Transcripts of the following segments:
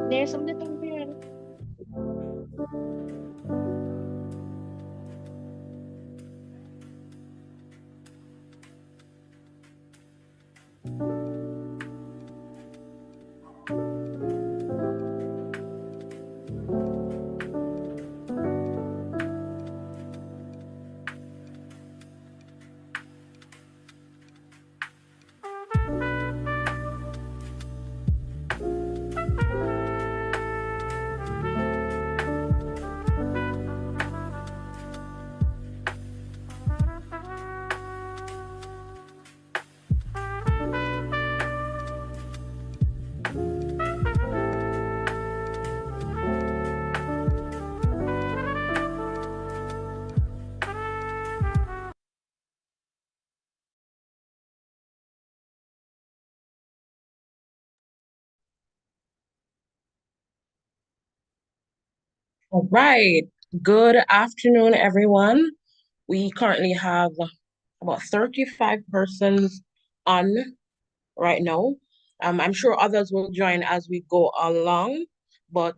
There's a little bit. All right. Good afternoon, everyone. We currently have about 35 persons on right now. I'm sure others will join as we go along, but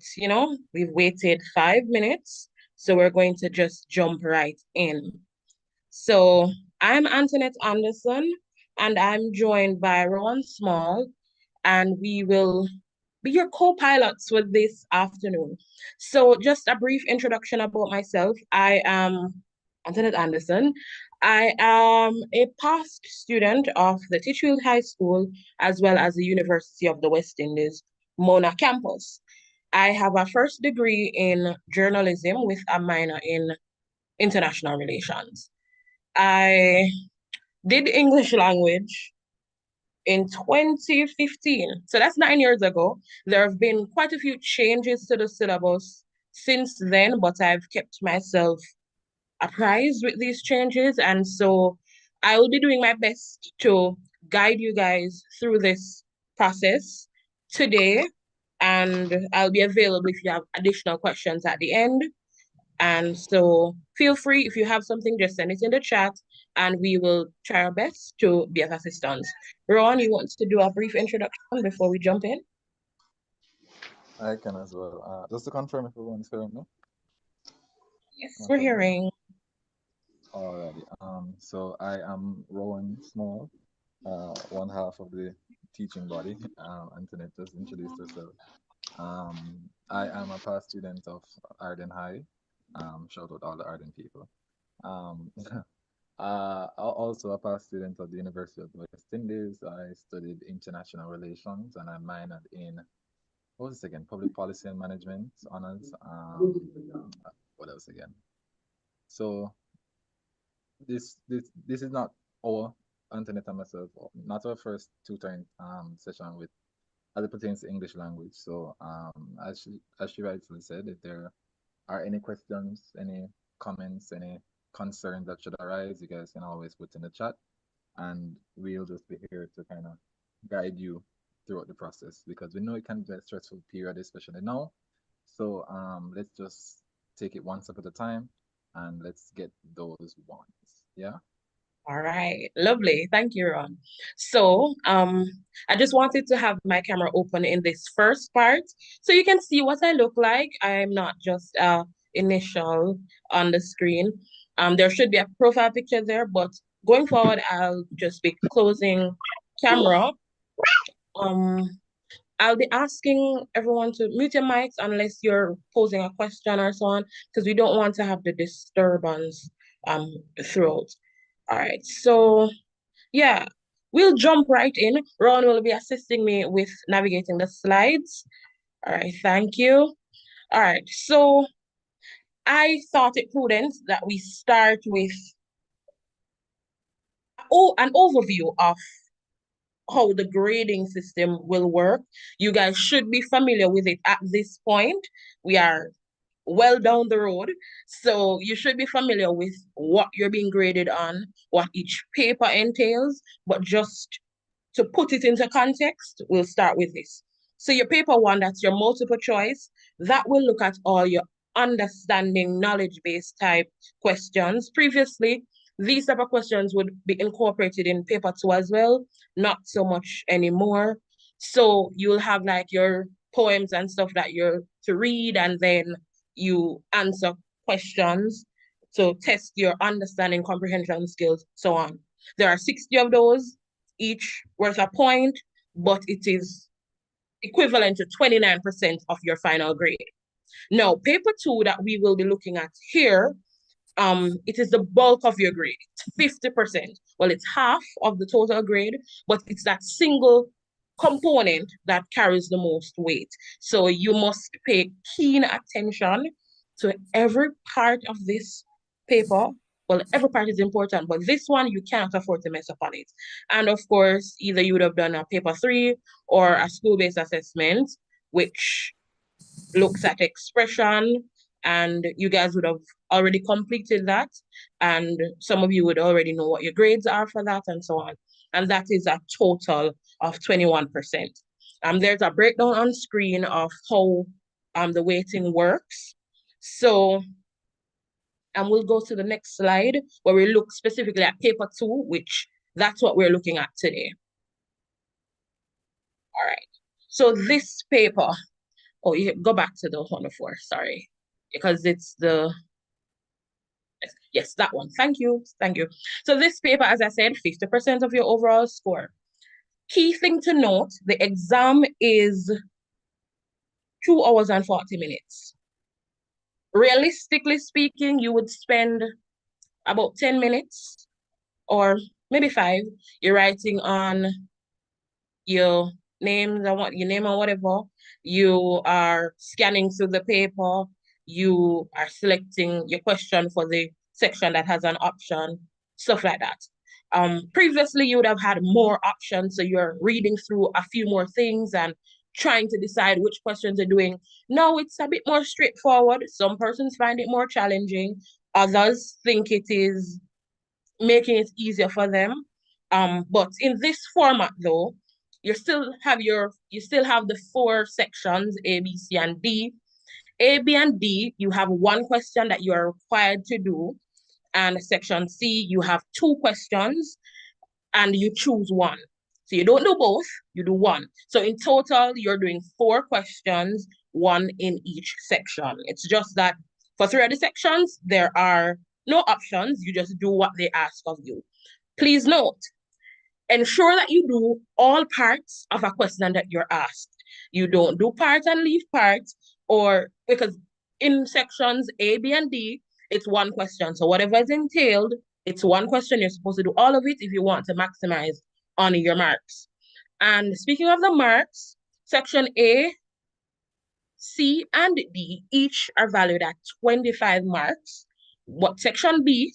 we've waited 5 minutes, so we're going to just jump right in. So I'm Antoinette Anderson, and I'm joined by Rowan Small, and we will be your co-pilots with this afternoon. So just a brief introduction about myself. I am Antoinette Anderson. I am a past student of the Titchfield High School as well as the University of the West Indies, Mona campus. I have a first degree in journalism with a minor in international relations. I did English language in 2015. So that's 9 years ago. There have been quite a few changes to the syllabus since then, but I've kept myself apprised with these changes. And so I will be doing my best to guide you guys through this process today. And I'll be available if you have additional questions at the end. And so feel free, if you have something, just send it in the chat and we will try our best to be of assistance. Ron, you want to do a brief introduction before we jump in? I can as well. Just to confirm if everyone's hearing me, Yes, no we're problem. hearing. Alrighty. So I am Rowan Small, one half of the teaching body. Antoinette just introduced herself. I am a past student of Arden High. Shout out all the Arden people. Um, also a past student of the University of the West Indies. I studied international relations and I minored in what was it again? Public policy and management honors. What else again? So this is not our Antoinette and myself, not our first tutoring session with as it pertains to English language. So as she rightfully said, if there are any questions, any comments, any concerns that should arise, you guys can always put in the chat, and we'll just be here to kind of guide you throughout the process because we know it can be a stressful period, especially now. So let's just take it one step at a time and let's get those ones. Yeah. All right, lovely. Thank you, Ron. So, I just wanted to have my camera open in this first part so you can see what I look like. I'm not just initial on the screen. There should be a profile picture there, but going forward, I'll just be closing camera. Um, I'll be asking everyone to mute your mics unless you're posing a question or so on, because we don't want to have the disturbance throughout. All right, so yeah, we'll jump right in. Ron will be assisting me with navigating the slides. All right, thank you. All right, so I thought it prudent that we start with an overview of how the grading system will work. You guys should be familiar with it at this point. We are well down the road. So you should be familiar with what you're being graded on, what each paper entails, but just to put it into context, we'll start with this. So your paper one, that's your multiple choice, that will look at all your understanding knowledge-based type questions. Previously, these type of questions would be incorporated in paper two as well, not so much anymore. So you'll have like your poems and stuff that you're to read, and then you answer questions to test your understanding, comprehension skills, so on. There are 60 of those, each worth a point, but it is equivalent to 29% of your final grade. Now, paper two that we will be looking at here, it is the bulk of your grade. It's 50%. Well, it's half of the total grade, but it's that single component that carries the most weight. So you must pay keen attention to every part of this paper. Well, every part is important, but this one you can't afford to mess up on it. And of course, either you would have done a paper three or a school-based assessment, which looks at expression, and you guys would have already completed that. And some of you would already know what your grades are for that and so on. And that is a total of 21%. There's a breakdown on screen of how the weighting works. So, and we'll go to the next slide where we look specifically at paper 2, which that's what we're looking at today. All right. So this paper, oh, you go back to the one before, sorry, because it's the, yes, that one. Thank you. Thank you. So this paper, as I said, 50% of your overall score. Key thing to note, the exam is 2 hours and 40 minutes. Realistically speaking, you would spend about 10 minutes or maybe 5. You're writing on your names and what your name or whatever. You are scanning through the paper. You are selecting your question for the section that has an option, stuff like that. Previously, you would have had more options, so you're reading through a few more things and trying to decide which questions you're doing. Now it's a bit more straightforward. Some persons find it more challenging. Others think it is making it easier for them. But in this format, though, you still have the 4 sections, A, B, C, and D. A, B, and D, you have 1 question that you are required to do. And section C, you have 2 questions and you choose 1. So you don't do both, you do 1. So in total, you're doing 4 questions, 1 in each section. It's just that for 3 of the sections, there are no options. You just do what they ask of you. Please note, ensure that you do all parts of a question that you're asked. You don't do part and leave part, or because in sections A, B, and D, it's 1 question. So whatever is entailed, it's 1 question. You're supposed to do all of it if you want to maximize on your marks. And speaking of the marks, section A, C, and D each are valued at 25 marks. What section B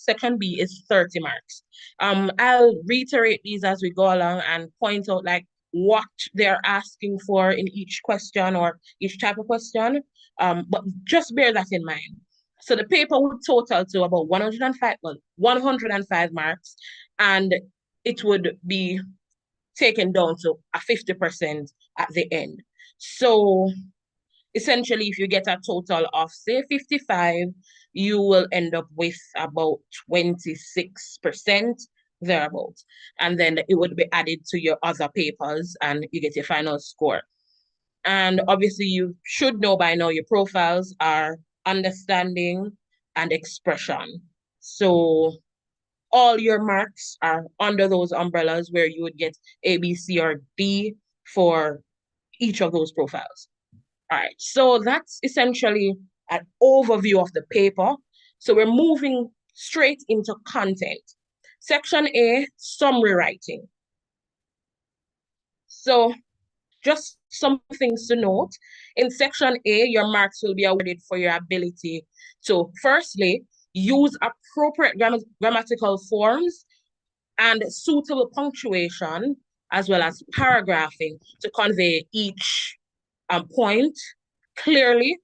is 30 marks. I'll reiterate these as we go along and point out like what they're asking for in each question or each type of question. But just bear that in mind. So the paper would total to about 105 marks, and it would be taken down to a 50% at the end. So essentially, if you get a total of, say, 55, you will end up with about 26% thereabouts. And then it would be added to your other papers and you get your final score. And obviously, you should know by now your profiles are understanding and expression. So all your marks are under those umbrellas where you would get A, B, C, or D for each of those profiles. All right, so that's essentially an overview of the paper. So we're moving straight into content. Section A, summary writing. So just some things to note. In section A, your marks will be awarded for your ability to, firstly, use appropriate grammatical forms and suitable punctuation, as well as paragraphing to convey each point clearly.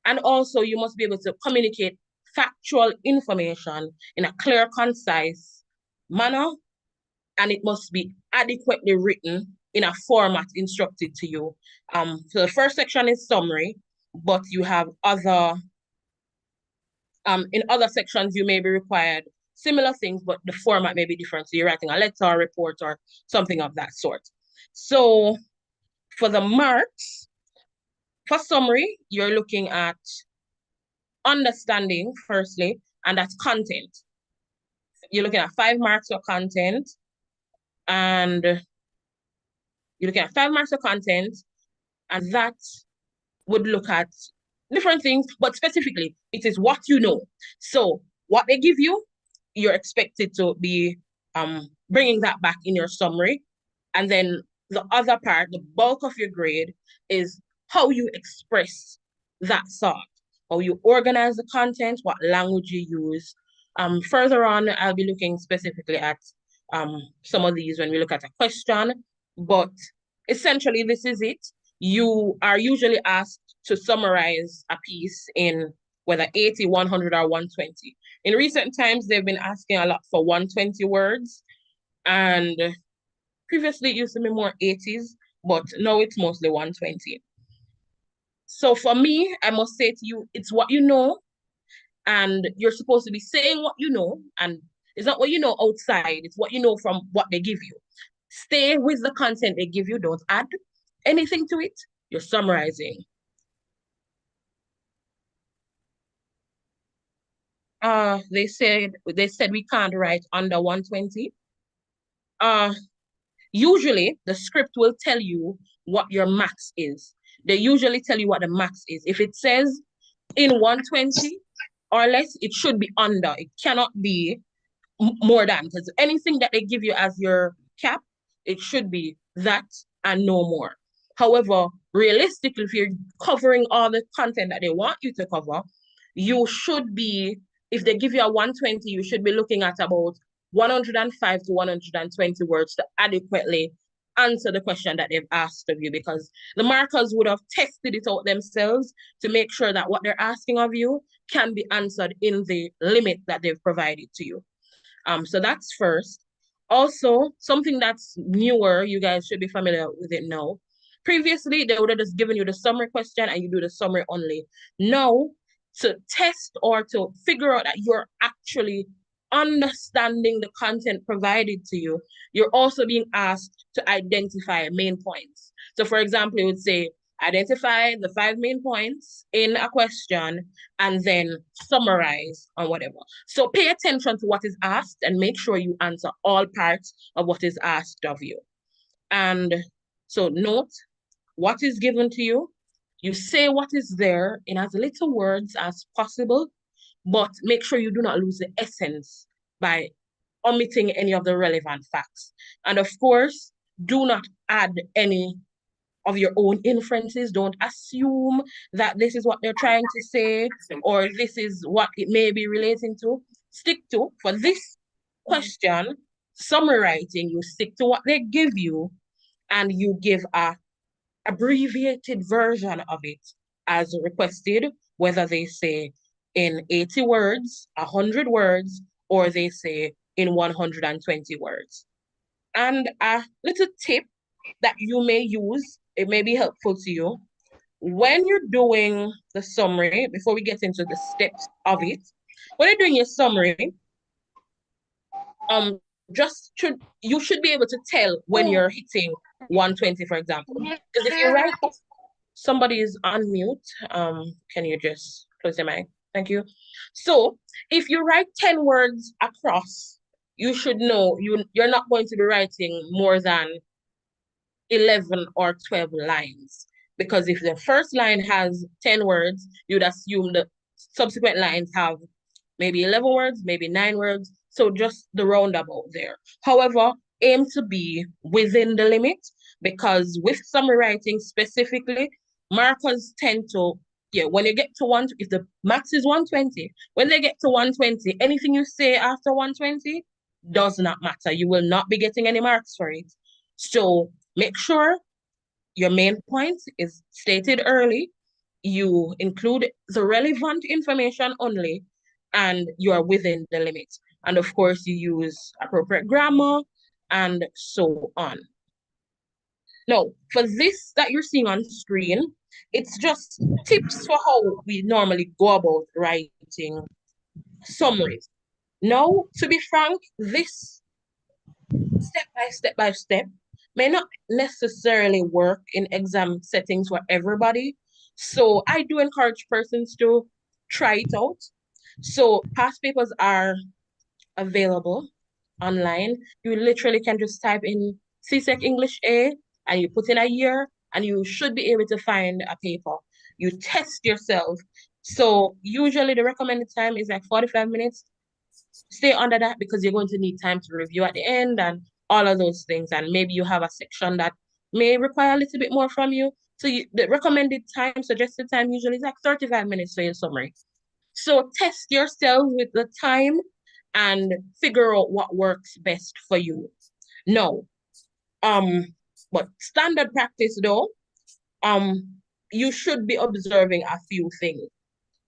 And also, you must be able to communicate factual information in a clear, concise manner, and it must be adequately written in a format instructed to you. So the first section is summary, but you have other, in other sections, you may be required similar things, but the format may be different. So you're writing a letter, a report, or something of that sort. So for the marks, for summary, you're looking at understanding, firstly, and that's content. You're looking at 5 marks for content, and you're looking at 5 marks for content, and that would look at different things, but specifically, it is what you know. So what they give you, you're expected to be bringing that back in your summary. And then the other part, the bulk of your grade, is how you express that thought, how you organize the content, what language you use. Further on, I'll be looking specifically at some of these when we look at a question, but essentially this is it. You are usually asked to summarize a piece in whether 80, 100, or 120. In recent times, they've been asking a lot for 120 words, and previously it used to be more 80s, but now it's mostly 120. So for me, I must say to you, it's what you know, and you're supposed to be saying what you know, and it's not what you know outside, it's what you know from what they give you. Stay with the content they give you, don't add anything to it. You're summarizing. They said we can't write under 120. Uh Usually the script will tell you what your max is. They usually tell you what the max is. If it says in 120 or less, it should be under. It cannot be more than, because anything that they give you as your cap, it should be that and no more. However, realistically, if you're covering all the content that they want you to cover, you should be, if they give you a 120, you should be looking at about 105 to 120 words to adequately answer the question that they've asked of you, because the markers would have tested it out themselves to make sure that what they're asking of you can be answered in the limit that they've provided to you. So that's first. Also, something that's newer, you guys should be familiar with it now. Previously, they would have just given you the summary question and you do the summary only. Now, to test or to figure out that you're actually understanding the content provided to you, you're also being asked to identify main points. So, for example, you would say, identify the 5 main points in a question and then summarize on whatever. So pay attention to what is asked and make sure you answer all parts of what is asked of you. And so note what is given to you. You say what is there in as little words as possible, but make sure you do not lose the essence by omitting any of the relevant facts. And of course, do not add any of your own inferences. Don't assume that this is what they're trying to say or this is what it may be relating to. Stick to, for this question, summarizing, you stick to what they give you and you give a abbreviated version of it as requested, whether they say in 80 words, 100 words, or they say in 120 words. And a little tip that you may use, it may be helpful to you. When you're doing the summary, before we get into the steps of it, when you're doing your summary, you should be able to tell when you're hitting 120, for example. Because if you write, somebody is on mute, can you just close your mic? Thank you. So if you write 10 words across, you should know you're not going to be writing more than 11 or 12 lines. Because if the first line has 10 words, you'd assume the subsequent lines have maybe 11 words, maybe 9 words. So just the roundabout there. However, aim to be within the limit, because with summary writing specifically, markers tend to, when you get to if the max is 120, when they get to 120, anything you say after 120 does not matter. You will not be getting any marks for it. So make sure your main point is stated early. You include the relevant information only, and you are within the limit. And of course, you use appropriate grammar and so on. Now, for this that you're seeing on screen, it's just tips for how we normally go about writing summaries. Now, to be frank, this step by step may not necessarily work in exam settings for everybody. So I do encourage persons to try it out. So past papers are available online. You literally can just type in CSEC English A and you put in a year and you should be able to find a paper. You test yourself. So usually the recommended time is like 45 minutes. Stay under that because you're going to need time to review at the end and all of those things. And maybe you have a section that may require a little bit more from you. So the recommended time, suggested time usually is like 35 minutes for your summary. So test yourself with the time and figure out what works best for you. No, but standard practice though, you should be observing a few things.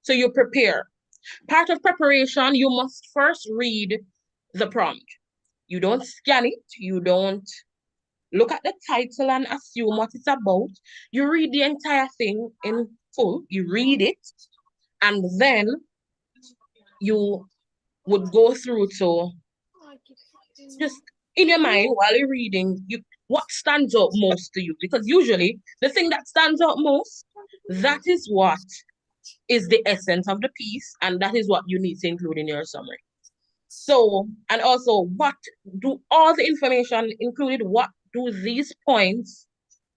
So you prepare. Part of preparation, you must first read the prompt. You don't scan it. You don't look at the title and assume what it's about. You read the entire thing in full, you read it, and then you would go through to just in your mind while you're reading, what stands out most to you? Because usually the thing that stands out most, that is what is the essence of the piece, and that is what you need to include in your summary. So, and also, what do all the information included, what do these points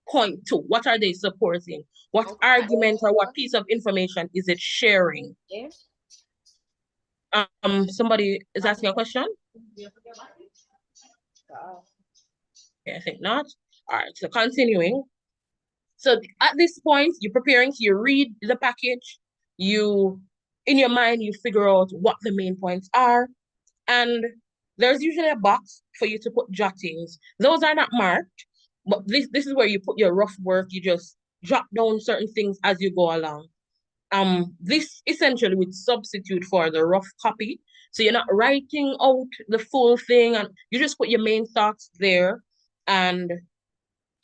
point to? What are they supporting? What argument or what piece of information is it sharing? Somebody is asking a question? Yeah, I think not. All right, so continuing. So at this point, you're preparing, so you read the package, in your mind, you figure out what the main points are, and there's usually a box for you to put jottings. Those are not marked, but this is where you put your rough work. You just jot down certain things as you go along. This essentially would substitute for the rough copy. So you're not writing out the full thing, and you just put your main thoughts there. And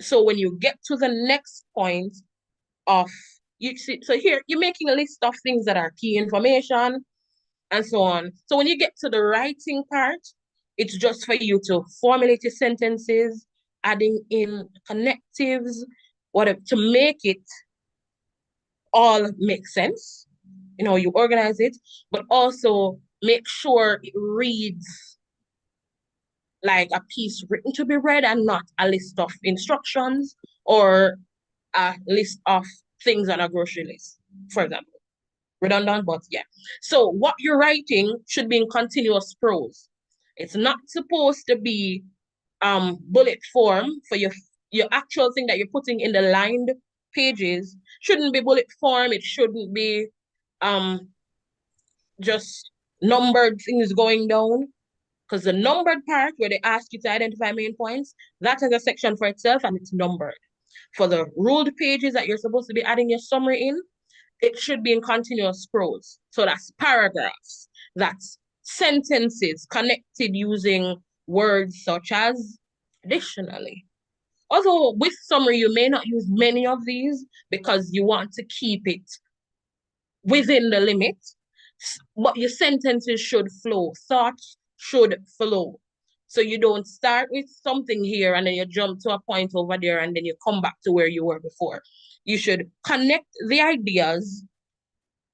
so when you get to the next point of you see, so here you're making a list of things that are key information and so on. So when you get to the writing part, it's just for you to formulate your sentences, adding in connectives, whatever, to make it all make sense. You organize it, but also make sure it reads like a piece written to be read and not a list of instructions or a list of things on a grocery list, for example. Redundant, but yeah. So what you're writing should be in continuous prose. It's not supposed to be bullet form for your actual thing that you're putting in the lined pages. Shouldn't be bullet form. It shouldn't be just numbered things going down. Because the numbered part where they ask you to identify main points, that has a section for itself and it's numbered. For the ruled pages that you're supposed to be adding your summary in, it should be in continuous prose. So that's paragraphs, that's sentences connected using words such as additionally. Although with summary, you may not use many of these because you want to keep it within the limit, but your sentences should flow, thoughts should flow. So you don't start with something here and then you jump to a point over there and then you come back to where you were before. You should connect the ideas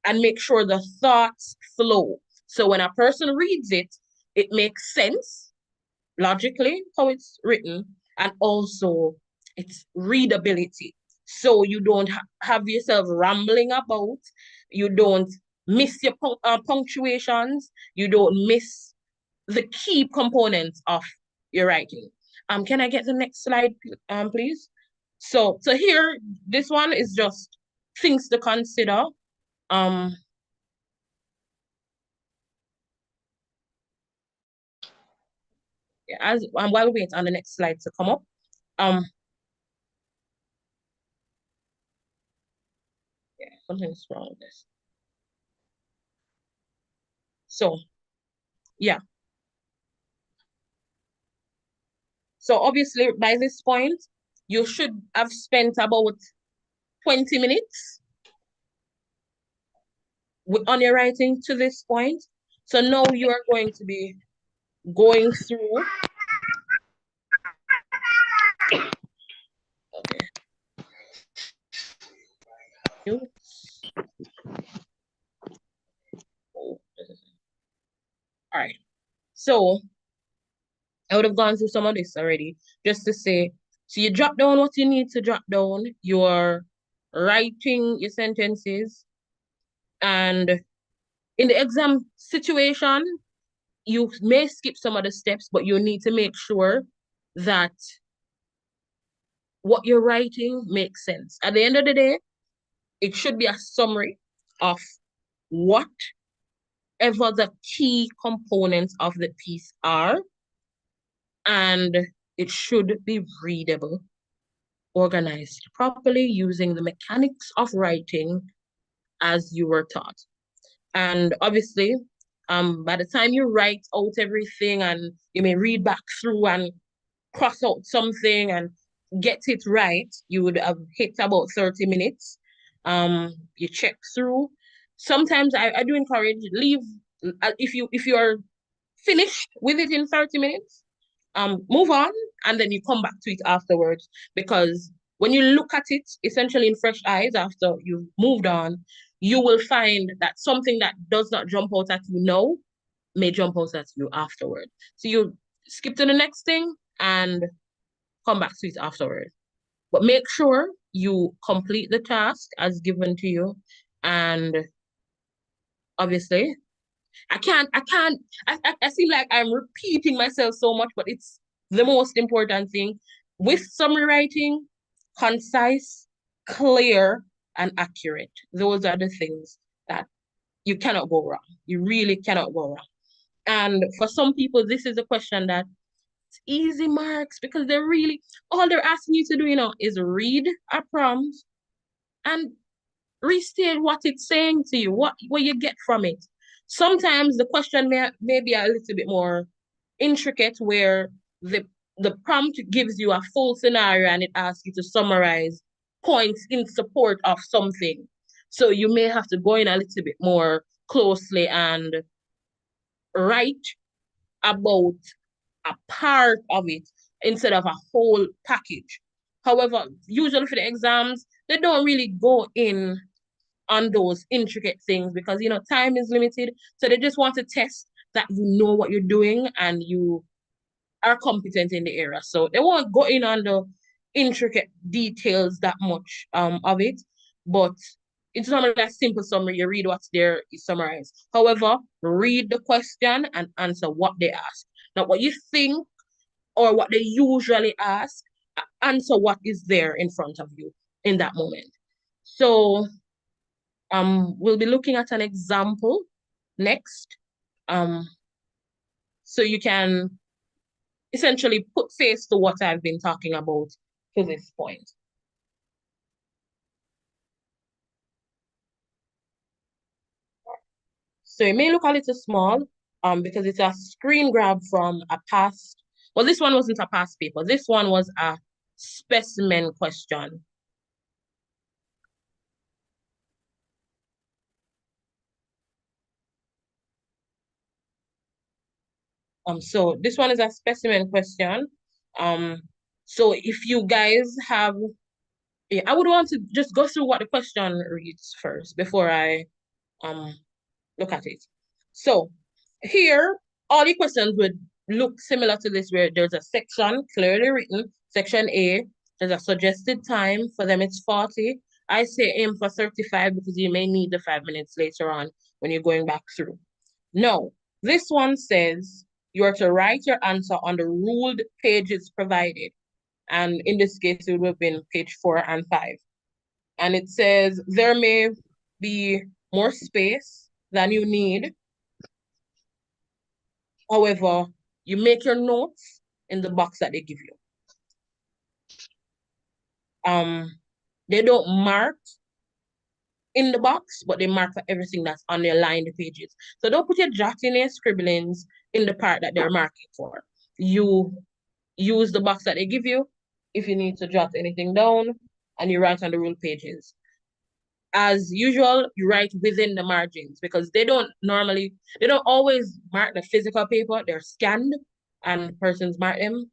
and make sure the thoughts flow. So when a person reads it, it makes sense logically how it's written, and also its readability. So you don't have yourself rambling about, you don't miss your punctuations, you don't miss the key components of your writing. Can I get the next slide, please? So here, this one is just things to consider. While we wait on the next slide to come up, yeah, something's wrong with this. So, yeah. So obviously by this point, you should have spent about 20 minutes on your writing to this point. So now you are going to be going through. Okay. All right. So I would have gone through some of this already, just to say, so you drop down what you need to drop down, you're writing your sentences, and in the exam situation, you may skip some of the steps, but you need to make sure that what you're writing makes sense. At the end of the day, it should be a summary of whatever the key components of the piece are, and it should be readable, organized properly using the mechanics of writing as you were taught. And obviously, by the time you write out everything and you may read back through and cross out something and get it right, you would have hit about 30 minutes. You check through. Sometimes I do encourage leave if you're finished with it in 30 minutes, move on, and then you come back to it afterwards, because when you look at it essentially in fresh eyes after you've moved on, you will find that something that does not jump out at you now may jump out at you afterward. So you skip to the next thing and come back to it afterward. But make sure you complete the task as given to you. And obviously, I seem like I'm repeating myself so much, but it's the most important thing. With summary writing, concise, clear, and accurate. Those are the things that you cannot go wrong. You really cannot go wrong. And for some people, this is a question that it's easy marks, because they're really, all they're asking you to do, is read a prompt and restate what it's saying to you, what you get from it. Sometimes the question may be a little bit more intricate, where the prompt gives you a full scenario and it asks you to summarize points in support of something. So you may have to go in a little bit more closely and write about a part of it instead of a whole package. However, usually for the exams, they don't really go in on those intricate things, because time is limited. So they just want to test that you know what you're doing and you are competent in the area. So they won't go in on the intricate details that much of it. But it's normally a simple summary. You read what's there, you summarize. However, read the question and answer what they ask. Not what you think or what they usually ask. Answer what is there in front of you in that moment. So we'll be looking at an example next. So you can essentially put face to what I've been talking about to this point. So it may look a little small, because it's a screen grab from a past. Well, this one wasn't a past paper. This one was a specimen question. So this one is a specimen question. So if you guys have, yeah, I would want to just go through what the question reads first before I look at it. So here, all the questions would look similar to this, where there's a section clearly written. Section A, there's a suggested time. For them, it's 40. I say aim for 35 because you may need the 5 minutes later on when you're going back through. No, this one says you are to write your answer on the ruled pages provided. And in this case, it would have been page 4 and 5. And it says there may be more space than you need. However, you make your notes in the box that they give you. They don't mark in the box, but they mark for everything that's on their lined pages. So don't put your jotting and scribblings in the part that they're marking for. You use the box that they give you if you need to jot anything down, and you write on the ruled pages. As usual, you write within the margins, because they don't always mark the physical paper. They're scanned and persons mark them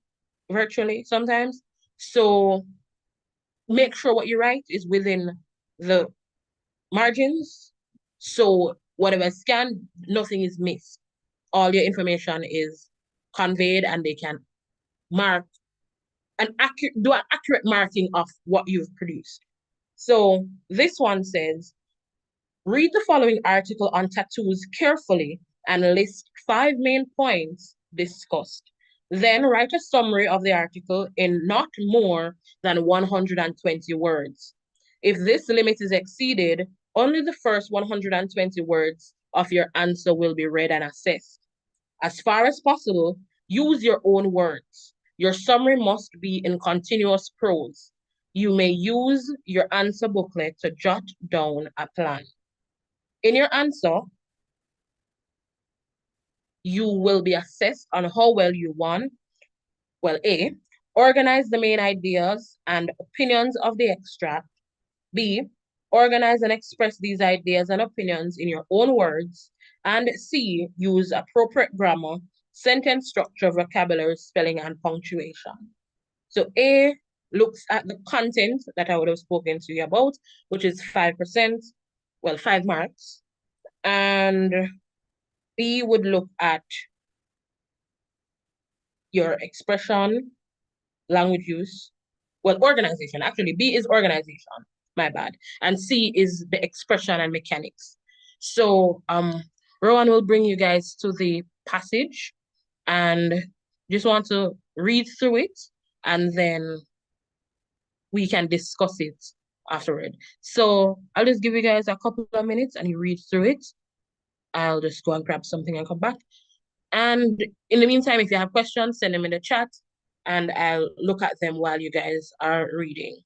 virtually sometimes. So make sure what you write is within the margins. So whatever is scanned, nothing is missed. All your information is conveyed, and they can mark do an accurate marking of what you've produced. So this one says, read the following article on tattoos carefully and list 5 main points discussed. Then write a summary of the article in not more than 120 words. If this limit is exceeded, only the first 120 words of your answer will be read and assessed. As far as possible, use your own words. Your summary must be in continuous prose. You may use your answer booklet to jot down a plan. In your answer, you will be assessed on how well you won. Well, A, organize the main ideas and opinions of the extract. B, Organize and express these ideas and opinions in your own words. And C, use appropriate grammar, sentence structure, vocabulary, spelling, and punctuation. So A looks at the content that I would have spoken to you about, which is 5%, well, 5 marks. And B would look at your expression, language use, well, organization. Actually, B is organization, my bad. And C is the expression and mechanics. So Rowan will bring you guys to the passage and just want to read through it and then we can discuss it afterward. So I'll just give you guys a couple of minutes and you read through it. I'll just go and grab something and come back. And in the meantime, if you have questions, send them in the chat and I'll look at them while you guys are reading.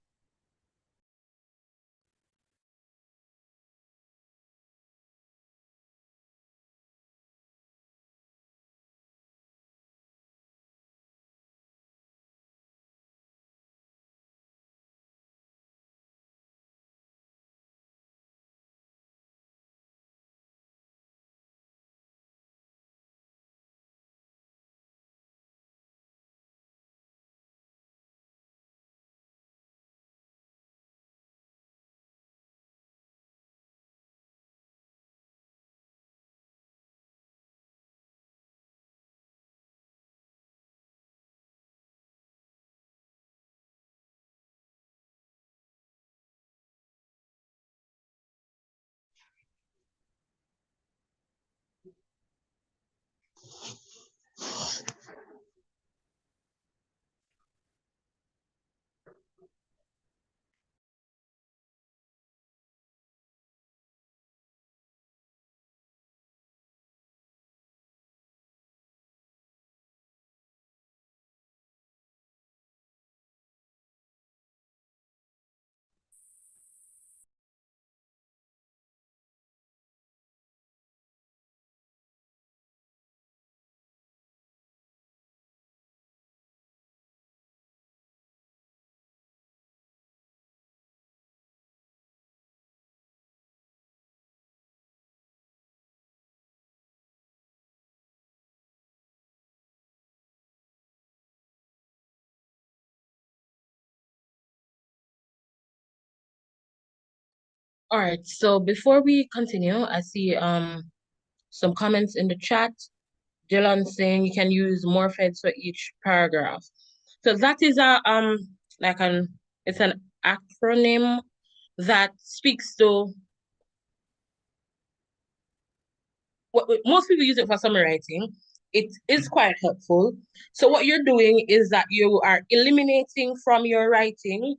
All right, so before we continue, I see some comments in the chat. Dylan saying you can use more feds for each paragraph. So that is a like it's an acronym that speaks to what most people use it for summary writing. It is quite helpful. So what you're doing is that you are eliminating from your writing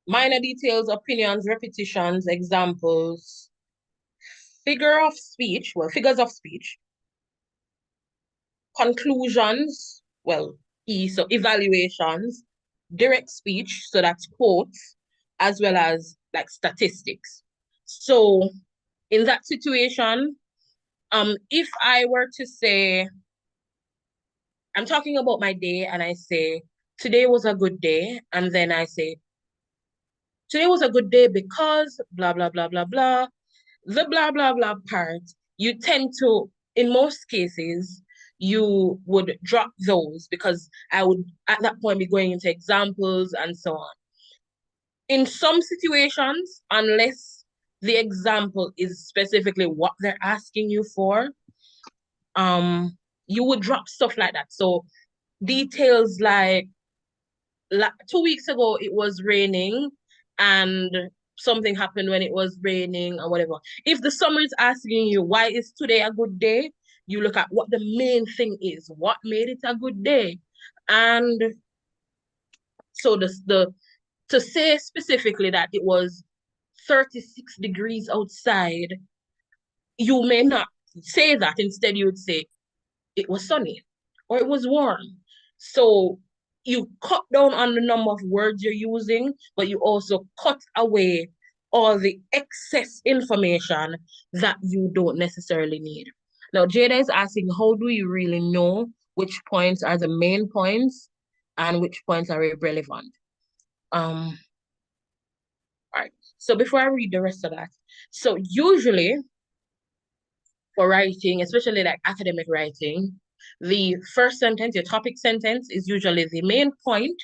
minor details, opinions, repetitions, examples, figures of speech, conclusions, so evaluations, direct speech, so that's quotes, as well as like statistics. So in that situation, if I were to say, I'm talking about my day and I say, today was a good day, and then I say, today was a good day because blah, blah, blah, blah, blah, the blah, blah, blah part, you tend to, in most cases, you would drop those because I would, at that point, be going into examples and so on. In some situations, unless the example is specifically what they're asking you for, you would drop stuff like that. So details like 2 weeks ago, it was raining and something happened when it was raining or whatever. If the summary is asking you, why is today a good day? You look at what the main thing is. What made it a good day? And so to say specifically that it was 36 degrees outside, you may not say that. Instead, you would say it was sunny or it was warm. So you cut down on the number of words you're using, but you also cut away all the excess information that you don't necessarily need. Now, Jada is asking, how do you really know which points are the main points and which points are irrelevant? All right. So before I read the rest of that, so usually for writing, especially like academic writing, the first sentence, your topic sentence, is usually the main point.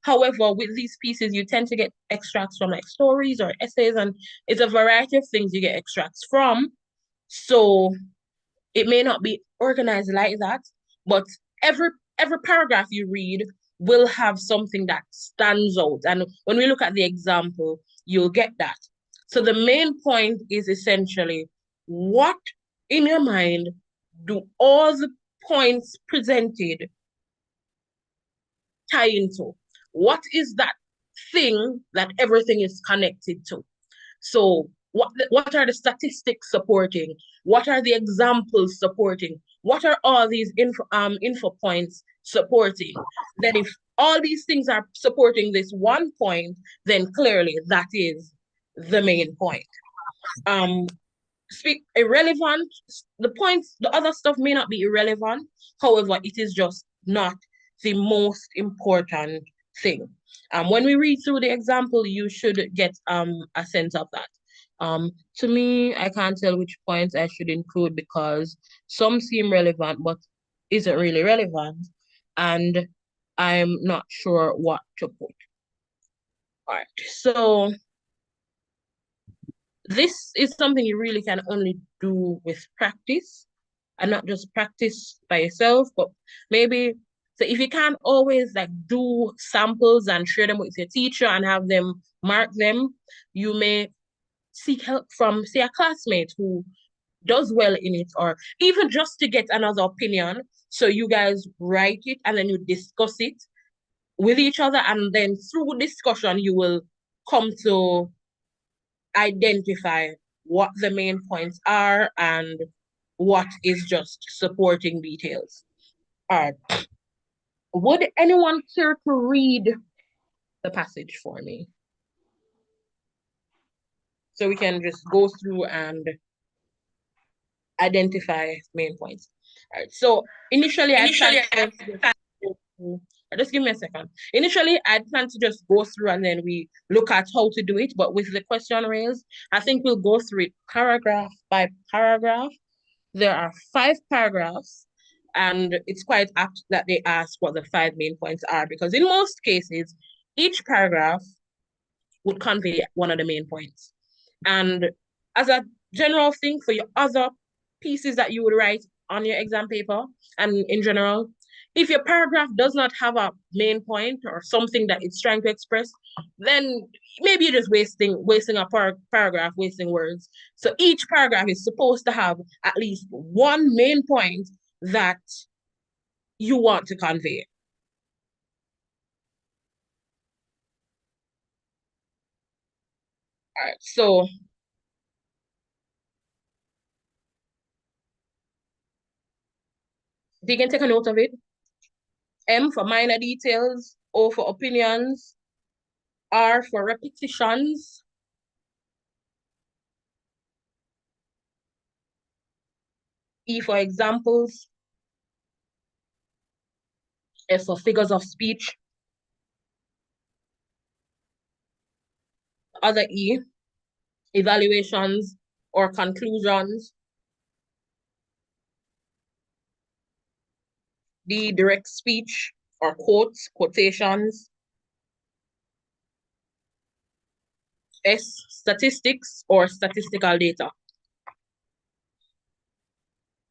However, with these pieces, you tend to get extracts from like stories or essays, and it's a variety of things you get extracts from. So it may not be organized like that, but every every paragraph you read will have something that stands out. And when we look at the example, you'll get that. So the main point is essentially what in your mind do all the points presented tie into? What is that thing that everything is connected to? So what are the statistics supporting? What are the examples supporting? What are all these info points supporting? Then if all these things are supporting this one point, then clearly that is the main point. Speak irrelevant, the points, the other stuff may not be irrelevant. However, it is just not the most important thing. When we read through the example, you should get a sense of that. To me, I can't tell which points I should include because some seem relevant, but isn't really relevant, and I'm not sure what to put. All right, so this is something you really can only do with practice, and not just practice by yourself, but maybe, so if you can't always like do samples and share them with your teacher and have them mark them, you may seek help from, say, a classmate who does well in it, or even just to get another opinion. So you guys write it and then you discuss it with each other, and then through discussion, you will come to identify what the main points are and what is just supporting details. All right. Would anyone care to read the passage for me? So we can just go through and identify main points. All right. So initially, I plan to just give me a second. Initially, I plan to just go through and then we look at how to do it. But with the question raised, I think we'll go through it paragraph by paragraph. There are 5 paragraphs, and it's quite apt that they ask what the 5 main points are, because in most cases, each paragraph would convey one of the main points. And as a general thing for your other pieces that you would write on your exam paper and in general, if your paragraph does not have a main point or something that it's trying to express, then maybe you're just wasting a paragraph, wasting words. So each paragraph is supposed to have at least one main point that you want to convey. All right, so you can take a note of it. M for minor details, O for opinions, R for repetitions, E for examples, F for figures of speech, other E, evaluations or conclusions, D, direct speech or quotes, quotations, S, statistics or statistical data.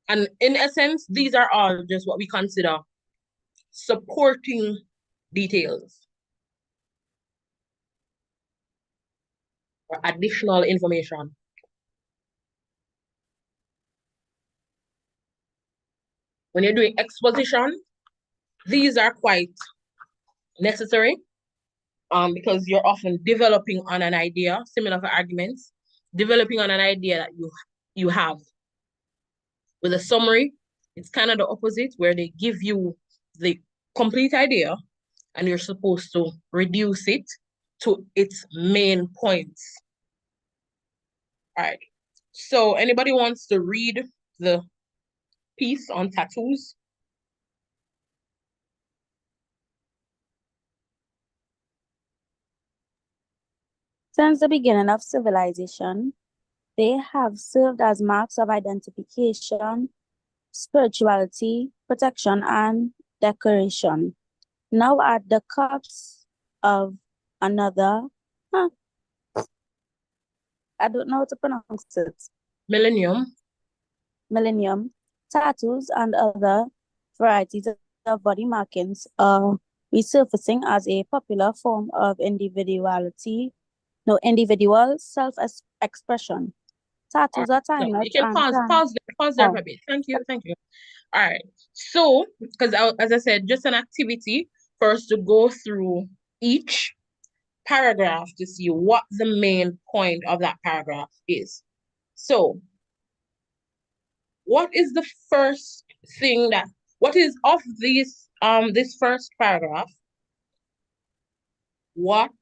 And in essence, these are all just what we consider supporting details or additional information. When you're doing exposition, these are quite necessary because you're often developing on an idea, similar for arguments, developing on an idea that you have. With a summary, it's kind of the opposite, where they give you the complete idea and you're supposed to reduce it to its main points. All right. So anybody wants to read the piece on tattoos? Since the beginning of civilization, they have served as marks of identification, spirituality, protection, and decoration. Now at the cusp of another, huh, I don't know how to pronounce it, Millennium. millennium, tattoos and other varieties of body markings are resurfacing as a popular form of individual self-expression. Tattoos are So you timeless can and can, pause there for oh, a bit. Thank you. All right. So, because as I said, just an activity for us to go through each paragraph to see what the main point of that paragraph is. So, what is the first thing what is of this first paragraph? What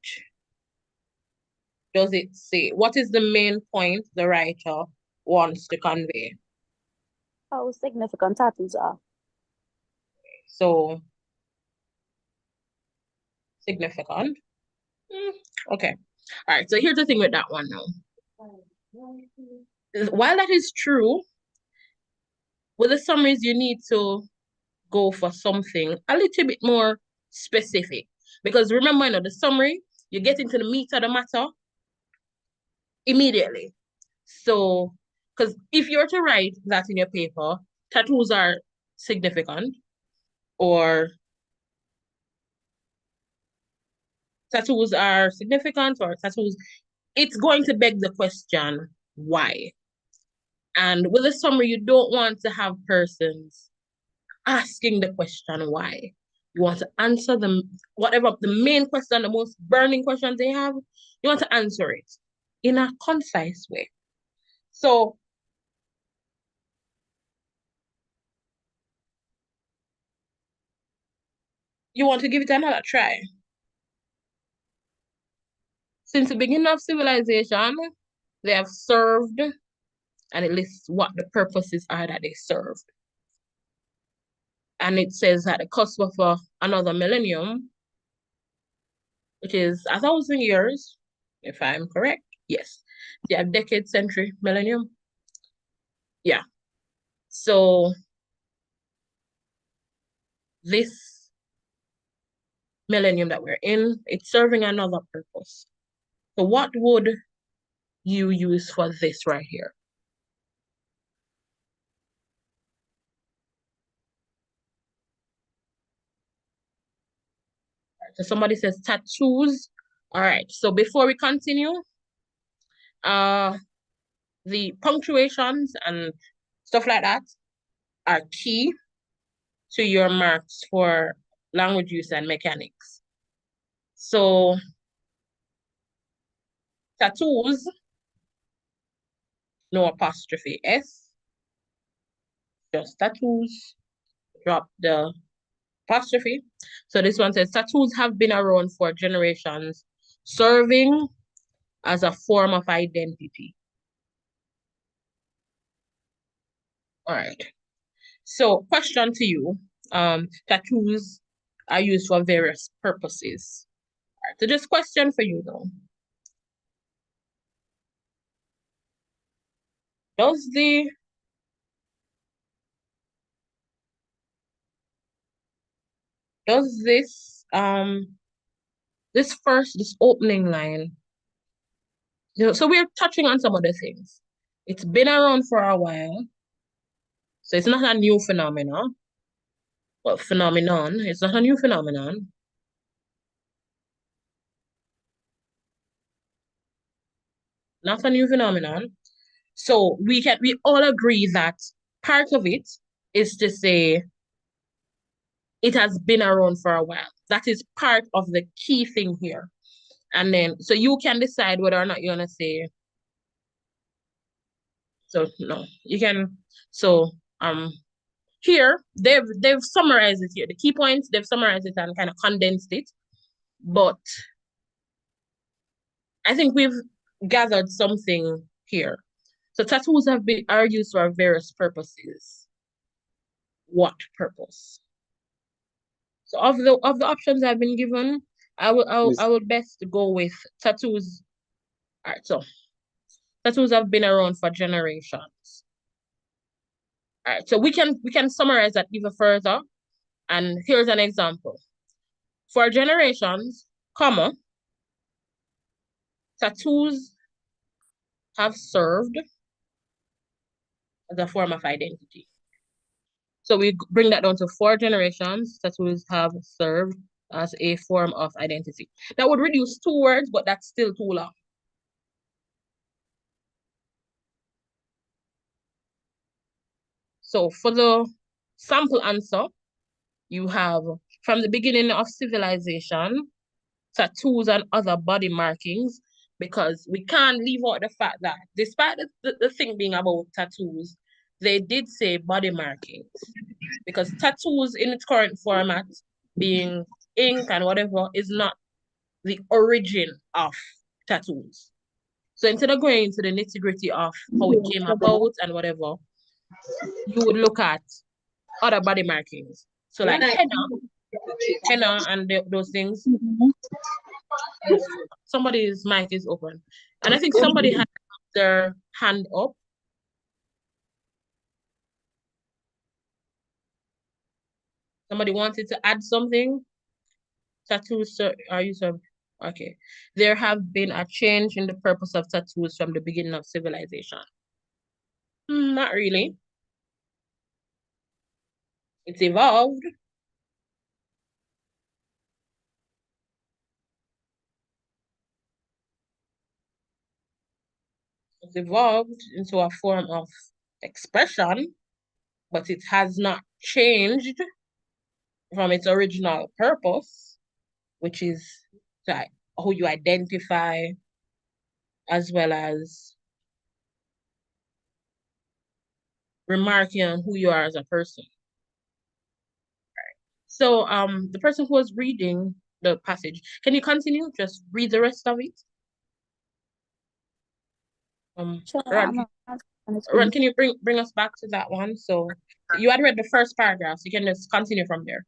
does it say? What is the main point the writer wants to convey? how significant tattoos are. So, significant. Okay. All right. So here's the thing with that one now. While that is true, with the summaries, you need to go for something a little bit more specific. Because remember, the summary, you get into the meat of the matter immediately. So, because if you're to write that in your paper, tattoos are significant, or tattoos are significant, or tattoos, it's going to beg the question, why? And with a summary, you don't want to have persons asking the question why. You want to answer them, whatever the main question, the most burning question they have, you want to answer it in a concise way. So, you want to give it another try. Since the beginning of civilization, they have served, and it lists what the purposes are that they served. And it says at the cusp of another millennium, which is 1,000 years, if I'm correct. Yes. You have decade, century, millennium. Yeah. So this millennium that we're in, it's serving another purpose. So what would you use for this right here? So somebody says tattoos. All right. So before we continue, the punctuations and stuff like that are key to your marks for language use and mechanics. So tattoos, no apostrophe S, just tattoos, drop the apostrophe. So this one says tattoos have been around for generations, serving as a form of identity. All right. So question to you. Tattoos are used for various purposes. All right. So just question for you though. Does this this opening line, so we're touching on some other things. It's been around for a while, so it's not a new phenomenon. Well, phenomenon, it's not a new phenomenon. Not a new phenomenon. So we all agree that part of it is to say it has been around for a while. That is part of the key thing here. And then so you can decide whether or not you're gonna say, so no, you can, so here they've summarized it here. The key points, they've summarized it and kind of condensed it. But I think we've gathered something here. So tattoos are used for various purposes. What purpose? So of the options I've been given, I will best go with tattoos All right, so tattoos have been around for generations. All right, so we can summarize that even further. And here's an example. For generations, tattoos have served as a form of identity. So we bring that down to 4 generations. Tattoos have served as a form of identity. That would reduce 2 words, but that's still too long. So for the sample answer, you have from the beginning of civilization, tattoos and other body markings, because we can't leave out the fact that despite the thing being about tattoos, they did say body markings. Because tattoos in its current format, being ink and whatever, is not the origin of tattoos. So instead of going into the nitty-gritty of how it came about and whatever, you would look at other body markings. So like henna and those things. Somebody's mic is open. And I think somebody had their hand up. Somebody wanted to add something. Tattoos, are you sir? Okay. There have been a change in the purpose of tattoos from the beginning of civilization. Not really. It's evolved. It's evolved into a form of expression, but it has not changed from its original purpose, which is like who you identify as well as remarking on who you are as a person. So the person who was reading the passage, can you continue? Just read the rest of it. Sure, Ron, on the Ron, screen. can you bring us back to that one? So you had read the first paragraph, so you can just continue from there.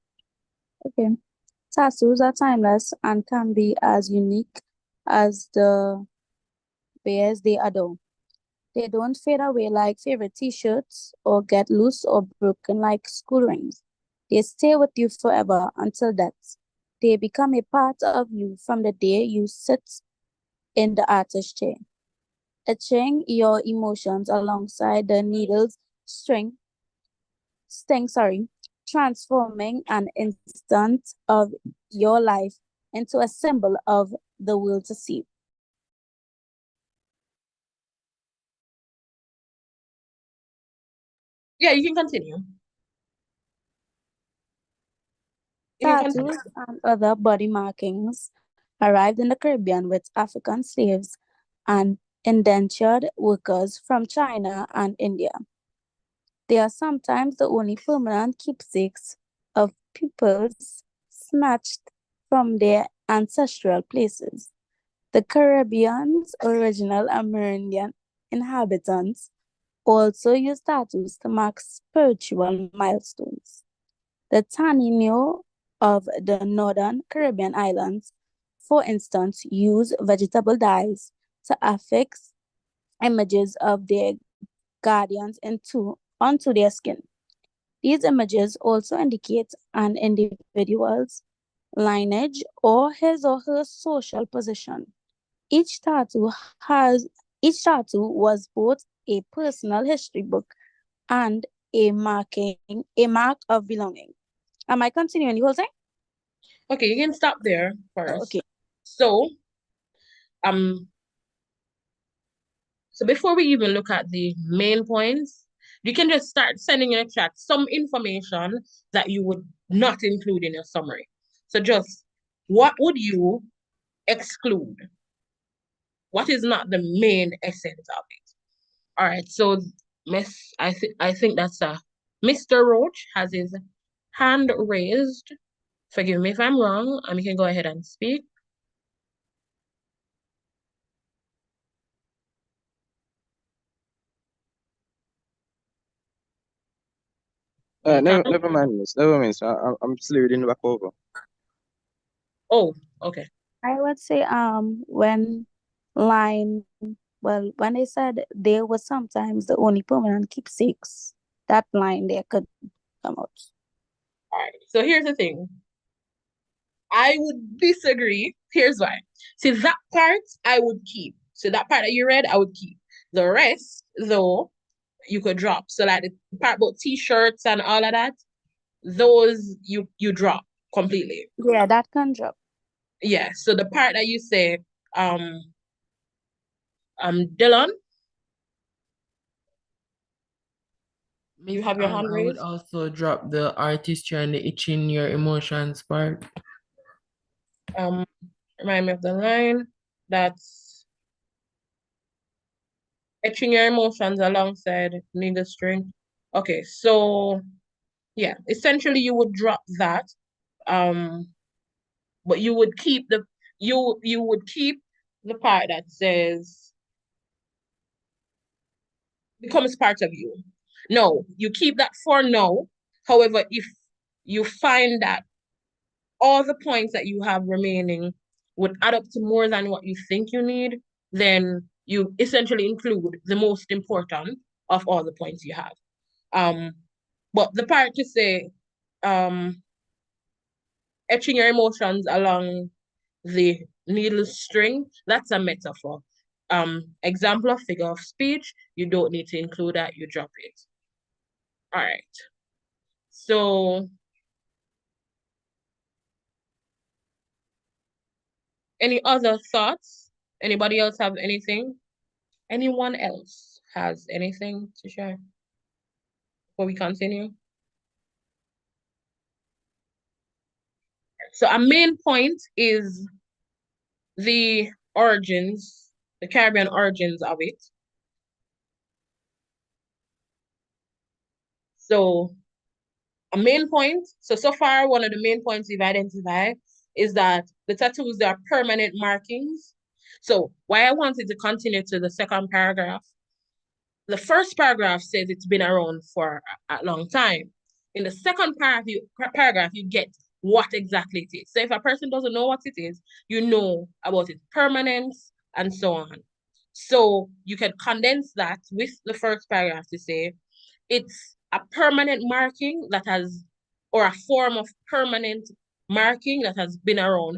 Okay. Tattoos are timeless and can be as unique as the bears they adore. They don't fade away like favorite t-shirts or get loose or broken like school rings. They stay with you forever until death. They become a part of you from the day you sit in the artist chair, etching your emotions alongside the needle's sting, transforming an instant of your life into a symbol of the will to see. Yeah, you can continue. Tattoos and other body markings arrived in the Caribbean with African slaves and indentured workers from China and India. They are sometimes the only permanent keepsakes of peoples snatched from their ancestral places. The Caribbean's original Amerindian inhabitants also used tattoos to mark spiritual milestones. The Taino of the northern Caribbean islands, for instance, use vegetable dyes to affix images of their guardians onto their skin. These images also indicate an individual's lineage or his or her social position. Each tattoo was both a personal history book and a mark of belonging. Am I continuing the whole thing? Okay, you can stop there first. Okay. So before we even look at the main points, you can just start sending in a chat some information that you would not include in your summary. So just what would you exclude? What is not the main essence of it? All right, so I think that's Mr. Roach has his hand raised. Forgive me if I'm wrong, and you can go ahead and speak. Never mind, miss. Never mind. So I'm still reading back over. Oh, okay. I would say when line, well, when they said they were sometimes the only permanent keepsakes, that line there could come out. All right. So here's the thing. I would disagree. Here's why. See, that part I would keep. So that part that you read, I would keep. The rest, though, you could drop. So like the part about t-shirts and all of that, those you drop completely. Yeah, that can drop. Yeah. So the part that you say, Dylan, you have your hand I would raised. also drop the artistry and the itching your emotions part. Remind me of the line. That's etching your emotions alongside needle string. Okay, so yeah, essentially you would drop that. But you would keep you would keep the part that says becomes part of you. No, you keep that for now. However, if you find that all the points that you have remaining would add up to more than what you think you need, then you essentially include the most important of all the points you have. But the part to say, um, etching your emotions along the needle string, that's a metaphor. Example of figure of speech, you don't need to include that, you drop it. All right. So any other thoughts? Anybody else have anything? Anyone else has anything to share before we continue? So a main point is the origins, the Caribbean origins of it. So a main point, so far one of the main points we've identified is that the tattoos, they are permanent markings. So why I wanted to continue to the second paragraph, the first paragraph says it's been around for a long time. In the second paragraph, you get what exactly it is. So if a person doesn't know what it is, you know about its permanence and so on. So you can condense that with the first paragraph to say it's a permanent marking that has, or a form of permanent marking that has been around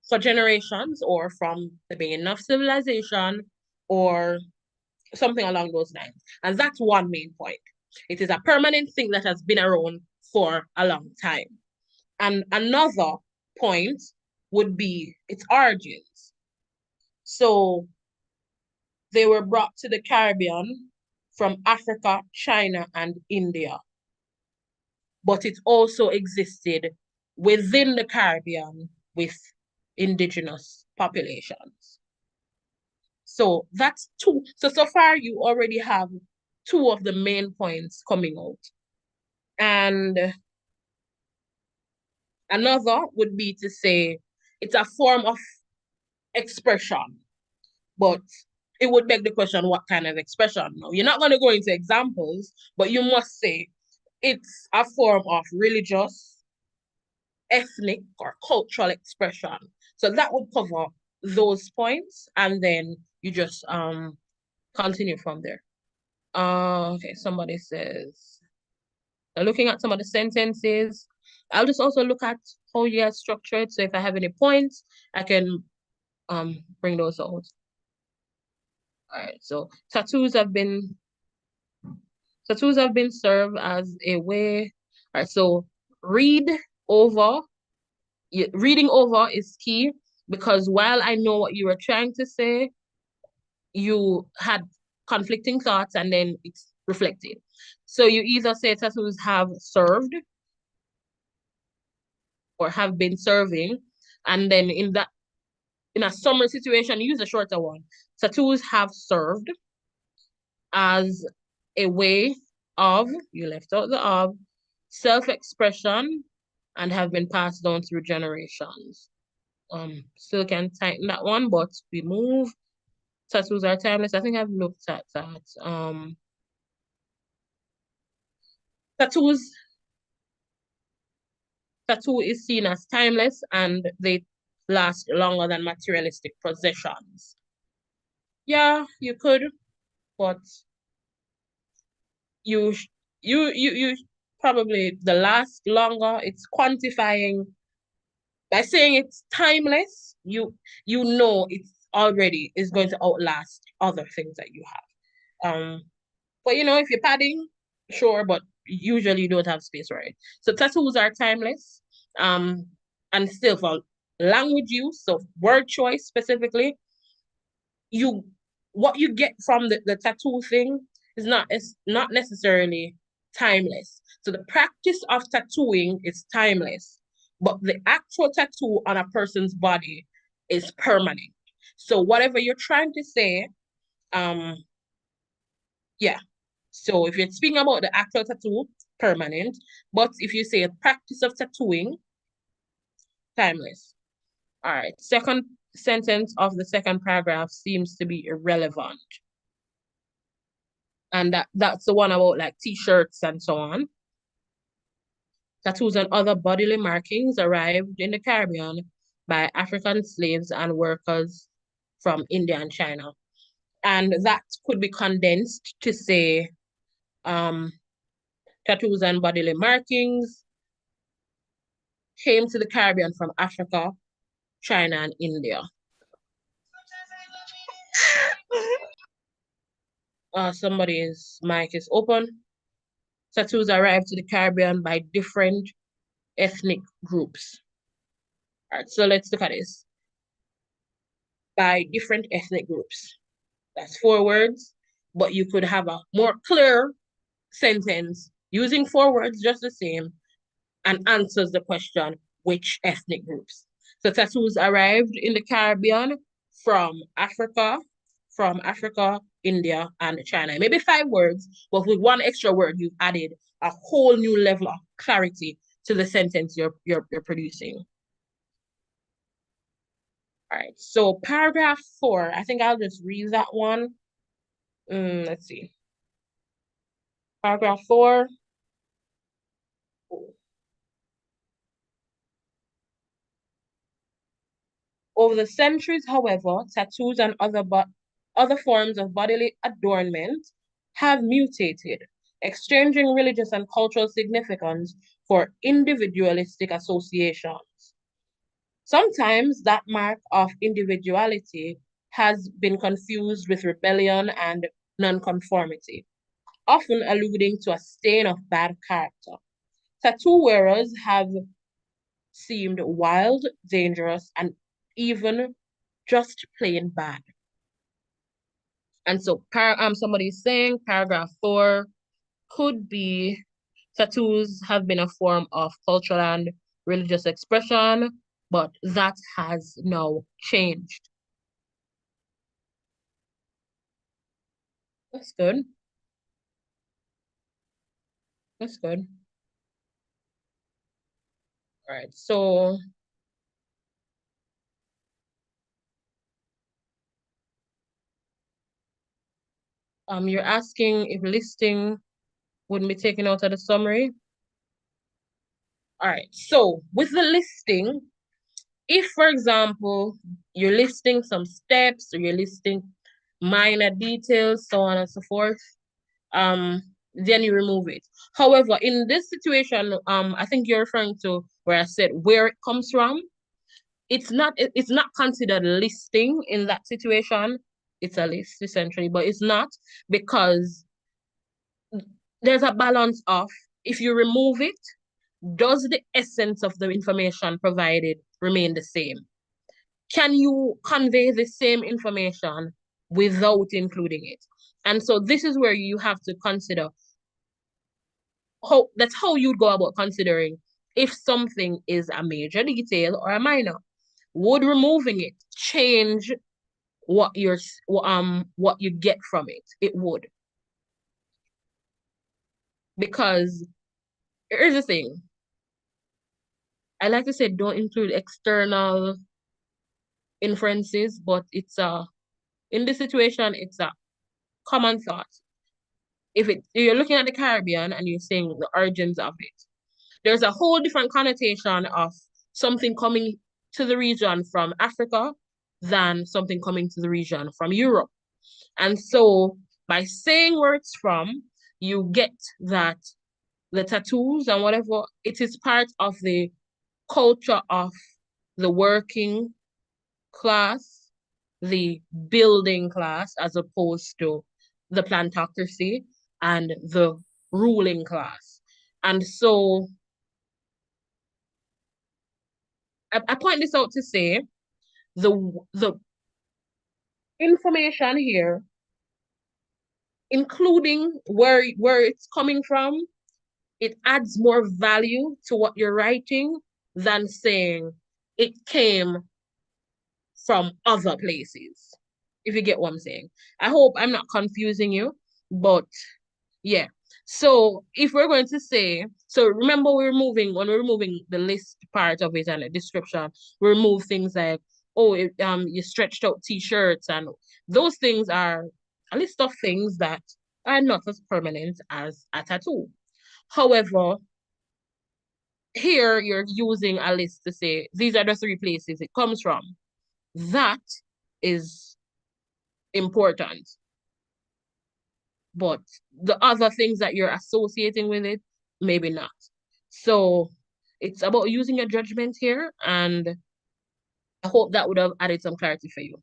for generations or from the beginning of civilization or something along those lines. And that's one main point. It is a permanent thing that has been around for a long time. And another point would be its origins. So they were brought to the Caribbean from Africa, China, and India. But it also existed within the Caribbean with indigenous populations. So that's two. So far you already have two of the main points coming out. And another would be to say it's a form of expression, but it would beg the question, what kind of expression? Now, you're not going to go into examples, but you must say it's a form of religious, ethnic, or cultural expression. So that would cover those points, and then you just continue from there. Okay, somebody says, looking at some of the sentences, I'll just also look at how you are structured. So if I have any points, I can bring those out. All right, so tattoos have been served as a way. All right, so reading over is key, because while I know what you were trying to say, you had conflicting thoughts and then it's reflected. So you either say tattoos have served or have been serving, and then in a summary situation, use a shorter one. Tattoos have served as a way of, you left out the of, self-expression and have been passed down through generations. Still can tighten that one, but we move. Tattoos are timeless. I think I've looked at that. Tattoo is seen as timeless, and they last longer than materialistic possessions. Yeah, you could, but you you probably the last longer. It's quantifying by saying it's timeless. You know it's already is going to outlast other things that you have. But if you're padding, sure, but usually you don't have space for it. So tattoos are timeless. And still for language use, so word choice specifically, you what you get from the tattoo thing is not necessarily timeless. So the practice of tattooing is timeless, but the actual tattoo on a person's body is permanent. So whatever you're trying to say, yeah. So if you're speaking about the actual tattoo, permanent. But if you say a practice of tattooing, timeless. All right. Second sentence of the second paragraph seems to be irrelevant. And that's the one about like t-shirts and so on. Tattoos and other bodily markings arrived in the Caribbean by African slaves and workers from India and China. And that could be condensed to say tattoos and bodily markings came to the Caribbean from Africa, China, and India. Somebody's mic is open. Tattoos arrived to the Caribbean by different ethnic groups. All right, so let's look at this. By different ethnic groups. That's 4 words, but you could have a more clear sentence using 4 words just the same and answers the question, which ethnic groups? So tattoos arrived in the Caribbean from Africa, India, and China. Maybe 5 words, but with 1 extra word, you've added a whole new level of clarity to the sentence you're producing. All right, so paragraph 4, I think I'll just read that one. Let's see. Paragraph 4. Over the centuries, however, tattoos and other forms of bodily adornment have mutated, exchanging religious and cultural significance for individualistic associations. Sometimes that mark of individuality has been confused with rebellion and nonconformity, often alluding to a stain of bad character. Tattoo wearers have seemed wild, dangerous, and even just plain bad. And so somebody's saying paragraph 4 could be tattoos have been a form of cultural and religious expression, but that has now changed. That's good. That's good. All right, so you're asking if listing wouldn't be taken out of the summary. All right, so with the listing, if, for example, you're listing some steps or you're listing minor details, so on and so forth, then you remove it. However, in this situation, I think you're referring to where I said where it comes from. It's not considered listing in that situation. It's a list essentially, but it's not, because there's a balance of, if you remove it, does the essence of the information provided remain the same? Can you convey the same information without including it? And so this is where you have to consider that's how you'd go about considering if something is a major detail or a minor. Would removing it change what you get from it? It would. Because here's the thing. I like to say don't include external inferences, but in this situation, it's a common thought. If you're looking at the Caribbean and you're saying the origins of it, there's a whole different connotation of something coming to the region from Africa than something coming to the region from Europe. And so by saying where it's from, you get that the tattoos and whatever, it is part of the culture of the working class, the building class, as opposed to the plantocracy and the ruling class. And so I point this out to say the information here, including where it's coming from, it adds more value to what you're writing than saying it came from other places. If you get what I'm saying. I hope I'm not confusing you, but yeah. So if we're going to say, so remember when we're removing the list part of it and the description, we remove things like, oh, you stretched out t-shirts, and those things are a list of things that are not as permanent as a tattoo. However, here you're using a list to say, these are the 3 places it comes from. That is important. But the other things that you're associating with it, maybe not. So it's about using your judgment here, and I hope that would have added some clarity for you.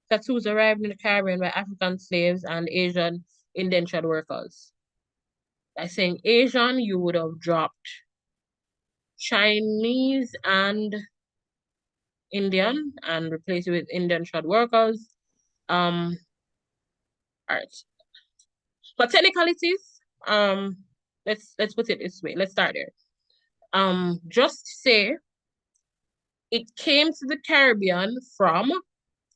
Tattoos arrived in the Caribbean by African slaves and Asian indentured workers. By saying Asian, you would have dropped Chinese and Indian and replaced it with indentured workers. All right. But technicalities, let's put it this way. Let's start there. Just say it came to the Caribbean from,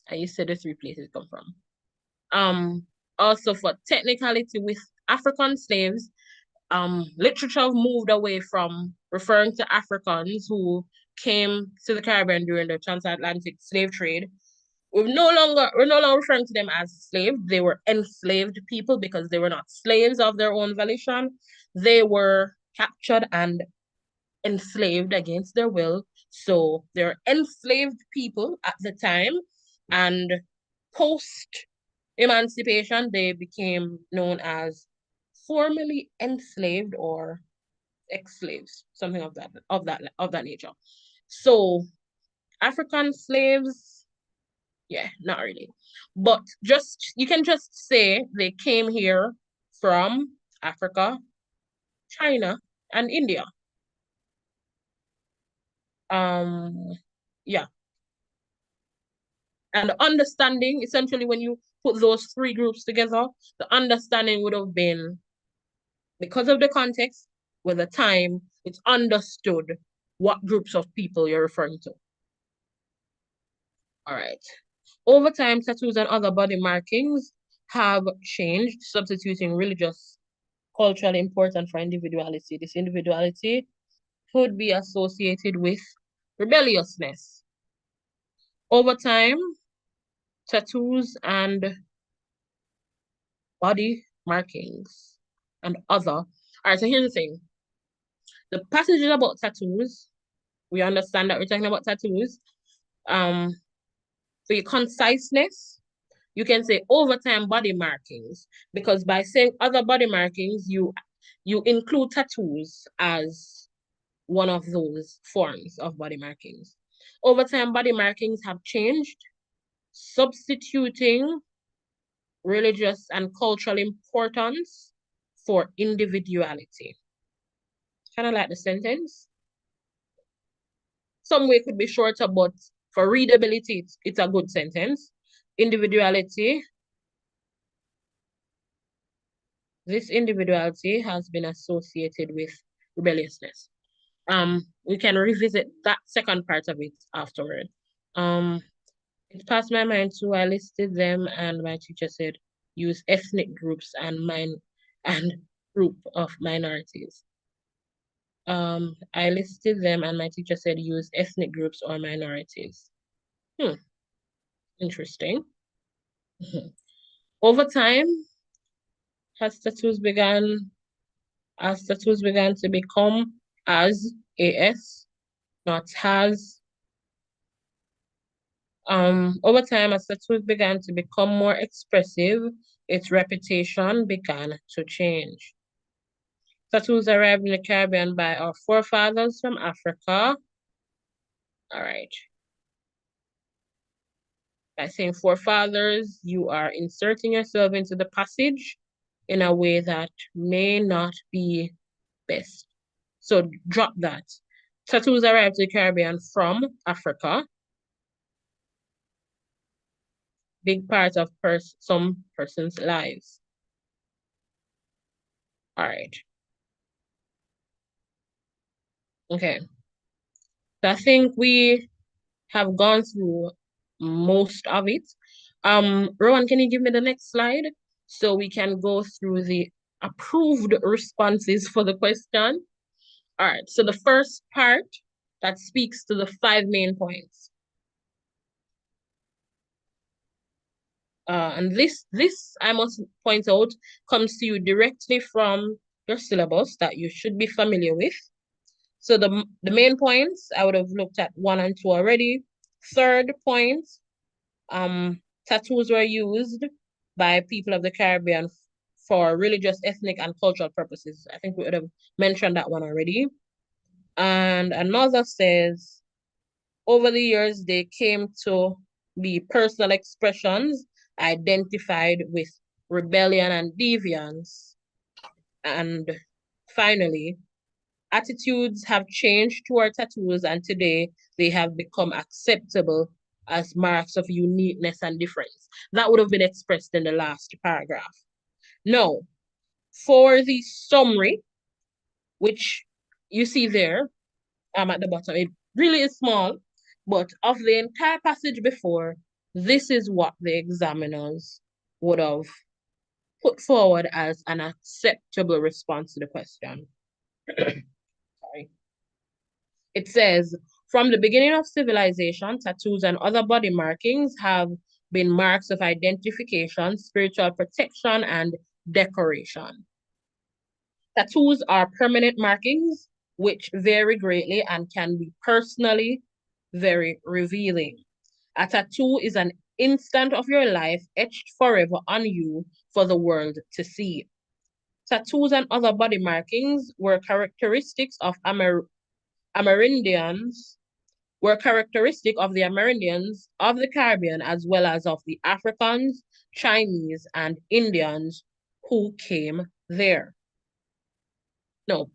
and you said the 3 places come from. Also for technicality with African slaves, literature moved away from referring to Africans who came to the Caribbean during the transatlantic slave trade. We're no longer referring to them as slaves. They were enslaved people because they were not slaves of their own volition. They were captured and enslaved against their will. So they're enslaved people at the time, and post emancipation, they became known as formerly enslaved or ex-slaves, something of that nature. So African slaves, yeah, not really. But you can just say they came here from Africa, China, and India. Yeah. And the understanding, essentially, when you put those 3 groups together, the understanding would have been, because of the context, with the time, it's understood what groups of people you're referring to. All right. Over time, tattoos and other body markings have changed, substituting religious, culturally important for individuality. This individuality could be associated with rebelliousness. Over time, tattoos and body markings and other. All right, so here's the thing. The passages about tattoos, we understand that we're talking about tattoos. For your conciseness, you can say over time body markings, because by saying other body markings, you include tattoos as one of those forms of body markings. Over time, body markings have changed, substituting religious and cultural importance for individuality. Kind of like the sentence. Some way could be shorter, but for readability, it's a good sentence. Individuality. This individuality has been associated with rebelliousness. We can revisit that second part of it afterward. It passed my mind too. I listed them, and my teacher said use ethnic groups and group of minorities. I listed them, and my teacher said use ethnic groups or minorities. Interesting. Over time, as tattoos began to become as AS, Not has. Over time, as tattoos began to become more expressive, its reputation began to change. Tattoos arrived in the Caribbean by our forefathers from Africa. All right. By saying forefathers, you are inserting yourself into the passage in a way that may not be best. So drop that. Tattoos arrived to the Caribbean from Africa. Big part of some person's lives. All right. Okay. So I think we have gone through most of it. Rowan, can you give me the next slide so we can go through the approved responses for the question? All right, so the first part that speaks to the 5 main points. And this I must point out comes to you directly from your syllabus that you should be familiar with. So the main points, I would have looked at 1 and 2 already. Third point, tattoos were used by people of the Caribbean for religious, ethnic, and cultural purposes. I think we would have mentioned that one already. And another says, over the years, they came to be personal expressions identified with rebellion and deviance. And finally, attitudes have changed toward tattoos, and today they have become acceptable as marks of uniqueness and difference. That would have been expressed in the last paragraph. Now, for the summary, which you see there, at the bottom, it really is small, but of the entire passage before, this is what the examiners would have put forward as an acceptable response to the question. Sorry. It says, from the beginning of civilization, tattoos and other body markings have been marks of identification, spiritual protection, and decoration. Tattoos are permanent markings which vary greatly and can be personally very revealing. A tattoo is an instant of your life etched forever on you for the world to see. Tattoos and other body markings were characteristics of Amerindians, were characteristic of the Amerindians of the Caribbean as well as of the Africans, Chinese, and Indians who came there. No,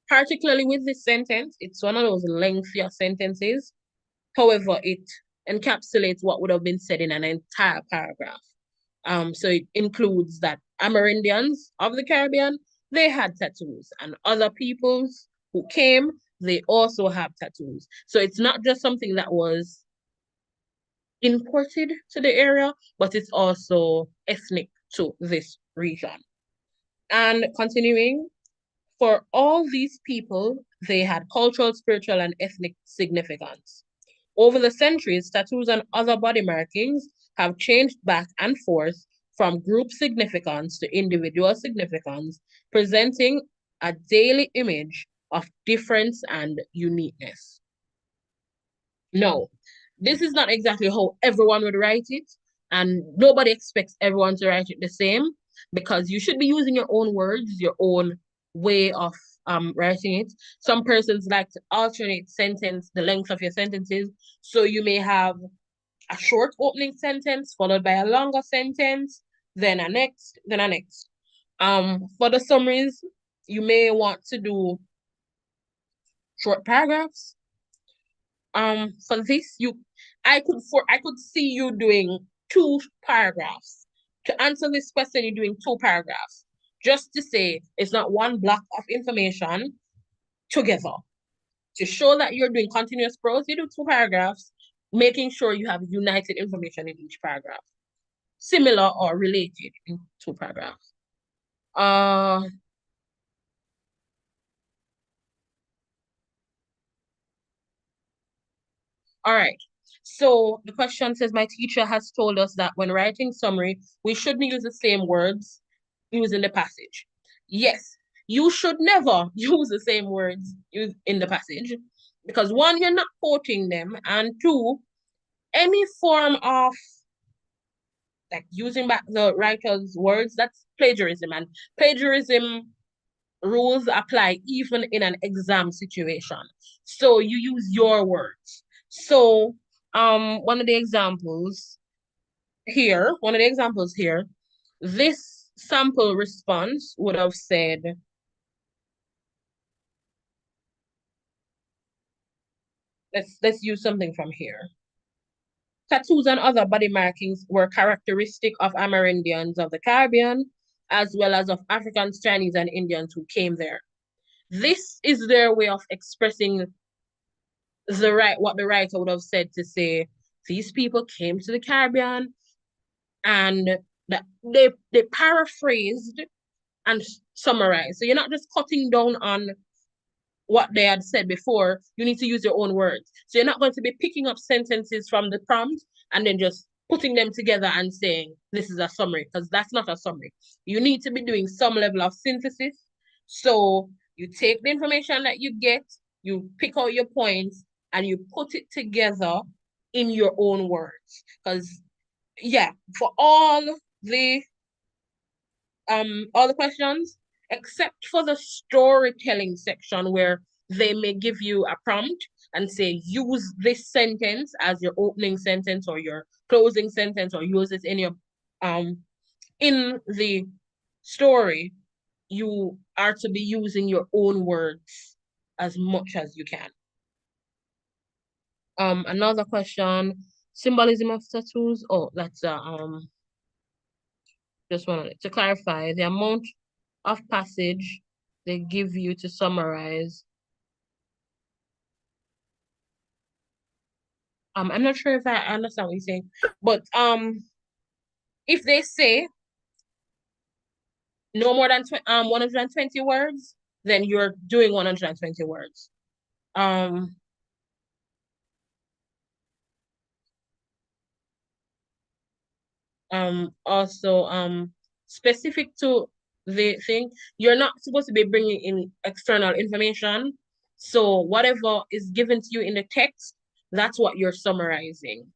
particularly with this sentence, it's one of those lengthier sentences. However, it encapsulates what would have been said in an entire paragraph. So it includes that Amerindians of the Caribbean, they had tattoos, and other peoples who came, they also have tattoos. So it's not just something that was imported to the area, but it's also ethnic to this region. And continuing, for all these people, they had cultural, spiritual, and ethnic significance. Over the centuries, tattoos and other body markings have changed back and forth from group significance to individual significance, presenting a daily image of difference and uniqueness. No, this is not exactly how everyone would write it, and nobody expects everyone to write it the same because you should be using your own words, your own way of writing it. Some persons like to alternate the length of your sentences. So you may have a short opening sentence followed by a longer sentence, then a next, then a next. For the summaries, you may want to do short paragraphs. For this, I could see you doing 2 paragraphs. To answer this question, you're doing 2 paragraphs. Just to say it's not one block of information together. To show that you're doing continuous prose, you do 2 paragraphs, making sure you have united information in each paragraph. Similar or related in 2 paragraphs. All right. So the question says, my teacher has told us that when writing summary, we shouldn't use the same words used in the passage. Yes, you should never use the same words used in the passage. because one, you're not quoting them, and two, any form of like using back the writer's words, that's plagiarism, and plagiarism rules apply even in an exam situation. So you use your words. So one of the examples here, this sample response would have said, let's use something from here. Tattoos and other body markings were characteristic of Amerindians of the Caribbean, as well as of Africans, Chinese, and Indians who came there. This is their way of expressing what the writer would have said, to say these people came to the Caribbean and that they paraphrased and summarized. So you're not just cutting down on what they had said before. You need to use your own words. So you're not going to be picking up sentences from the prompt and then just putting them together and saying this is a summary, because that's not a summary. You need to be doing some level of synthesis. So you take the information that you get, you pick out your points, and you put it together in your own words. Because yeah, for all the questions, except for the storytelling section where they may give you a prompt and say, use this sentence as your opening sentence or your closing sentence, or use it in your in the story, you are to be using your own words as much as you can. Another question, symbolism of tattoos. Oh, that's just wanted to clarify the amount of passage they give you to summarize. I'm not sure if I understand what you're saying, but if they say no more than 120 words, then you're doing 120 words. Also, specific to the thing, you're not supposed to be bringing in external information. So whatever is given to you in the text, that's what you're summarizing.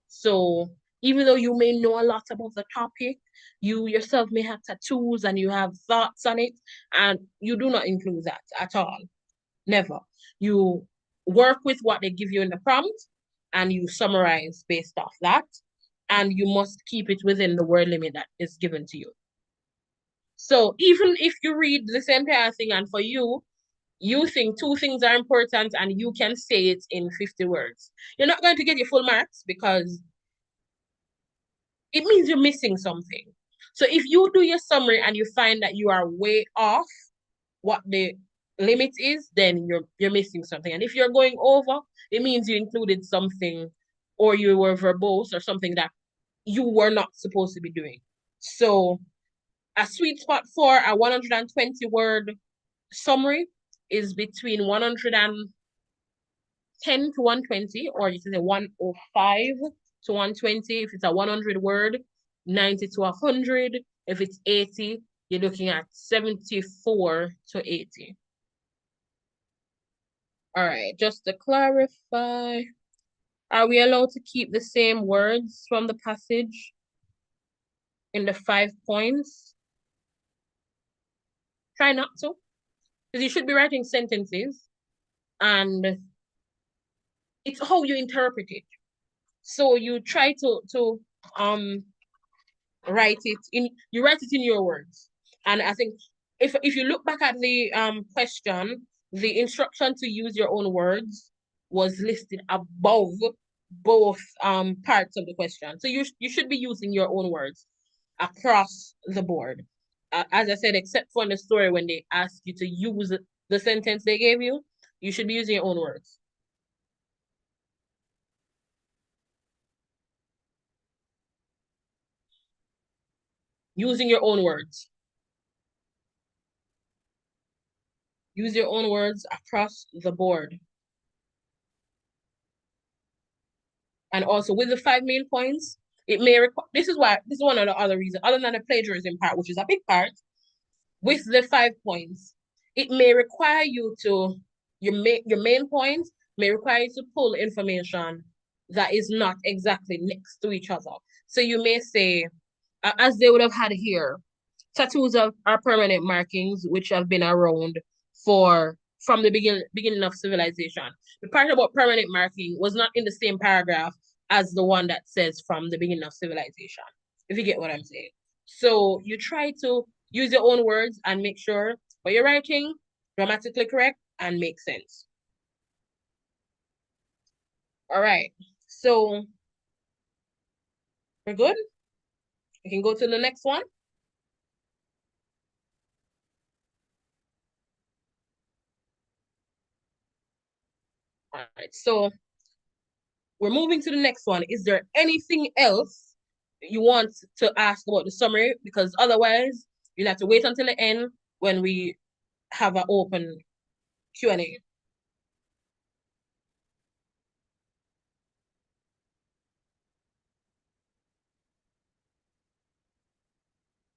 So even though you may know a lot about the topic, you yourself may have tattoos and you have thoughts on it, and you do not include that at all. Never. You work with what they give you in the prompt and you summarize based off that, and you must keep it within the word limit that is given to you. So even if you read this entire thing and for you, you think two things are important and you can say it in 50 words, you're not going to get your full marks, because it means you're missing something. So if you do your summary and you find that you are way off what the limit is, then you're missing something. And if you're going over, it means you included something, or you were verbose or something that you were not supposed to be doing. So a sweet spot for a 120 word summary is between 110 to 120, or you can say 105 to 120 if it's a 100 word, 90 to 100. If it's 80, you're looking at 74 to 80. All right, just to clarify, are we allowed to keep the same words from the passage in the 5 points? Try not to, because you should be writing sentences, and it's how you interpret it. So you try to write it in your words. And I think if you look back at the question, the instruction to use your own words was listed above both parts of the question. So you should be using your own words across the board. As I said, except for in the story when they ask you to use the sentence they gave you, you should be using your own words. Using your own words. Use your own words across the board. And also with the 5 main points, it may require, this is one of the other reasons, other than the plagiarism part, which is a big part, with the 5 points, it may require you to your main point may require you to pull information that is not exactly next to each other. So you may say, as they would have had here, tattoos are permanent markings which have been around from the beginning of civilization. The part about permanent marking was not in the same paragraph as the one that says from the beginning of civilization, if you get what I'm saying. So you try to use your own words and make sure what you're writing grammatically correct and makes sense. All right, so we're good. We can go to the next one. All right, so we're moving to the next one. Is there anything else you want to ask about the summary? Because otherwise, you'll have to wait until the end when we have an open Q&A.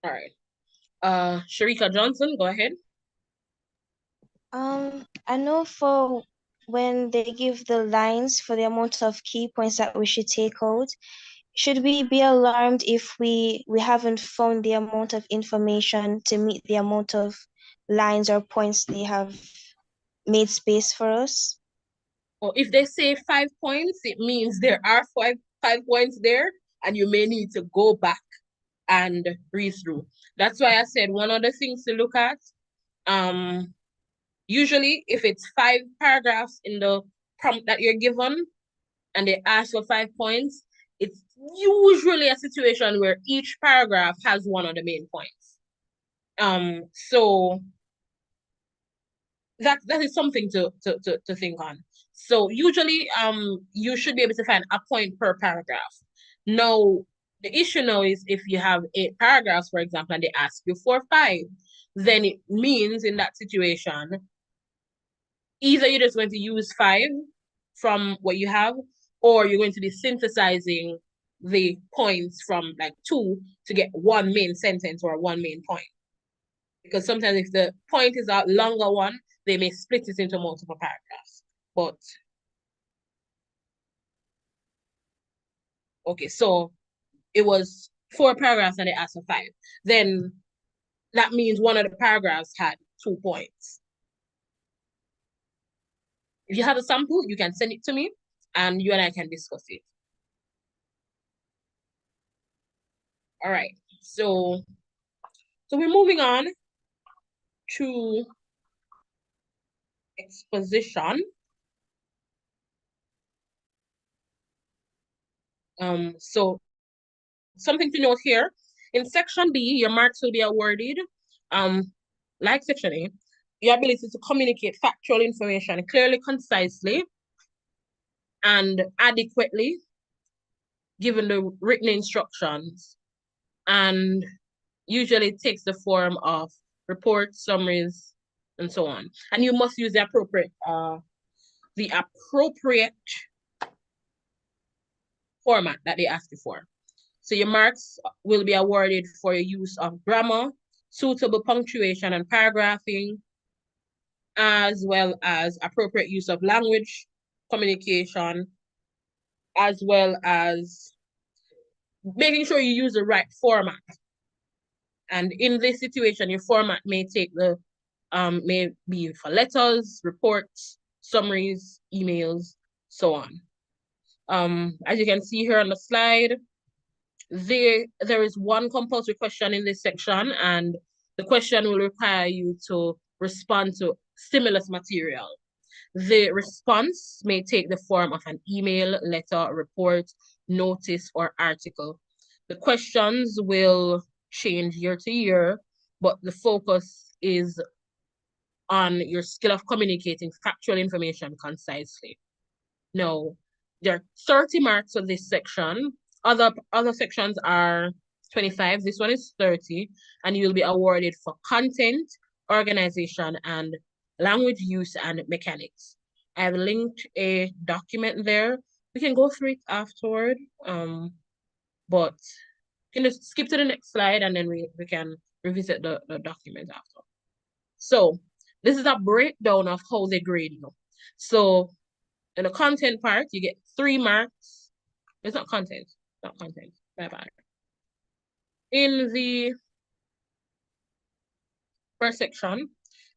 All right. Sharika Johnson, go ahead. I know for when they give the lines for the amount of key points that we should take out, should we be alarmed if we haven't found the amount of information to meet the amount of lines or points they have made space for us? Or if they say 5 points, it means there are five points there, and you may need to go back and read through. That's why I said one of the things to look at. Usually, if it's 5 paragraphs in the prompt that you're given and they ask for 5 points, it's usually a situation where each paragraph has one of the main points. So that is something to think on. So usually, you should be able to find a point per paragraph. Now, the issue now is if you have 8 paragraphs, for example, and they ask you for 5, then it means in that situation, either you're just going to use 5 from what you have, or you're going to be synthesizing the points from like 2 to get one main sentence or one main point. Because sometimes if the point is a longer one, they may split it into multiple paragraphs. But okay, so it was 4 paragraphs and they asked for 5. Then that means one of the paragraphs had 2 points. If you have a sample, you can send it to me and you and I can discuss it. All right, so we're moving on to exposition. So something to note here, in section B, your marks will be awarded, like section A, your ability to communicate factual information clearly, concisely, and adequately, given the written instructions, and usually it takes the form of reports, summaries, and so on. And you must use the appropriate format that they ask you for. So your marks will be awarded for your use of grammar, suitable punctuation and paragraphing, as well as appropriate use of language, communication, as well as making sure you use the right format. And in this situation, your format may take may be for letters, reports, summaries, emails, so on. As you can see here on the slide, there is one compulsory question in this section, and the question will require you to respond to stimulus material. The response may take the form of an email, letter, report, notice, or article. The questions will change year to year, but the focus is on your skill of communicating factual information concisely. Now, there are 30 marks for this section. Other sections are 25. This one is 30, and you'll be awarded for content, organization, and language use and mechanics. I've linked a document there. We can go through it afterward, but you can just skip to the next slide and then we can revisit the document after. So This is a breakdown of how they grade you. So in the content part, you get 3 marks. It's not content. Not content. Bye-bye. In the first section,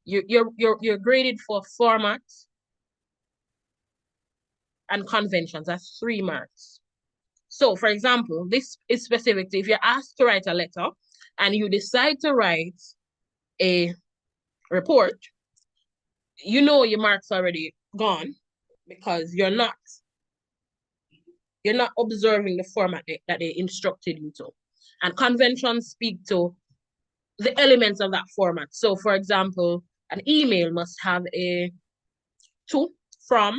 you're graded for format and conventions. That's 3 marks. So, for example, this is specific to if you're asked to write a letter and you decide to write a report, you know your marks already gone because you're not observing the format that they instructed you to. And conventions speak to the elements of that format. So, for example, an email must have a to, from,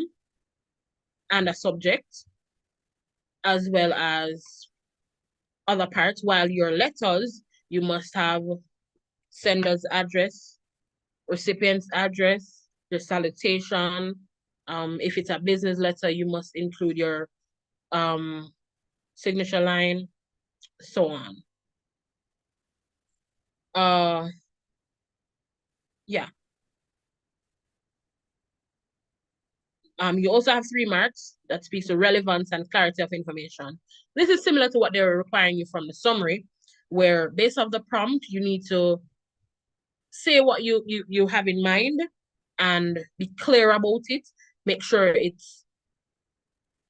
and a subject, as well as other parts, while your letters, you must have sender's address, recipient's address, your salutation. If it's a business letter, you must include your signature line, so on. Yeah. You also have 3 marks that speaks to relevance and clarity of information. This is similar to what they're requiring you from the summary, where based off the prompt, you need to say what you have in mind and be clear about it. Make sure it's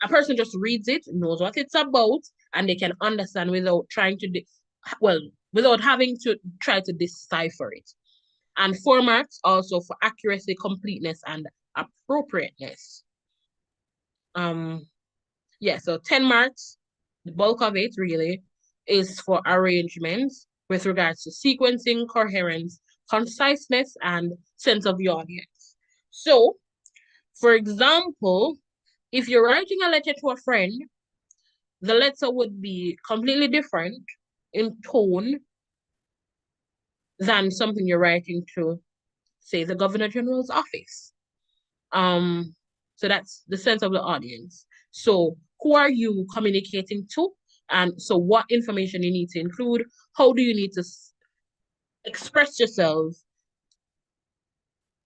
a person just reads it, knows what it's about, and they can understand without trying to, without having to try to decipher it. And 4 marks also for accuracy, completeness, and appropriateness. Yeah, so 10 marks, the bulk of it really is for arrangements with regards to sequencing, coherence, conciseness, and sense of the audience. So, for example, if you're writing a letter to a friend, the letter would be completely different in tone than something you're writing to, say, the Governor General's office. So that's the sense of the audience. So who are you communicating to? And so what information you need to include? How do you need to express yourself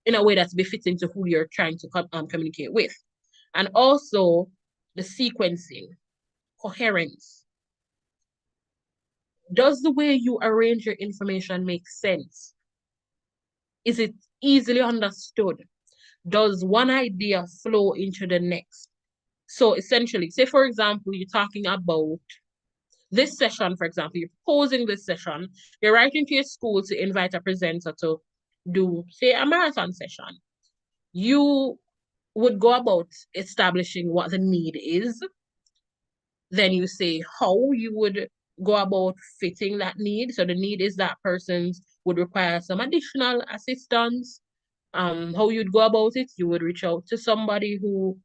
in a way that's befitting to who you're trying to communicate with? And also the sequencing, coherence. Does the way you arrange your information make sense? Is it easily understood? Does one idea flow into the next? So essentially, say for example, you're talking about this session, for example, you're proposing this session, you're writing to your school to invite a presenter to do, say, a marathon session. You would go about establishing what the need is. Then you say how you would go about fitting that need. So the need is that persons would require some additional assistance. How you'd go about it, you would reach out to somebody who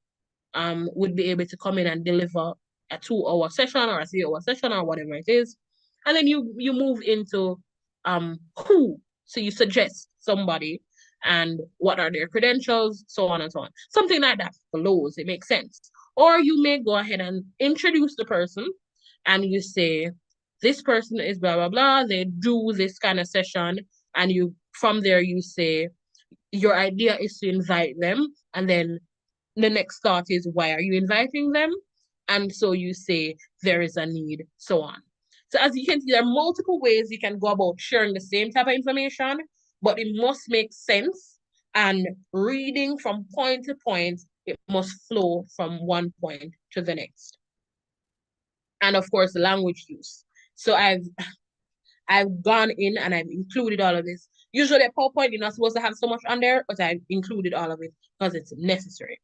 would be able to come in and deliver a 2-hour session or a 3-hour session or whatever it is. And then you move into who. So you suggest somebody and what are their credentials, so on and so on. Something like that flows, it makes sense. Or you may go ahead and introduce the person and you say, this person is blah, blah, blah. They do this kind of session. And you, from there, you say, your idea is to invite them. And then the next thought is, why are you inviting them? And so you say, there is a need, so on. So as you can see, there are multiple ways you can go about sharing the same type of information, but it must make sense. And reading from point to point, it must flow from one point to the next. And of course, language use. So I've gone in and I've included all of this. Usually a PowerPoint, you're not supposed to have so much on there, but I've included all of it because it's necessary.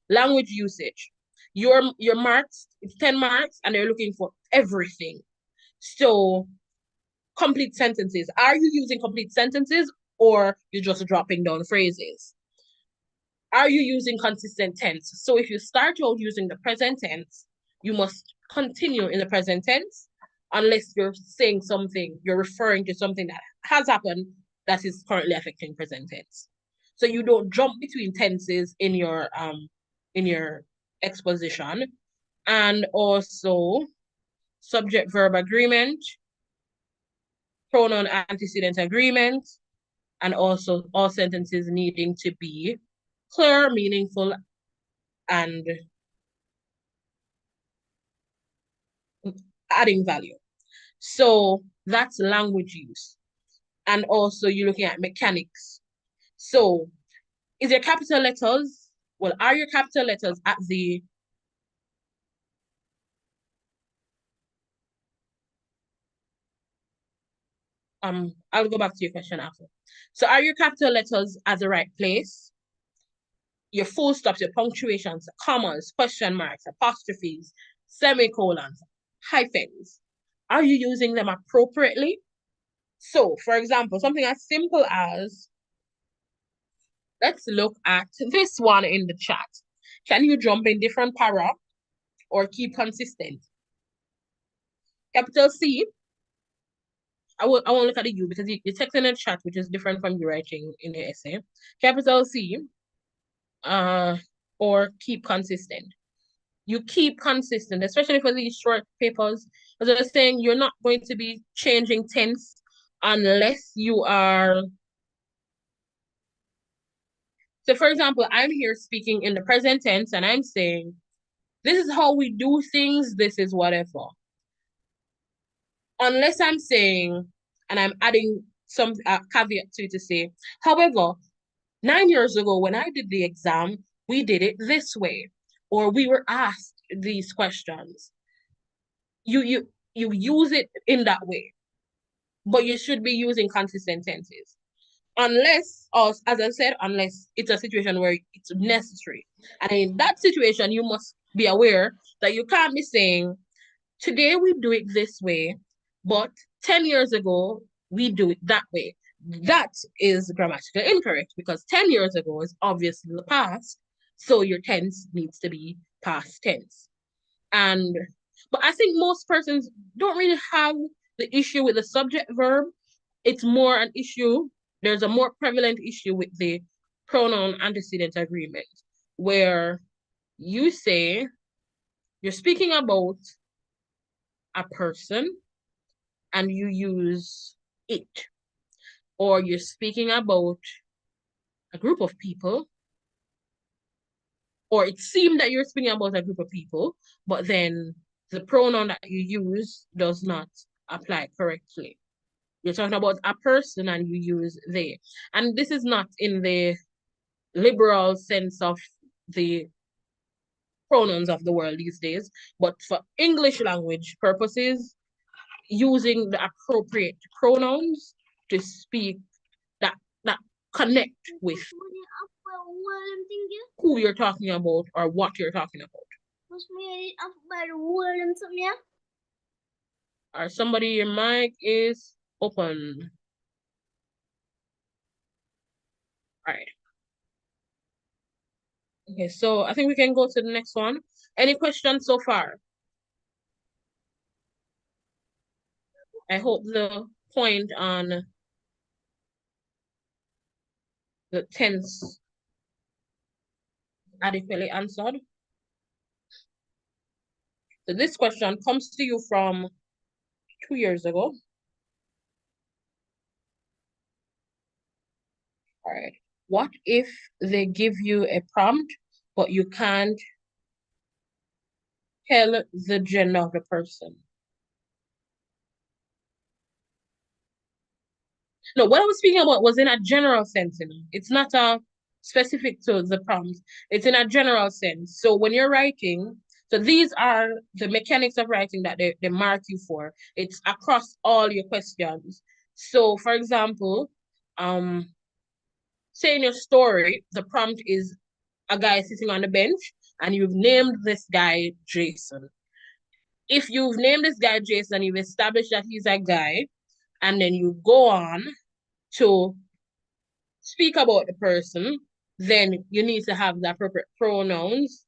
Language usage. Your marks, it's 10 marks, and they're looking for everything. So complete sentences. Are you using complete sentences or you're just dropping down phrases? Are you using consistent tense? So if you start out using the present tense, you must continue in the present tense unless you're saying something, you're referring to something that has happened that is currently affecting present tense. So you don't jump between tenses in your exposition. And also subject-verb agreement, pronoun antecedent agreement, and also all sentences needing to be clear, meaningful, and adding value. So that's language use. And also you're looking at mechanics. So is your capital letters, well, are your capital letters at the I'll go back to your question after. So are your capital letters at the right place? Your full stops, your punctuations, commas, question marks, apostrophes, semicolons, hyphens. Are you using them appropriately? So, for example, something as simple as, let's look at this one in the chat. Can you jump in different para or keep consistent? Capital C, I won't look at the U because you're texting in a chat, which is different from you writing in the essay. Capital C, or keep consistent. You keep consistent, especially for these short papers. As I was saying, you're not going to be changing tense unless you are. So, for example, I'm here speaking in the present tense and I'm saying, this is how we do things, this is whatever. Unless I'm saying, and I'm adding some caveat to it to say, however, 9 years ago when I did the exam, we did it this way, or we were asked these questions. You use it in that way, but you should be using consistent tenses. Unless, or as I said, unless it's a situation where it's necessary. And in that situation, you must be aware that you can't be saying, today we do it this way, but 10 years ago, we do it that way. That is grammatically incorrect because 10 years ago is obviously the past. So your tense needs to be past tense. But I think most persons don't really have the issue with the subject verb. It's more an issue. There's a more prevalent issue with the pronoun antecedent agreement, where you say you're speaking about a person and you use it, or you're speaking about a group of people, or it seemed that you're speaking about a group of people, but then the pronoun that you use does not apply correctly. You're talking about a person and you use they. And this is not in the liberal sense of the pronouns of the world these days, but for English language purposes, using the appropriate pronouns to speak that connect with who you're talking about or what you're talking about. Or somebody, your mic is open. All right. Okay, so I think we can go to the next one. Any questions so far? I hope the point on the tense adequately answered. So this question comes to you from 2 years ago. All right. What if they give you a prompt, but you can't tell the gender of the person? No, what I was speaking about was in a general sense. It's not specific to the prompt. It's in a general sense. So when you're writing, so these are the mechanics of writing that they mark you for. It's across all your questions. So for example, say in your story, the prompt is a guy sitting on the bench and you've named this guy Jason. If you've named this guy Jason, you've established that he's a guy, and then you go on to speak about the person, then you need to have the appropriate pronouns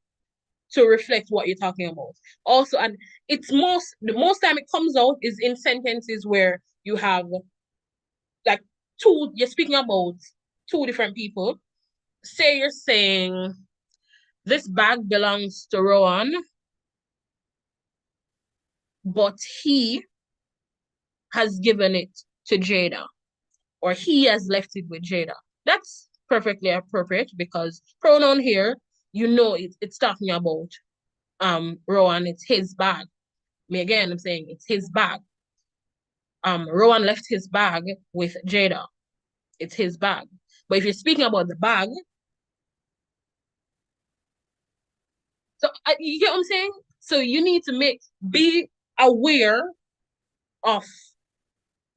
to reflect what you're talking about. Also, and the most time it comes out is in sentences where you have like you're speaking about two different people. Say you're saying, this bag belongs to Rowan, but he has given it to Jada. or he has left it with Jada. That's perfectly appropriate because pronoun here, it's talking about Rowan, it's his bag. Me again, I'm saying it's his bag. Rowan left his bag with Jada. It's his bag. But if you're speaking about the bag, so you get what I'm saying? So you need to be aware of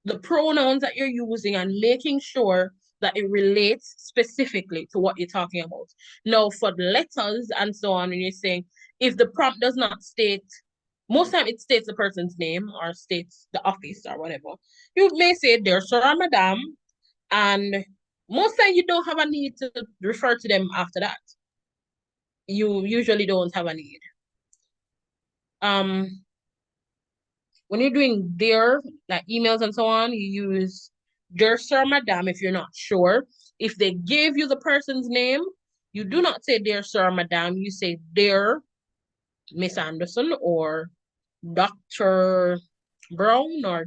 the pronouns that you're using and making sure that it relates specifically to what you're talking about. Now, for the letters and so on, when you're saying, if the prompt does not state, most time it states the person's name or states the office or whatever, you may say, dear sir or madam, and most time you don't have a need to refer to them after that. You usually don't have a need. When you're doing their, like emails and so on, you use dear sir, madam, if you're not sure. If they gave you the person's name, you do not say dear sir, madam, you say dear Miss Anderson or Dr. Brown, or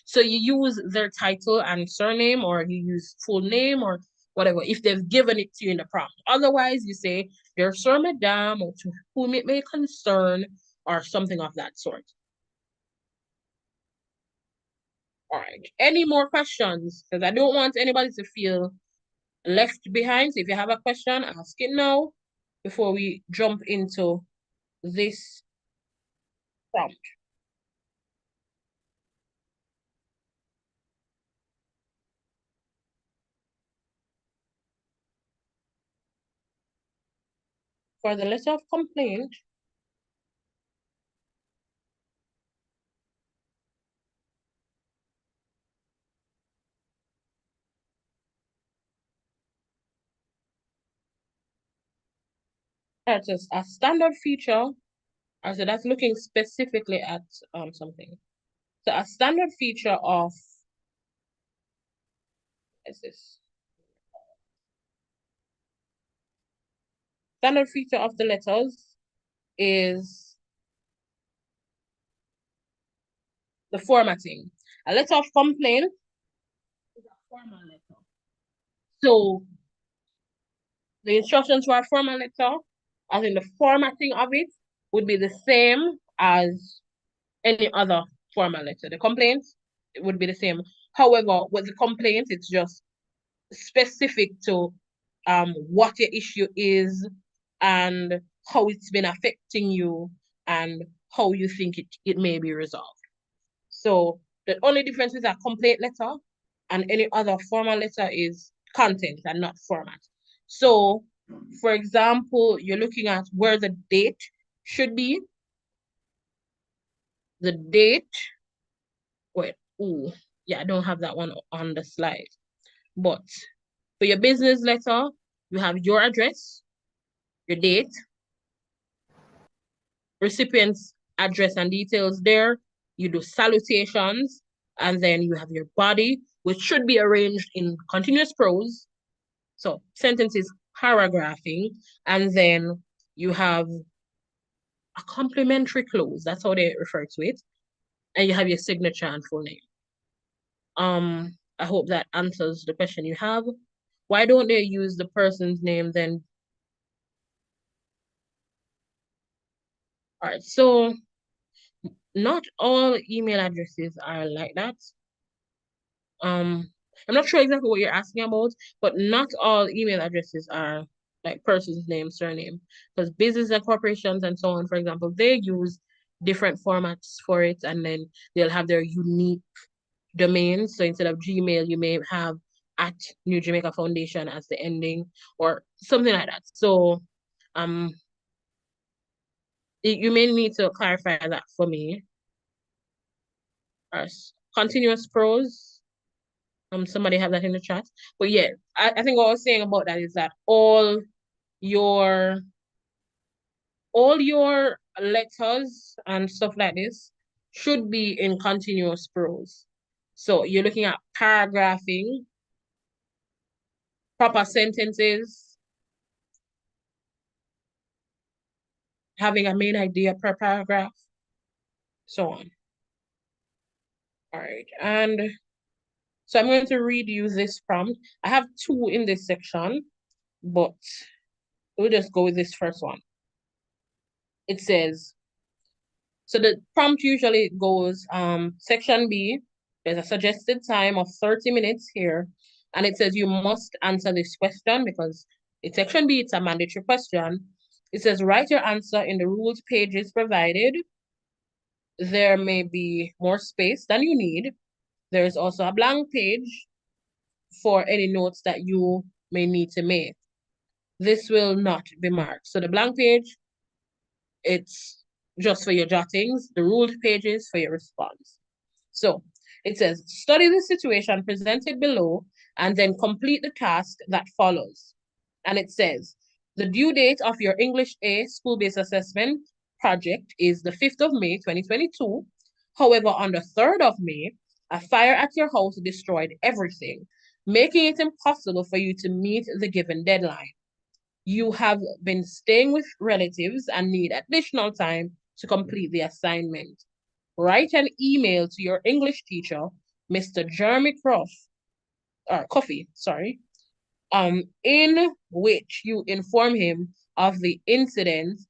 so you use their title and surname, or you use full name or whatever, if they've given it to you in the prompt. Otherwise, you say dear sir, madam, or to whom it may concern, or something of that sort. All right. Any more questions? Because I don't want anybody to feel left behind. So if you have a question, ask it now before we jump into this prompt. For the letter of complaint, that's a standard feature. So that's looking specifically at something. So a standard feature of is this standard feature of the letters is the formatting. A letter of complaint is a formal letter. So the instructions for a formal letter, as in the formatting of it, would be the same as any other formal letter. The complaint, it would be the same. However, with the complaint, it's just specific to what your issue is and how it's been affecting you and how you think it may be resolved. So the only difference with a complaint letter and any other formal letter is content and not format. So, for example, you're looking at where the date should be. The date, wait, ooh, yeah, I don't have that one on the slide. But for your business letter, you have your address, your date, recipient's address and details there. You do salutations, and then you have your body, which should be arranged in continuous prose. So sentences paragraphing, and then you have a complimentary close. That's how they refer to it. And you have your signature and full name. I hope that answers the question you have. Why don't they use the person's name then? All right, so not all email addresses are like that. I'm not sure exactly what you're asking about, but not all email addresses are like person's name, surname. Because business and corporations and so on, for example, they use different formats for it, and then they'll have their unique domains. So instead of Gmail, you may have at New Jamaica Foundation as the ending or something like that. So you may need to clarify that for me. Continuous prose. Somebody have that in the chat. But yeah, I think what I was saying about that is that all your letters and stuff like this should be in continuous prose. So you're looking at paragraphing, proper sentences, having a main idea per paragraph, so on. All right, and So I'm going to read you this prompt. I have two in this section, but we'll just go with this first one. It says, so the prompt usually goes, section B, there's a suggested time of 30 minutes here. And it says you must answer this question because it's section B, it's a mandatory question. It says, write your answer in the rules pages provided. There may be more space than you need. There's also a blank page for any notes that you may need to make. This will not be marked. So the blank page, it's just for your jottings, the ruled pages for your response. So it says, study the situation presented below and then complete the task that follows. And it says, the due date of your English A school-based assessment project is the 5th of May, 2022. However, on the 3rd of May, a fire at your house destroyed everything, making it impossible for you to meet the given deadline. You have been staying with relatives and need additional time to complete the assignment. Write an email to your English teacher, Mr. Jeremy Coffey, in which you inform him of the incident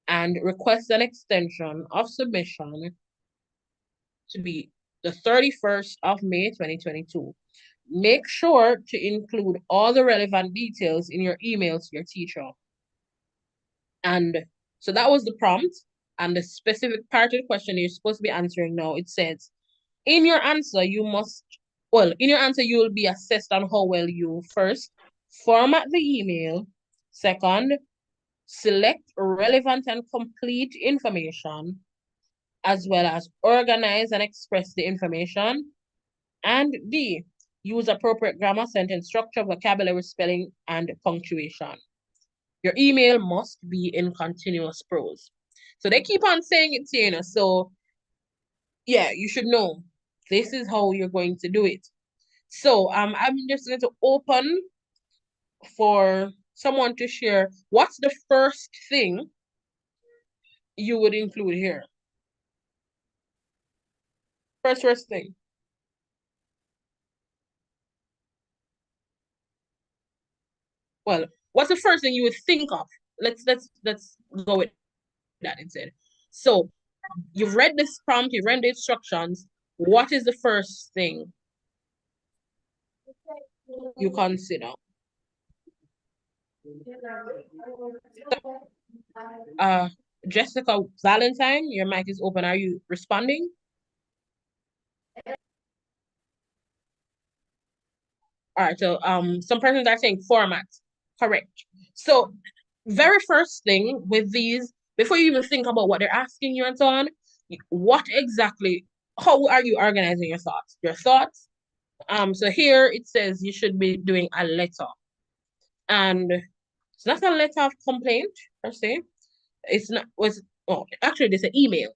and request an extension of submission to be the 31st of May, 2022. Make sure to include all the relevant details in your email to your teacher. And so that was the prompt. And the specific part of the question you're supposed to be answering now, it says, in your answer, you will be assessed on how well you first format the email, second, select relevant and complete information, as well as organize and express the information, and D, use appropriate grammar, sentence structure, vocabulary, spelling, and punctuation. Your email must be in continuous prose. So they keep on saying it to you, so yeah, you should know this is how you're going to do it. So I'm just going to open for someone to share what's the first thing you would include here. First thing. Well, what's the first thing you would think of? Let's go with that instead. So you've read this prompt, you've read the instructions. What is the first thing you consider? Jessica Valentine, your mic is open. Are you responding? All right, so some persons are saying format. Correct. So very first thing with these, before you even think about what they're asking you and so on, how are you organizing your thoughts? So here it says you should be doing a letter. And it's not a letter of complaint per se. Actually there's an email.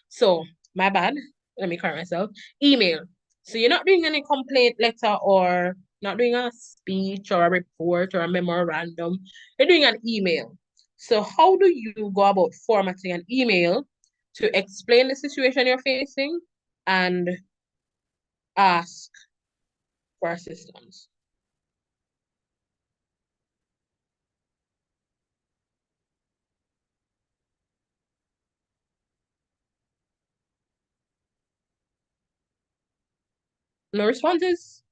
So my bad. Let me correct myself. Email. So you're not doing any complaint letter or not doing a speech or a report or a memorandum. You're doing an email. So how do you go about formatting an email to explain the situation you're facing and ask for assistance? No responses?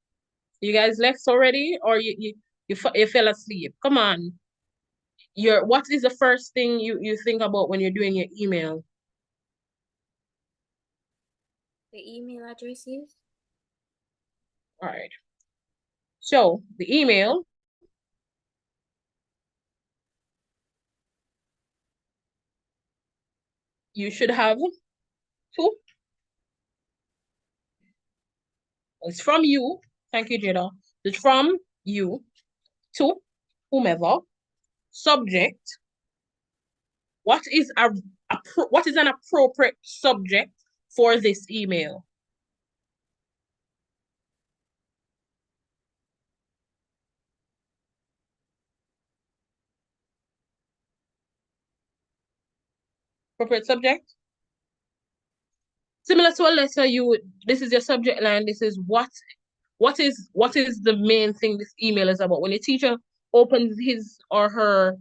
You guys left already, or you fell asleep? Come on. What is the first thing you think about when you're doing your email? The email addresses. All right. So the email, you should have two. It's from you. Thank you, Jada. It's from you to whomever. Subject. What is an appropriate subject for this email? Appropriate subject? Similar to a letter, this is your subject line. This is what what is the main thing this email is about? When a teacher opens his or her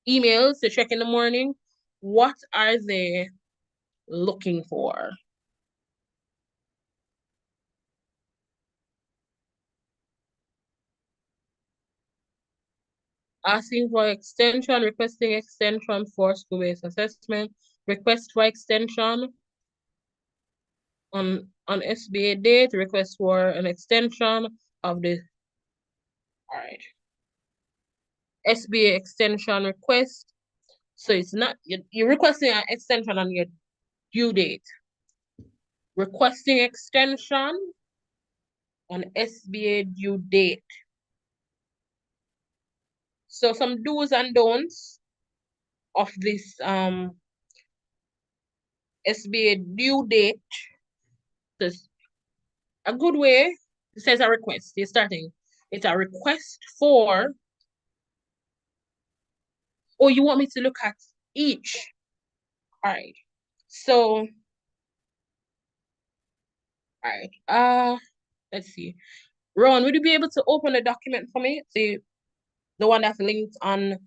emails to check in the morning, what are they looking for? Asking for extension, requesting extension for school-based assessment, request for extension on SBA date, request for an extension of the, all right, SBA extension request. So it's not, you're requesting an extension on your due date. Requesting extension on SBA due date. So some do's and don'ts of this SBA due date. There's a good way. It says a request. You're starting. It's a request for. Oh, you want me to look at each? All right. So, all right. Let's see. Ron, would you be able to open the document for me? The one that's linked on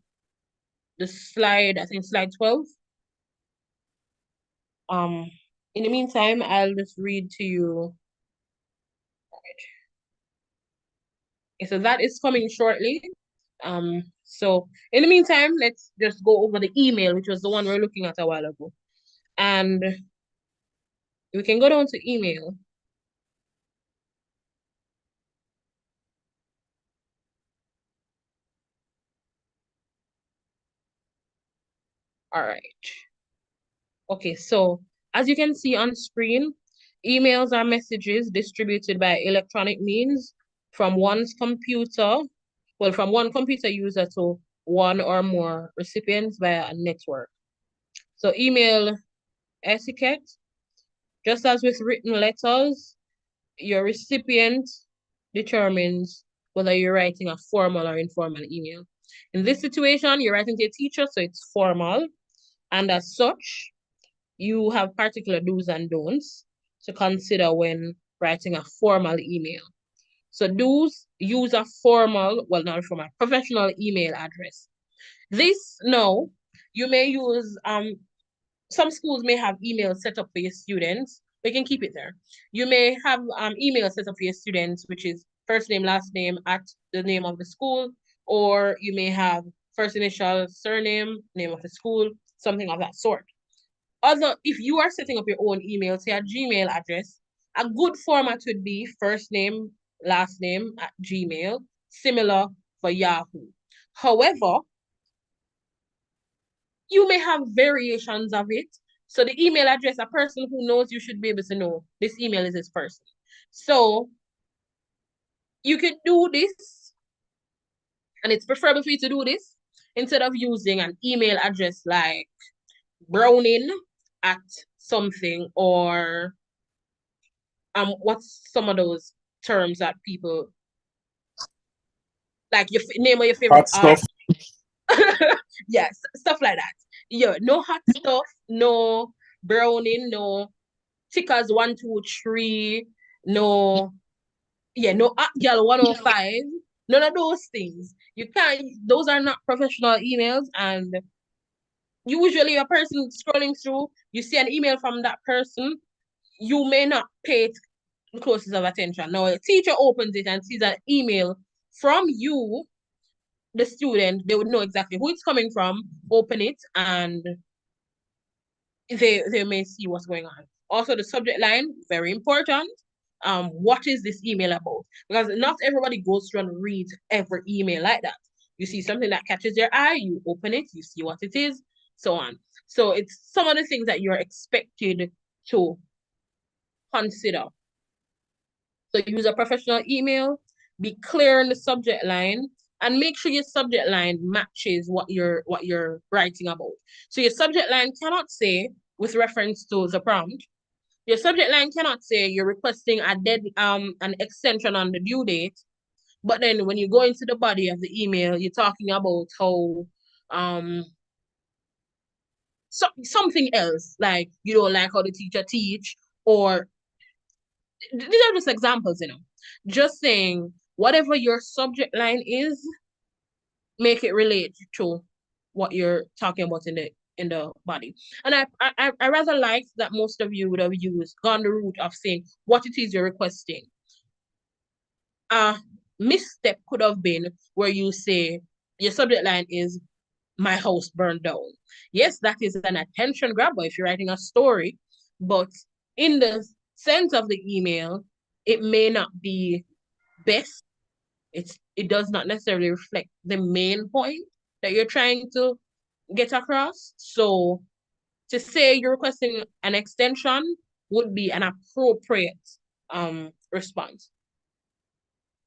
the slide, I think slide 12. In the meantime, I'll just read to you. Okay, so that is coming shortly. So in the meantime, let's just go over the email, which was the one we're looking at a while ago. And we can go down to email. All right. Okay, so as you can see on screen, emails are messages distributed by electronic means from one's computer, well, from one computer user to one or more recipients via a network. So email etiquette, just as with written letters, your recipient determines whether you're writing a formal or informal email. In this situation, you're writing to a teacher, so it's formal. And as such, you have particular do's and don'ts to consider when writing a formal email. So do's, use a formal, well, not formal, professional email address. This, no, you may use, some schools may have emails set up for your students. They can keep it there. You may have email set up for your students, which is first name, last name at the name of the school, or you may have first initial, surname, name of the school, something of that sort. If you are setting up your own email, say a Gmail address, a good format would be first name, last name at Gmail, similar for Yahoo. However, you may have variations of it. So the email address, a person who knows you should be able to know this email is this person. So you could do this, and it's preferable for you to do this instead of using an email address like Browning at something, or what's some of those terms that people like, your name of your favorite Hot stuff. yes, stuff like that. Yeah, no hot stuff, no Browning, no tickers 123, no, yeah, no girl 105, none of those things. You can't, those are not professional emails. And usually a person scrolling through, you see an email from that person, you may not pay it the closest of attention. Now a teacher opens it and sees an email from you, the student, they would know exactly who it's coming from, open it, and they may see what's going on. Also, the subject line, very important. What is this email about? Because not everybody goes through and reads every email like that. You see something that catches your eye, you open it, you see what it is, so on. So it's some of the things that you're expected to consider. So use a professional email, be clear in the subject line, and make sure your subject line matches what you're writing about. So your subject line cannot say, with reference to the prompt, your subject line cannot say you're requesting an extension on the due date, but then when you go into the body of the email, you're talking about how something else, like you don't like how the teacher teach, or these are just examples, just saying whatever your subject line is, make it relate to what you're talking about in the body. And I rather like that most of you would have gone the route of saying what it is you're requesting. A misstep could have been where you say your subject line is my house burned down. Yes, that is an attention grabber if you're writing a story, but in the sense of the email, it may not be best. It does not necessarily reflect the main point that you're trying to get across. So to say you're requesting an extension would be an appropriate response.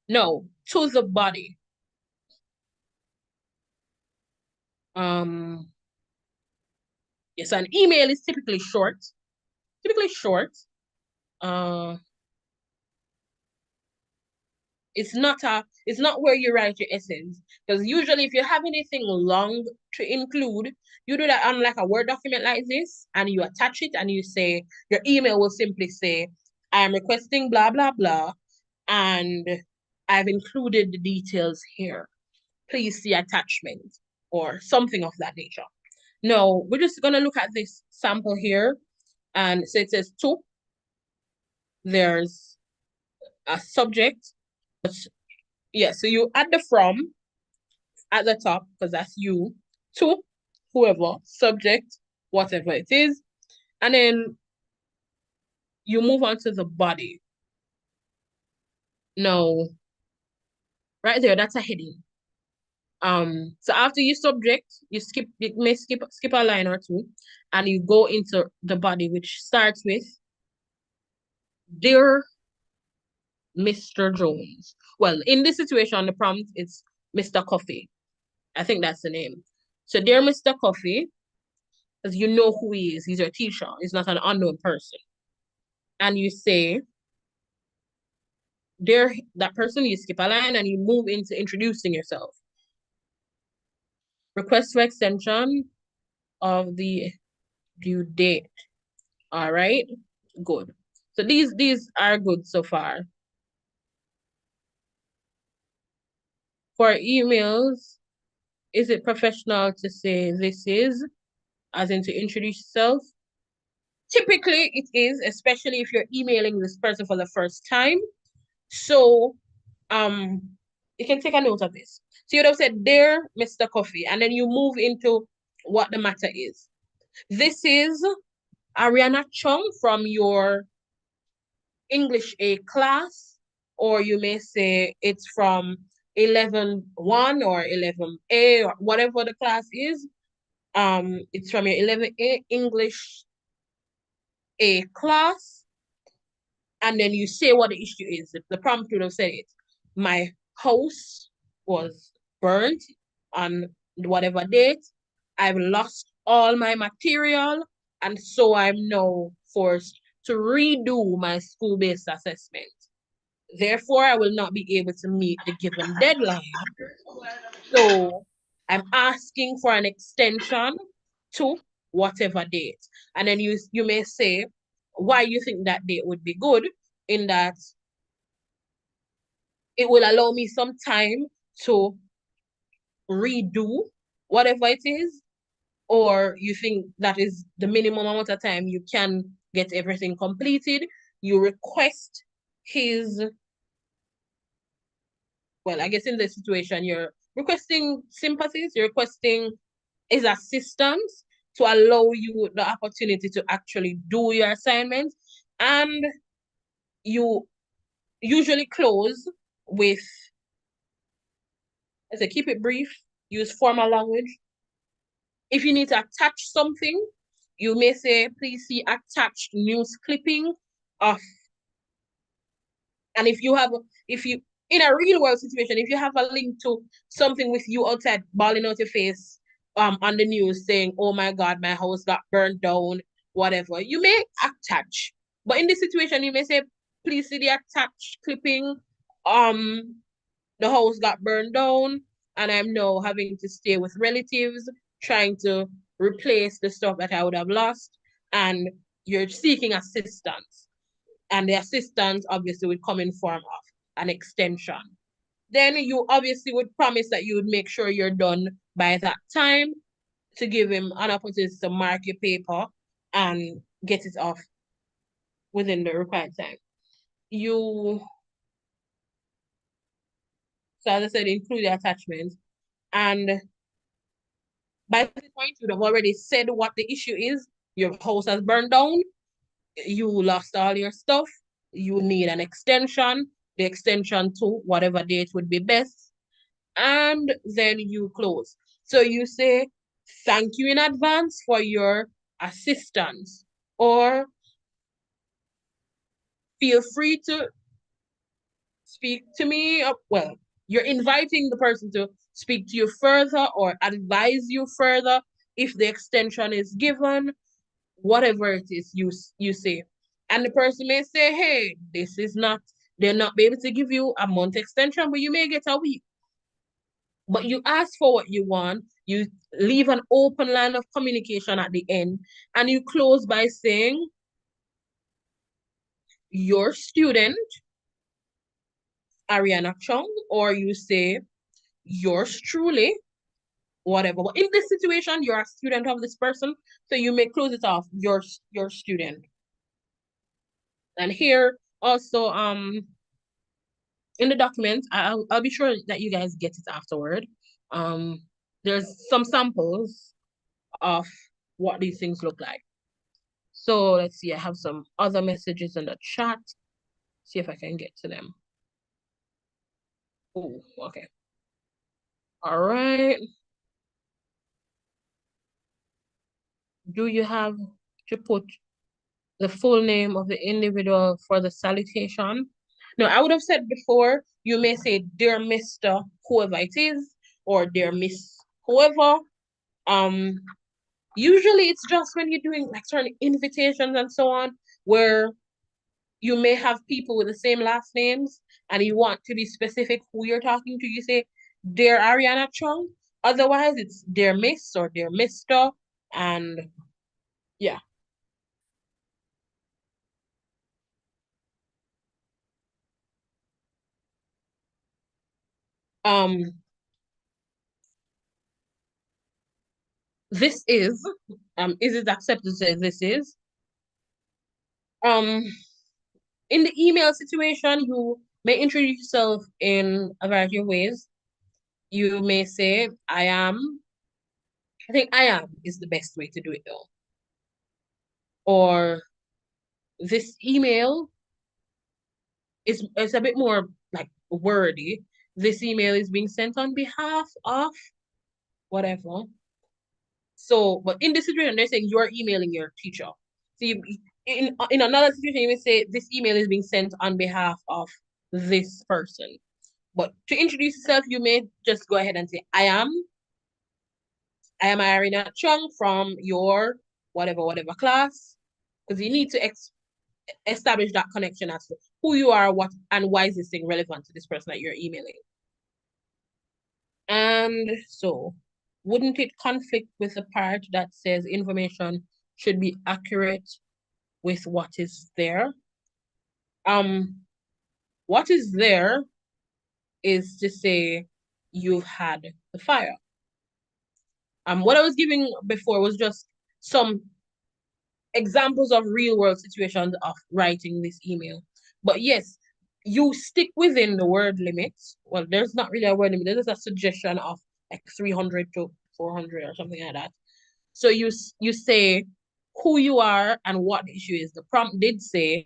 No, to the body. Yes, an email is typically short. It's not where you write your essays, because usually if you have anything long to include, you do that on like a Word document like this, and you attach it, and you say your email will simply say, I am requesting blah blah blah, and I've included the details here. Please see attachment or something of that nature. No, we're just gonna look at this sample here, and so it says to. There's a subject. Yeah, so you add the from at the top, because that's you, to whoever, subject, whatever it is. And then you move on to the body. No, right there, that's a heading. So after you subject, you may skip a line or two, and you go into the body, which starts with Dear Mr. Jones. Well, in this situation, the prompt is Mr. Coffee. I think that's the name. So, Dear Mr. Coffee, because you know who he is. He's your teacher. He's not an unknown person. And you say, Dear that person, you skip a line and you move into introducing yourself. Request for extension of the due date. All right, good. So these are good so far. For emails, is it professional to say this is, as in to introduce yourself? Typically it is, especially if you're emailing this person for the first time. So you can take a note of this. So you would have said, Dear Mr. Coffee, and then you move into what the matter is. This is Ariana Chung from your English A class, or you may say it's from 11-1 or 11A or whatever the class is. It's from your 11A English A class, and then you say what the issue is. The prompt would have said it. My house was burnt on whatever date. I've lost all my material, and so I'm now forced to redo my school-based assessment. Therefore, I will not be able to meet the given deadline. So I'm asking for an extension to whatever date. And then you may say why you think that date would be good, in that it will allow me some time to redo whatever it is, or you think that is the minimum amount of time you can get everything completed. You request his, well, I guess in this situation, you're requesting sympathies, you're requesting his assistance to allow you the opportunity to actually do your assignment. And you usually close with, I say, keep it brief, use formal language. If you need to attach something, you may say, please see attached news clipping of, and if you, in a real world situation, if you have a link to something with you outside bawling out your face on the news saying, oh my God, my house got burned down, whatever, you may attach. But in this situation, you may say, please see the attached clipping. The house got burned down, and I'm now having to stay with relatives, trying to replace the stuff that I would have lost, and you're seeking assistance. And the assistance obviously would come in form of an extension. Then you obviously would promise that you would make sure you're done by that time to give him an opportunity to mark your paper and get it off within the required time. So as I said, include the attachments. And by this point, you'd have already said what the issue is. Your house has burned down. You lost all your stuff. You need an extension. The extension to whatever date would be best. And then you close. So you say, thank you in advance for your assistance. Or feel free to speak to me. Well, you're inviting the person to speak to you further or advise you further if the extension is given, whatever it is you say. And the person may say, hey, they're not be able to give you a month extension, but you may get a week. But you ask for what you want, you leave an open line of communication at the end, and you close by saying, your student, Ariana Chung, or you say, yours truly, whatever. But in this situation, you're a student of this person, so you may close it off, your student. And here also, in the document, I'll be sure that you guys get it afterward. There's some samples of what these things look like. So let's see, I have some other messages in the chat. See if I can get to them. Oh, okay. All right. Do you have to put the full name of the individual for the salutation? No, I would have said before, you may say, dear Mr. whoever it is, or dear Miss whoever. Usually it's just when you're doing like certain invitations and so on, where you may have people with the same last names and you want to be specific who you're talking to. You say, dear Ariana Chung. Otherwise, it's dear Miss or dear Mr. And yeah. This is it accepted to say this is? In the email situation, you may introduce yourself in a variety of ways. You may say, I think I am is the best way to do it though. Or this email is a bit more like wordy. This email is being sent on behalf of whatever. So, but in this situation, they're saying you're emailing your teacher. So in another situation, you may say this email is being sent on behalf of this person. But to introduce yourself, you may just go ahead and say, I am Irina Chung from your whatever class. Because you need to establish that connection as to who you are, what, and why is this thing relevant to this person that you're emailing. And so, wouldn't it conflict with the part that says information should be accurate with what is there? What is there is to say you've had the fire. What I was giving before was just some examples of real world situations of writing this email. But yes, you stick within the word limit. Well, there's not really a word limit. There's a suggestion of like 300 to 400 or something like that. So you say who you are and what the issue is. The prompt did say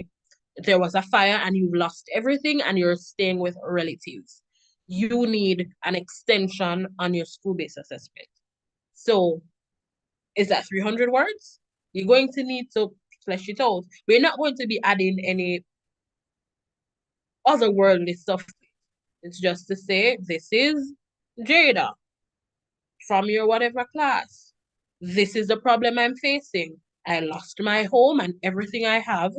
there was a fire and you've lost everything and you're staying with relatives. You need an extension on your school-based assessment. So is that 300 words? You're going to need to flesh it out. We're not going to be adding any otherworldly stuff. It's just to say, this is Jada from your whatever class. This is the problem I'm facing. I lost my home and everything I have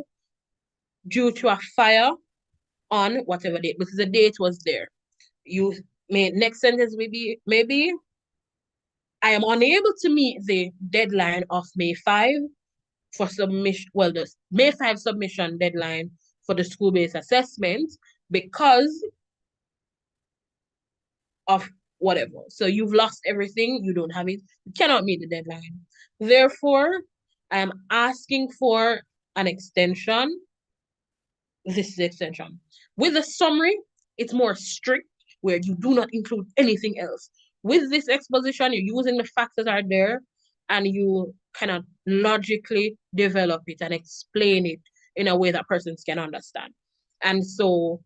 due to a fire on whatever date, because the date was there. You may next sentence maybe I am unable to meet the deadline of May 5 for submission. Well, the May 5 submission deadline for the school-based assessment because of whatever. So you've lost everything, you don't have it, you cannot meet the deadline. Therefore, I am asking for an extension. This is the extension. With the summary, it's more strict where you do not include anything else. With this exposition, you're using the facts that are there and you kind of logically develop it and explain it in a way that persons can understand. And so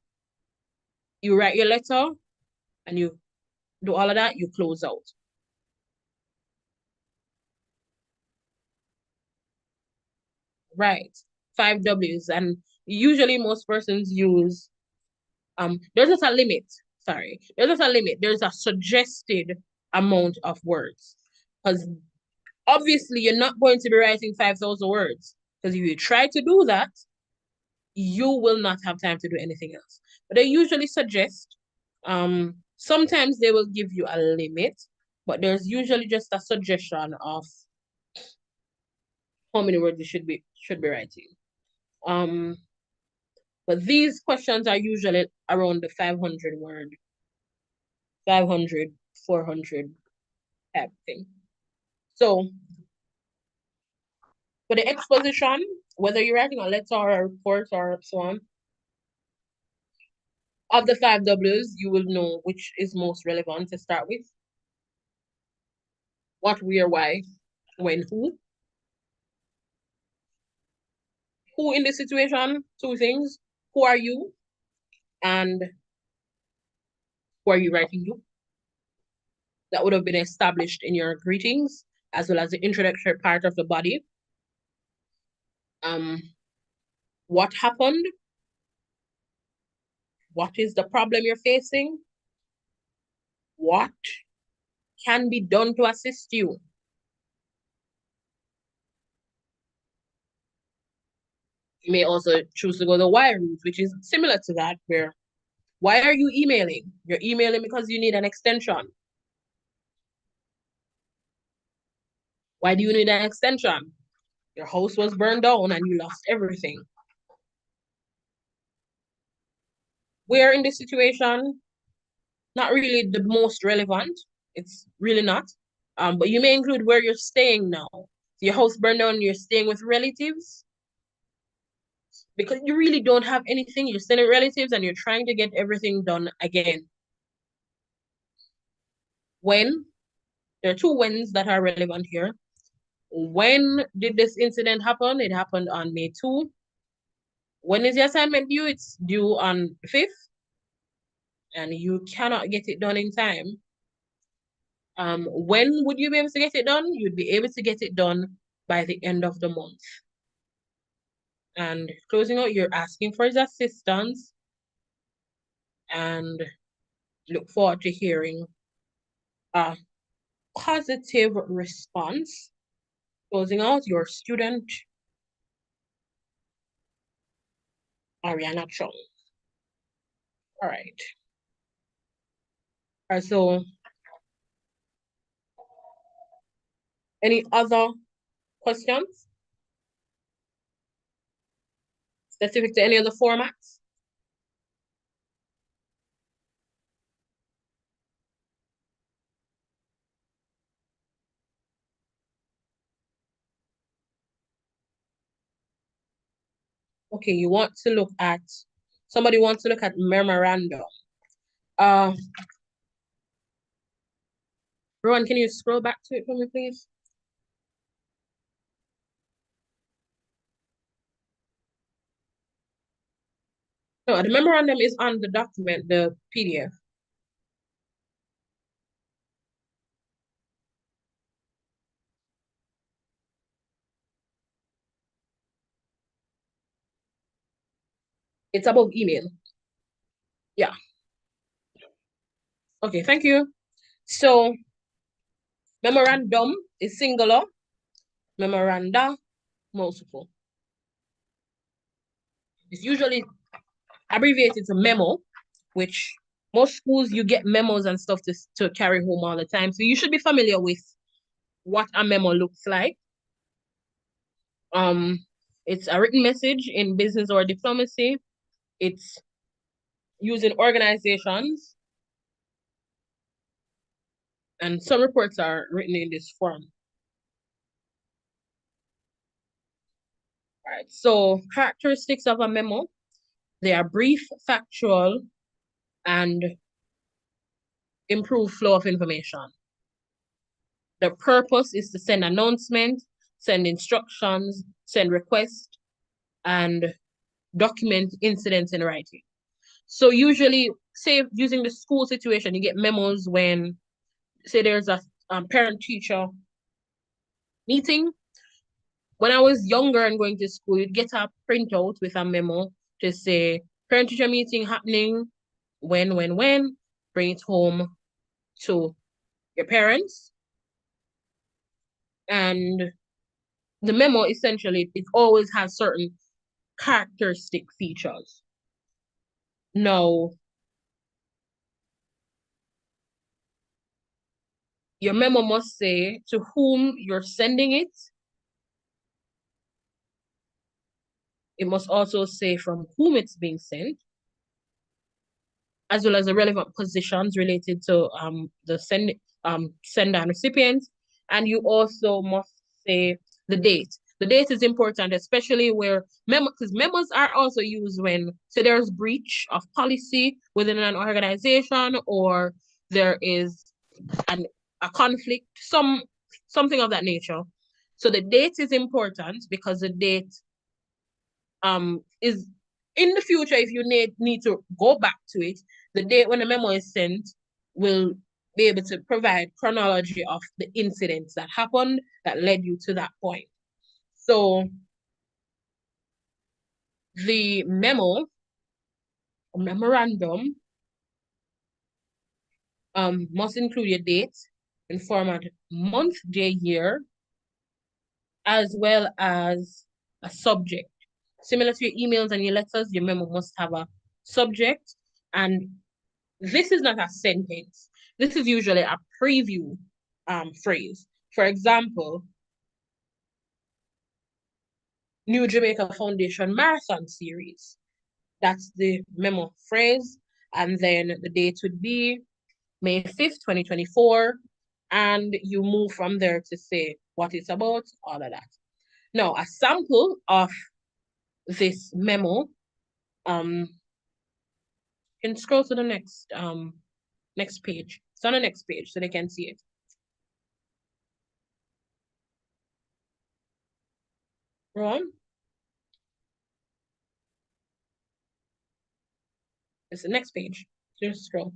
you write your letter and you do all of that, you close out. Right. 5 W's. And usually most persons use, there's not a limit. Sorry. There's not a limit. There's a suggested amount of words. Because obviously you're not going to be writing 5,000 words. Because if you try to do that, you will not have time to do anything else. But they usually suggest, sometimes they will give you a limit, but there's usually just a suggestion of how many words you should be writing. But these questions are usually around the 500 word, 500, 400 type thing. So for the exposition, whether you're writing a letter or a report or so on, of the 5 W's, you will know which is most relevant to start with. What, where, why, when, who. Who in this situation? 2 things. Who are you? And who are you writing to? That would have been established in your greetings, as well as the introductory part of the body. What happened? What is the problem you're facing? What can be done to assist you? You may also choose to go the why route, which is similar to that, where why are you emailing? You're emailing because you need an extension. Why do you need an extension? Your house was burned down and you lost everything. Where in this situation? Not really the most relevant. It's really not. But you may include where you're staying now. So your house burned down, you're staying with relatives. Because you really don't have anything. You're staying with relatives and you're trying to get everything done again. When? There are 2 whens that are relevant here. When did this incident happen? It happened on May 2. When is the assignment due? It's due on the 5th. And you cannot get it done in time. When would you be able to get it done? You'd be able to get it done by the end of the month. And closing out, you're asking for his assistance and look forward to hearing a positive response. Closing out, your student, Ariana Chung. All right. All right, so any other questions? Specific to any of the formats? Okay, you want to look at, somebody wants to look at memorandum. Rowan, can you scroll back to it for me, please? No, the memorandum is on the document, the PDF. It's above email. Yeah. Okay, thank you. So memorandum is singular, memoranda, multiple. It's usually abbreviated to memo, which most schools you get memos and stuff to carry home all the time. So you should be familiar with what a memo looks like. It's a written message in business or diplomacy. It's using organizations, and some reports are written in this form. All right, so characteristics of a memo. They are brief, factual, and improve flow of information. The purpose is to send announcement, send instructions, send requests, and document incidents in writing. So usually, say using the school situation, you get memos when, say there's a parent-teacher meeting. When I was younger and going to school, you'd get a printout with a memo to say, parent-teacher meeting happening, when, bring it home to your parents. And the memo, essentially, it always has certain characteristic features. Now, your memo must say to whom you're sending it. It must also say from whom it's being sent, as well as the relevant positions related to the sender and recipient. And you also must say the date. The date is important, especially where because memos are also used when, say, there's breach of policy within an organization, or there is a conflict, something of that nature. So the date is important because the date is in the future, if you need to go back to it, the date when the memo is sent will be able to provide chronology of the incidents that happened that led you to that point. So the memorandum must include your date in format month, day, year, as well as a subject. Similar to your emails and your letters, your memo must have a subject. And this is not a sentence. This is usually a preview phrase. For example, New Jamaica Foundation Marathon Series. That's the memo phrase. And then the date would be May 5th, 2024. And you move from there to say what it's about, all of that. Now, a sample of this memo, you can scroll to the next page. It's on the next page so they can see it. Ron? It's the next page. Just scroll.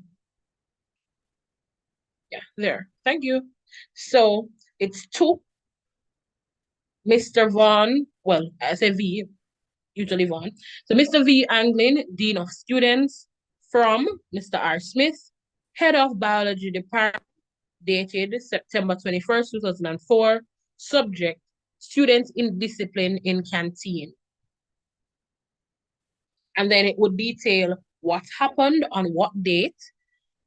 Yeah, there. Thank you. So it's to Mr. Vaughn. Well, I say V, usually Vaughn. So Mr. V. Anglin, Dean of Students, from Mr. R. Smith, Head of Biology Department, dated September 21st, 2004. Subject, students in discipline in canteen. And then it would detail what happened on what date,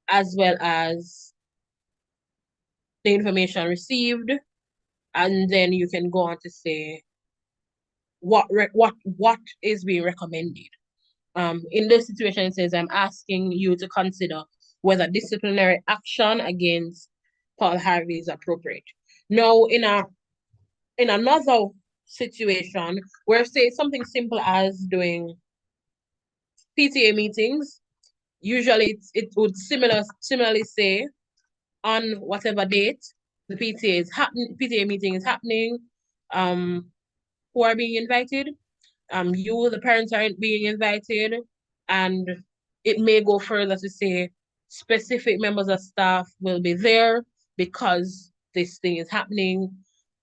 as well as the information received. And then you can go on to say what is being recommended. In this situation, it says, I'm asking you to consider whether disciplinary action against Paul Harvey is appropriate. Now, in another situation where, say, something simple as doing PTA meetings, usually it would similarly say on whatever date the PTA meeting is happening, who are being invited. You, the parents, aren't being invited, and it may go further to say specific members of staff will be there because this thing is happening.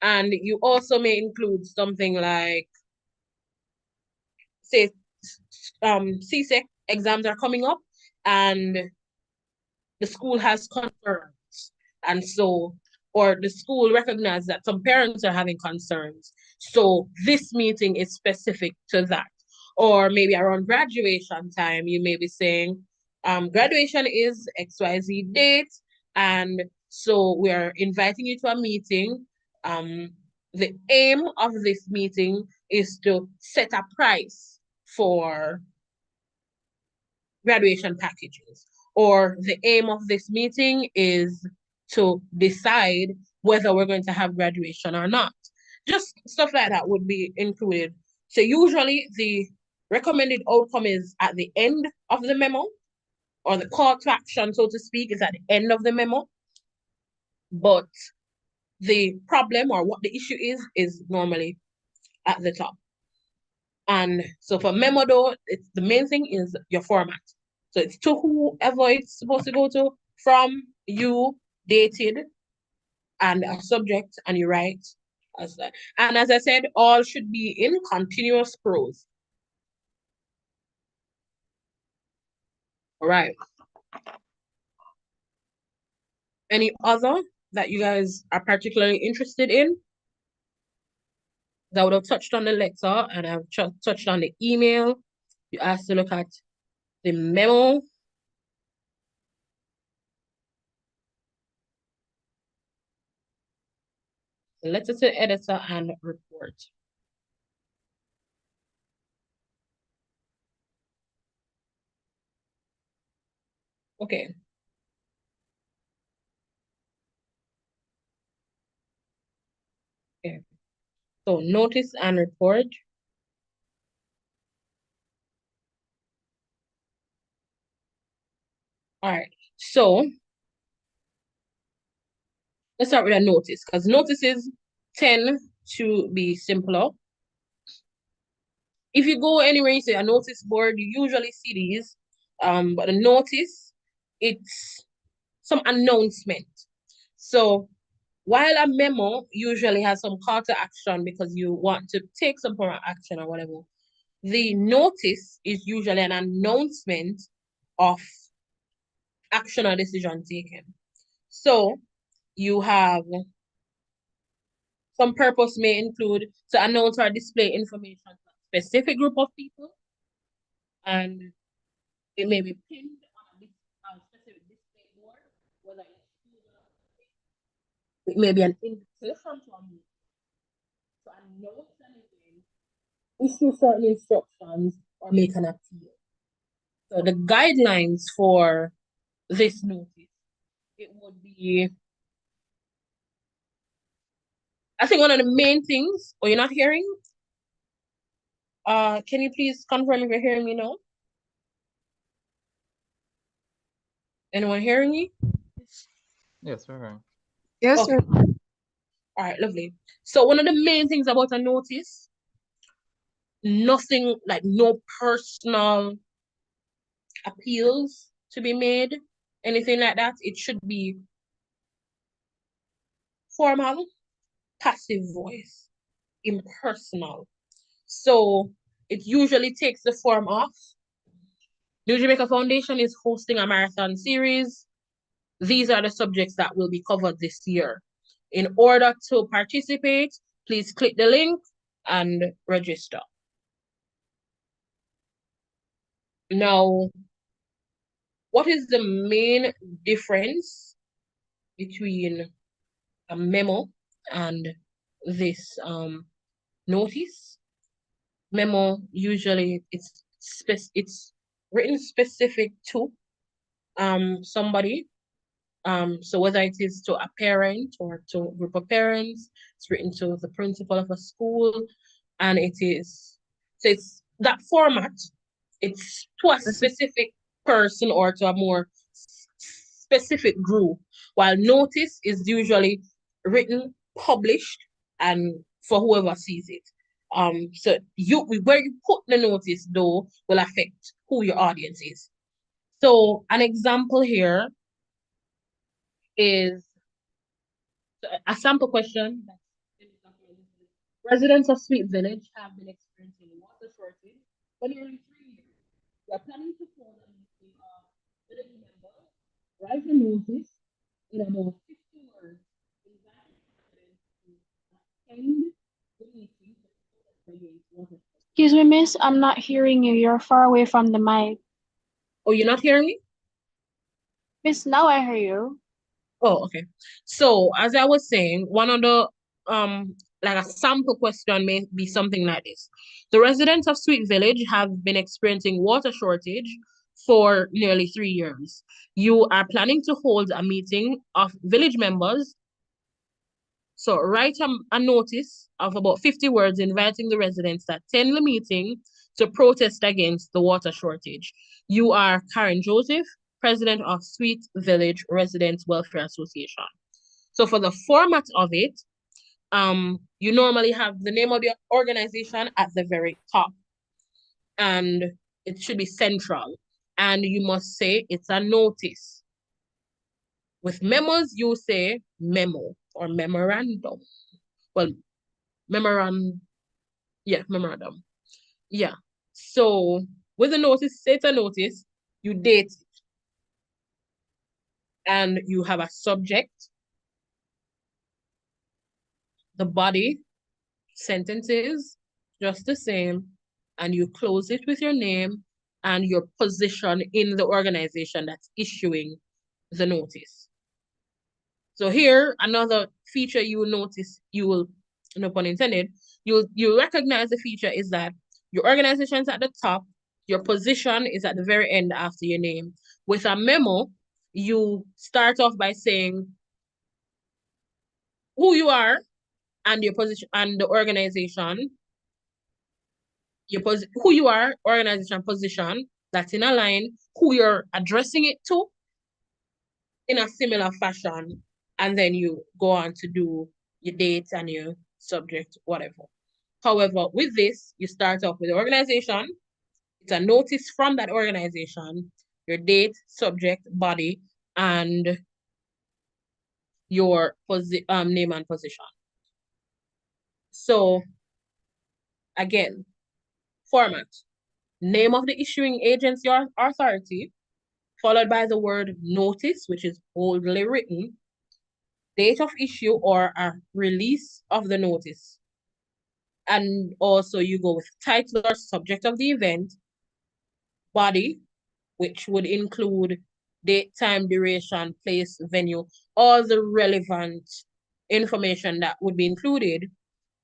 And you also may include something like, say, CSEC exams are coming up and the school has concerns. And so, or the school recognizes that some parents are having concerns. So this meeting is specific to that. Or maybe around graduation time, you may be saying, graduation is XYZ date. And so we are inviting you to a meeting. The aim of this meeting is to set a price for graduation packages, or the aim of this meeting is to decide whether we're going to have graduation or not. Just stuff like that would be included. So usually the recommended outcome is at the end of the memo, or the call to action, so to speak, is at the end of the memo. But the problem or what the issue is normally at the top. And so for memo though, it's the main thing is your format. So it's to whoever it's supposed to go to, from, you, dated, and a subject, and you write as that. And as I said, all should be in continuous prose. All right. Any other that you guys are particularly interested in? That would have touched on the letter, and I've touched on the email. You asked to look at the memo. Letter to editor and report. Okay. Okay. So notice and report. All right. So let's start with a notice, because notices tend to be simpler. If you go anywhere, you say a notice board, you usually see these. But a notice, it's some announcement. So while a memo usually has some call to action because you want to take some form of action or whatever, the notice is usually an announcement of action or decision taken. So you have some purpose may include to announce or display information to a specific group of people, and it may be pinned on a specific display board, whether it may be an invitation to a meeting, to announce anything, issue certain instructions, or make an appeal. So the guidelines for this notice, it would be, I think one of the main things, you're not hearing? Can you please confirm if you're hearing me now? Anyone hearing me? Yes, we're hearing. Yes, Okay. All right, lovely. So one of the main things about a notice, nothing like no personal appeals to be made, anything like that. It should be formal, passive voice, impersonal. So it usually takes the form of New Jamaica Foundation is hosting a marathon series. These are the subjects that will be covered this year. In order to participate, please click the link and register. Now, what is the main difference between a memo and this notice? Memo usually it's written specific to somebody. So whether it is to a parent or to a group of parents, it's written to the principal of a school, and it's that format. It's to a specific person or to a more specific group, while notice is usually written, published, and for whoever sees it. So where you put the notice though will affect who your audience is. So an example here is a sample question. Residents of Sweet Village have been experiencing water shortage for nearly 3 years. We are planning to hold a meeting of village members, write a notice in about 50 words, inviting residents to attend the meeting to protest against water shortage. Excuse me, miss, I'm not hearing you. You're far away from the mic. Oh, you're not hearing me? Miss, now I hear you. Oh, okay. So as I was saying, one of the like a sample question may be something like this. The residents of Sweet Village have been experiencing water shortage for nearly 3 years. You are planning to hold a meeting of village members. So write a notice of about 50 words inviting the residents to attend the meeting to protest against the water shortage. You are Karen Joseph, president of Sweet Village Residents Welfare Association. So for the format of it, you normally have the name of the organization at the very top, and it should be central. And you must say it's a notice. With memos, you say memo or memorandum. Well, memorandum. Yeah, memorandum. Yeah. So with the notice, say it's a notice, you date it, and you have a subject, the body, sentences, just the same, and you close it with your name and your position in the organization that's issuing the notice. So here, another feature you will notice, no pun intended, you recognize the feature is that your organization is at the top, your position is at the very end after your name. With a memo, you start off by saying who you are and your position and the organization, who you are, organization, position, that's in a line, who you're addressing it to in a similar fashion, and then you go on to do your date and your subject, whatever. However, with this, you start off with the organization, it's a notice from that organization, your date, subject, body, and your name and position. So again, format, name of the issuing agency or authority, followed by the word notice, which is boldly written, date of issue or a release of the notice. And also you go with title or subject of the event, body, which would include date, time, duration, place, venue, all the relevant information that would be included.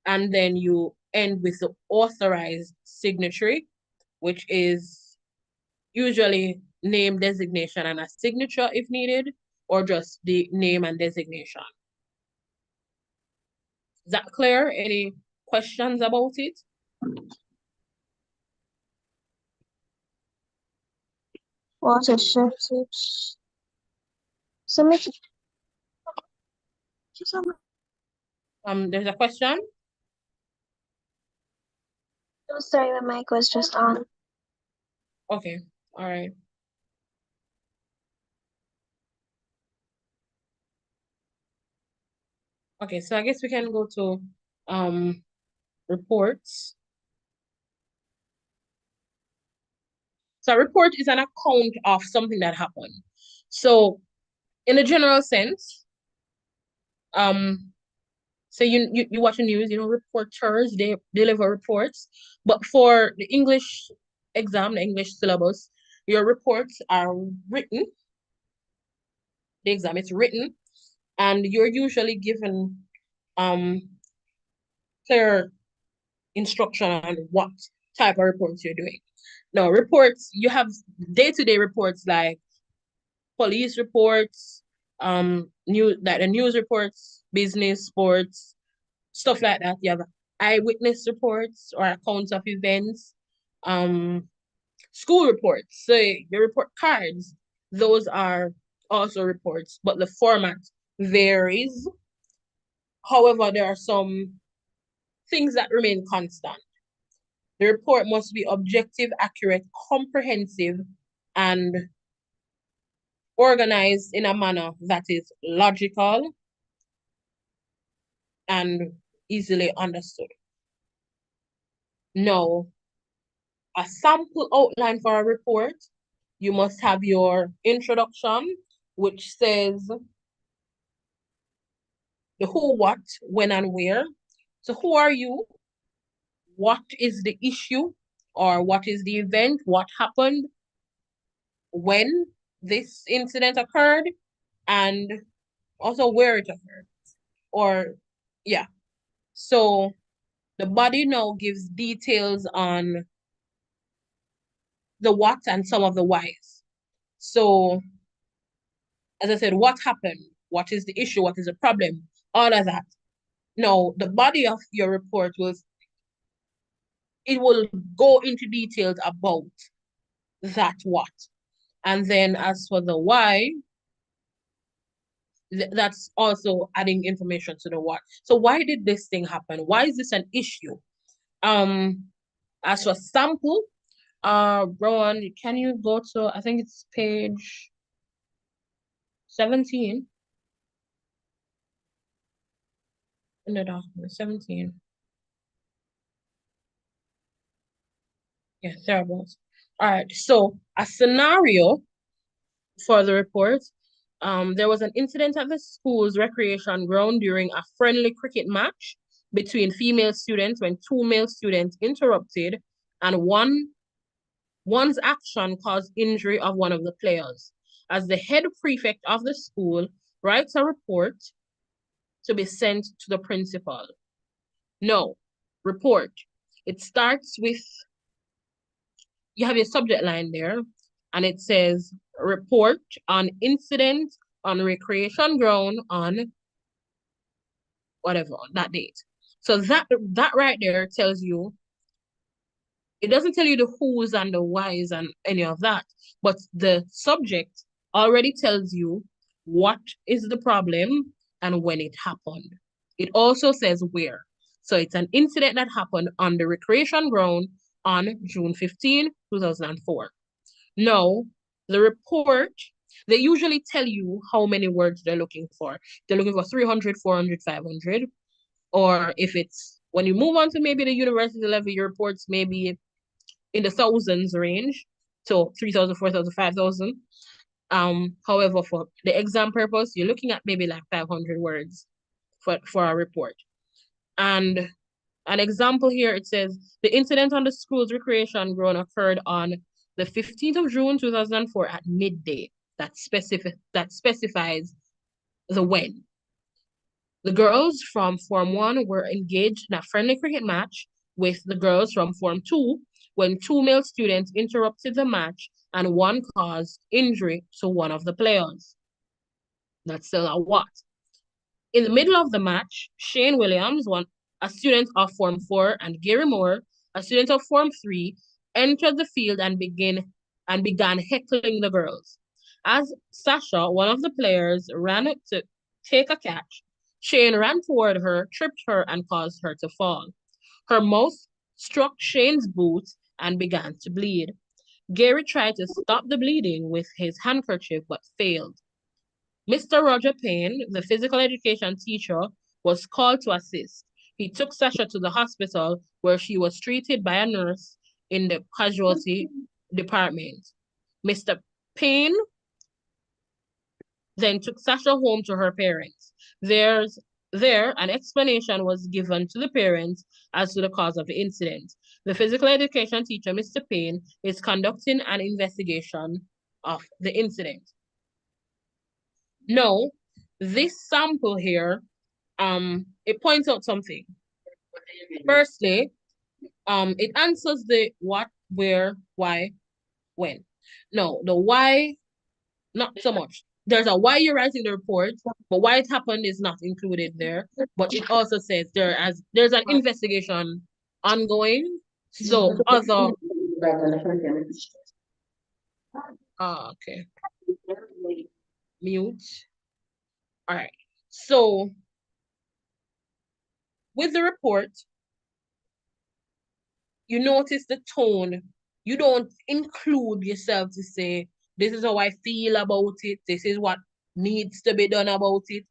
And then you end with the authorized signatory, which is usually name, designation, and a signature if needed, or just the name and designation. Is that clear? Any questions about it? Water shortage. Submit. There's a question. Oh, sorry, the mic was just on. Okay, all right. Okay, so I guess we can go to reports. So a report is an account of something that happened. So in a general sense, so you watch the news, reporters, they deliver reports. But for the English exam, the English syllabus, your reports are written. The exam is written, and you're usually given clear instruction on what type of reports you're doing. Now, reports, you have day-to-day reports like police reports, the news reports, business, sports, stuff like that. You have eyewitness reports or accounts of events, school reports. So your report cards, those are also reports, but the format varies. However, there are some things that remain constant. The report must be objective, accurate, comprehensive, and organized in a manner that is logical and easily understood. Now, a sample outline for a report, you must have your introduction, which says the who, what, when, and where. So who are you? What is the issue? Or what is the event? What happened? When this incident occurred? And also where it occurred. Or, yeah. So the body now gives details on the what and some of the whys. So, as I said, what happened? What is the issue? What is the problem? All of that. Now, the body of your report will go into details about that what. And then as for the why, that's also adding information to the what. So why did this thing happen? Why is this an issue? As for sample, Rowan, can you go to, I think it's page 17 in the document, 17. Yeah, thereabouts. All right, so a scenario for the report. There was an incident at the school's recreation ground during a friendly cricket match between female students when two male students interrupted and one's action caused injury of one of the players. As the head prefect of the school writes a report to be sent to the principal. No, report. It starts with, you have your subject line there, and it says report on incident on recreation ground on whatever, that date. So that right there tells you, it doesn't tell you the who's and the whys and any of that, but the subject already tells you what is the problem and when it happened. It also says where. So it's an incident that happened on the recreation ground on June 15, 2004. Now, the report, they usually tell you how many words they're looking for. They're looking for 300, 400, 500. Or if it's, when you move on to maybe the university level, your reports maybe in the thousands range. So 3,000, 4,000, 5,000. However, for the exam purpose, you're looking at maybe like 500 words for a report. And an example here, it says, the incident on the school's recreation ground occurred on the 15th of June, 2004 at midday. That specifies the when. The girls from Form 1 were engaged in a friendly cricket match with the girls from Form 2 when two male students interrupted the match and one caused injury to one of the players. That's still a what. In the middle of the match, Shane Williams, a student of Form 4, and Gary Moore, a student of Form 3, entered the field and began heckling the girls. As Sasha, one of the players, ran to take a catch, Shane ran toward her, tripped her, and caused her to fall. Her mouth struck Shane's boot and began to bleed. Gary tried to stop the bleeding with his handkerchief but failed. Mr. Roger Payne, the physical education teacher, was called to assist. He took Sasha to the hospital where she was treated by a nurse in the casualty department. Mr. Payne then took Sasha home to her parents. There, an explanation was given to the parents as to the cause of the incident. The physical education teacher, Mr. Payne, is conducting an investigation of the incident. No, this sample here, it points out something. Firstly, it answers the what, where, why, when. No, the why, not so much. There's a why you're writing the report, but why it happened is not included there. But it also says there's an investigation ongoing. So other okay. Mute. All right. So with the report, you notice the tone. You don't include yourself to say, this is how I feel about it. This is what needs to be done about it.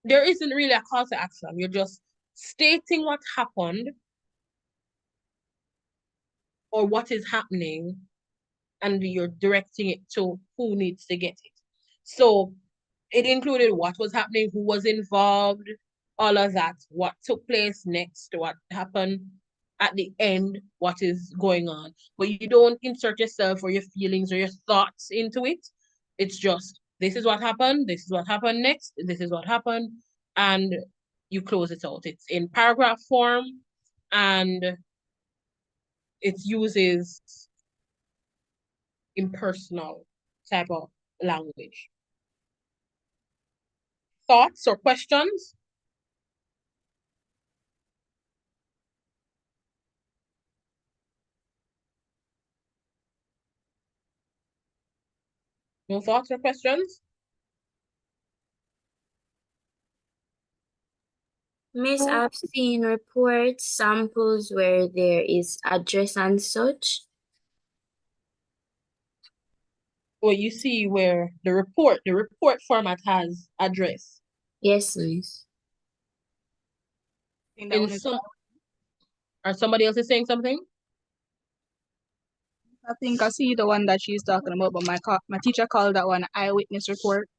There isn't really a call to action. You're just stating what happened or what is happening, and you're directing it to who needs to get it. So it included what was happening, who was involved, all of that, what took place next, what happened at the end, what is going on. But you don't insert yourself or your feelings or your thoughts into it. It's just, this is what happened, this is what happened next, this is what happened, and you close it out. It's in paragraph form, and it uses impersonal type of language. Thoughts or questions? No thoughts or questions? Miss, I've seen report samples where there is address and such. Or you see where the report format has address. Yes, Miss. In some, or somebody else is saying something? I think I see the one that she's talking about, but my teacher called that one eyewitness report.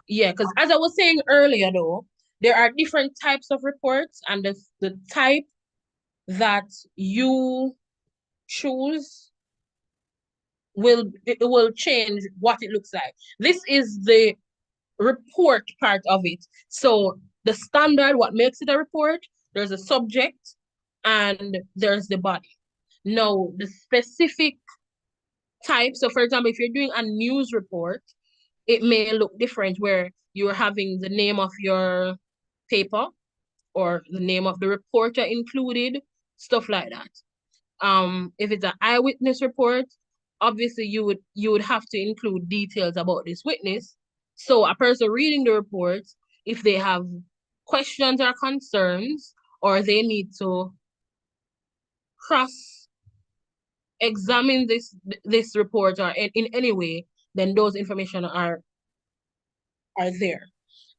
Yeah, because as I was saying earlier, though, there are different types of reports, and the type that you choose it will change what it looks like. This is the report part of it. So the standard, what makes it a report, there's a subject and there's the body. Now, the specific type, so for example, if you're doing a news report, it may look different where you're having the name of your paper or the name of the reporter included, stuff like that. If it's an eyewitness report, obviously you would have to include details about this witness. So a person reading the report, if they have questions or concerns, or they need to cross examine this report or in any way, then those information are there.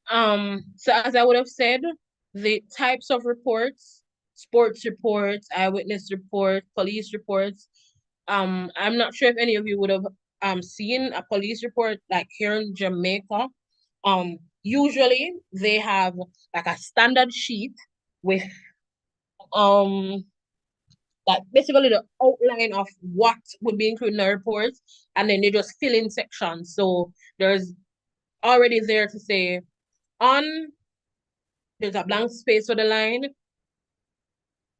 So as I would have said, the types of reports, sports reports, eyewitness reports, police reports. I'm not sure if any of you would have seen a police report like here in Jamaica. Usually they have like a standard sheet with like basically the outline of what would be included in the report, and then they just fill in sections. So there's already there to say on, there's a blank space for the line,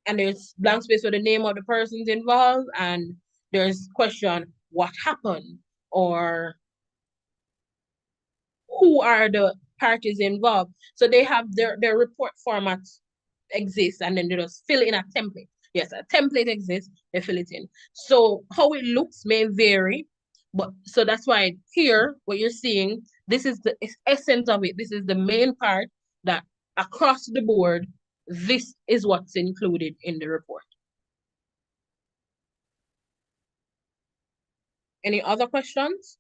and there's blank space for the name of the persons involved, and there's question what happened or who are the parties involved. So they have their report format exists, and then they just fill in a template. Yes, a template exists, they fill it in. So how it looks may vary, but so that's why here, what you're seeing, this is the essence of it. This is the main part that across the board, this is what's included in the report. Any other questions?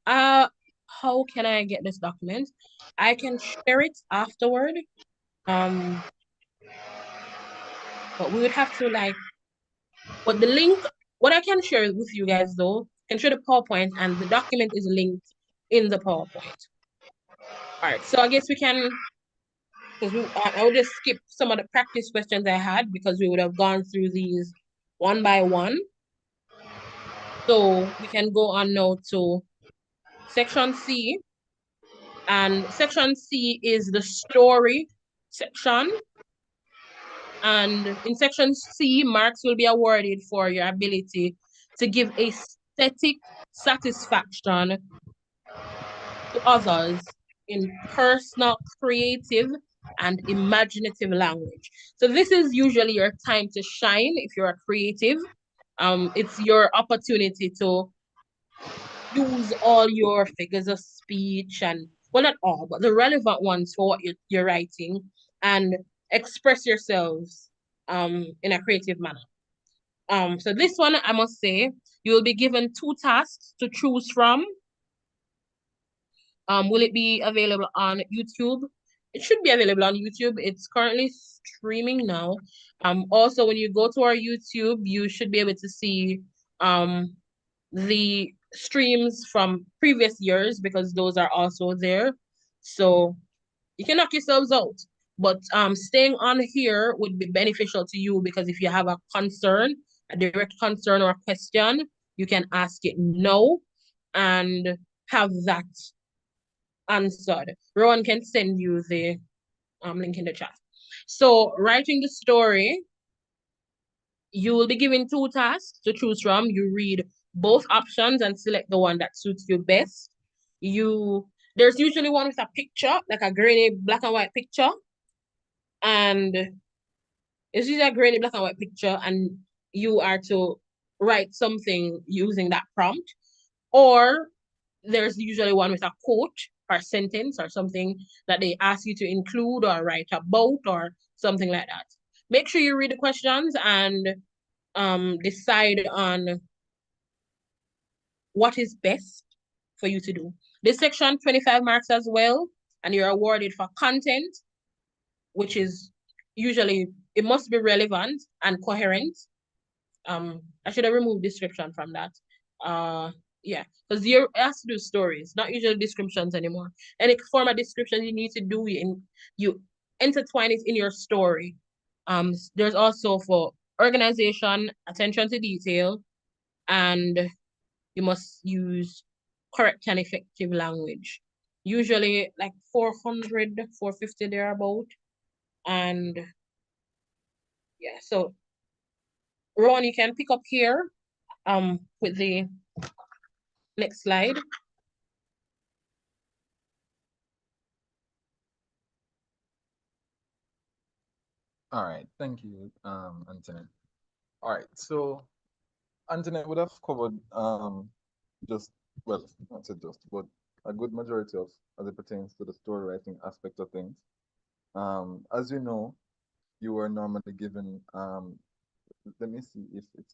How can I get this document? I can share it afterward. But we would have to but the link, what I can share with you guys though, can share the PowerPoint, and the document is linked in the PowerPoint. All right, so I guess we can, because I would just skip some of the practice questions I had because we would have gone through these one by one. So we can go on now to section C. And section C is the story section. And in section C, marks will be awarded for your ability to give aesthetic satisfaction to others in personal, creative, and imaginative language. So this is usually your time to shine if you're a creative. It's your opportunity to use all your figures of speech and, well, not all, but the relevant ones for what you're writing, and express yourselves in a creative manner. So this one, I must say, you will be given 2 tasks to choose from. Will it be available on YouTube? It should be available on YouTube. It's currently streaming now. Also, when you go to our YouTube, you should be able to see the streams from previous years because those are also there. So you can knock yourselves out. But staying on here would be beneficial to you because if you have a concern, a direct concern or a question, you can ask it now. and have that answered. Rowan can send you the link in the chat. So writing the story, you will be given 2 tasks to choose from. You read both options and select the one that suits you best. There's usually one with a picture, like a grainy black and white picture. And it's usually a grainy black and white picture, and you are to write something using that prompt. Or there's usually one with a quote or sentence or something that they ask you to include or write about or something like that. Make sure you read the questions and decide on what is best for you to do. This section, 25 marks as well, and you're awarded for content, which is usually, it must be relevant and coherent. I should have removed description from that. Yeah, because you have to do stories, not usually descriptions anymore. Any form of description you need to do, you intertwine it in your story. There's also for organization, attention to detail, and you must use correct and effective language. Usually like 400, 450 thereabout. And yeah, so Ron, you can pick up here with the next slide. All right, thank you, Antoinette. All right, so Antoinette would have covered just, well, not so just, but a good majority of as it pertains to the story writing aspect of things. As you know, you are normally given let me see if it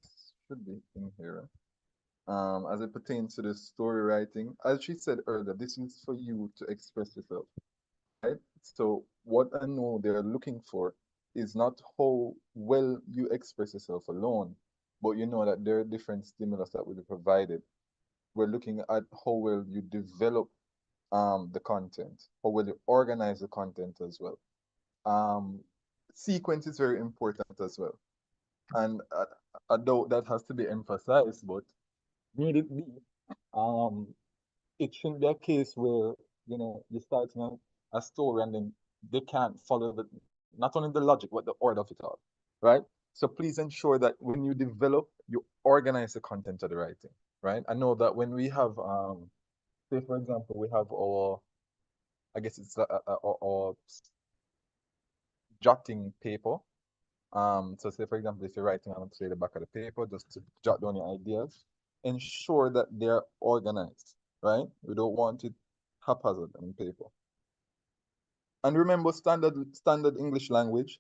should be in here. As it pertains to the story writing, as she said earlier, this is for you to express yourself, right? So what I know they're looking for is not how well you express yourself alone, but you know that there are different stimulus that will be provided. We're looking at how well you develop the content, how well you organize the content as well. Um, Sequence is very important as well. And although that has to be emphasized, but need it be, um, it shouldn't be a case where, you know, you're starting a story and then they can't follow not only the logic, but the order of it all, right? So please ensure that when you develop, you organize the content of the writing, right? I know that when we have, say for example, we have our, I guess it's our jotting paper. So say for example, if you're writing on say the back of the paper, just to jot down your ideas, ensure that they're organized, right? We don't want it haphazard on paper. And remember standard English language,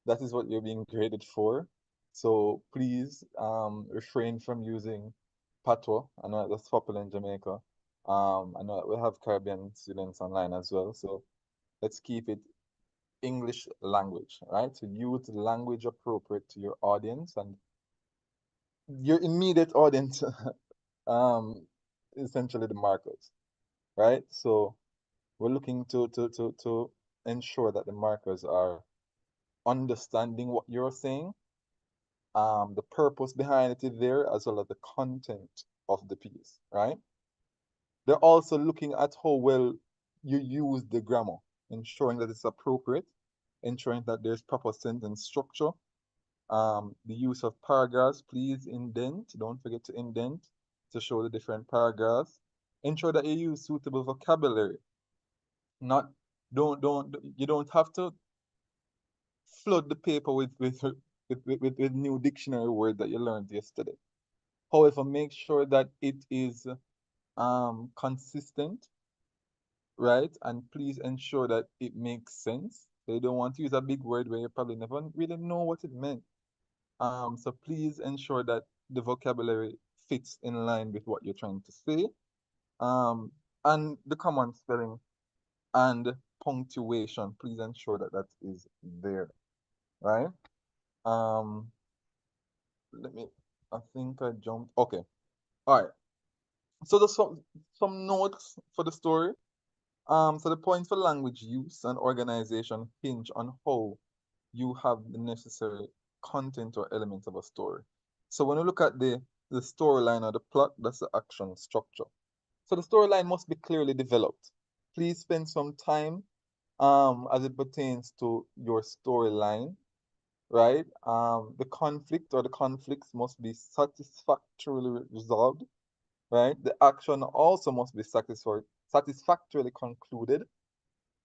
that is what you're being graded for. So please refrain from using patois. I know that's popular in Jamaica. I know that we have Caribbean students online as well. So let's keep it English language, right? So use language appropriate to your audience and your immediate audience, essentially the markers, right? So we're looking to ensure that the markers are understanding what you're saying, the purpose behind it is there, as well as the content of the piece, right? They're also looking at how well you use the grammar, ensuring that it's appropriate, ensuring that there's proper sentence structure. The use of paragraphs, please indent. Don't forget to indent to show the different paragraphs. Ensure that you use suitable vocabulary. Not you don't have to flood the paper with new dictionary words that you learned yesterday. However, make sure that it is consistent, right? And please ensure that it makes sense. So you don't want to use a big word where you probably never really know what it meant. So please ensure that the vocabulary fits in line with what you're trying to say. And the common spelling and punctuation, please ensure that that is there, right? I think I jumped. Okay. All right. So there's some notes for the story. So the points for language use and organization hinge on how you have the necessary content or elements of a story. So when you look at the storyline or the plot, that's the action structure. So the storyline must be clearly developed. Please spend some time as it pertains to your storyline, right? The conflict or the conflicts must be satisfactorily resolved, right? The action also must be satisfactorily concluded.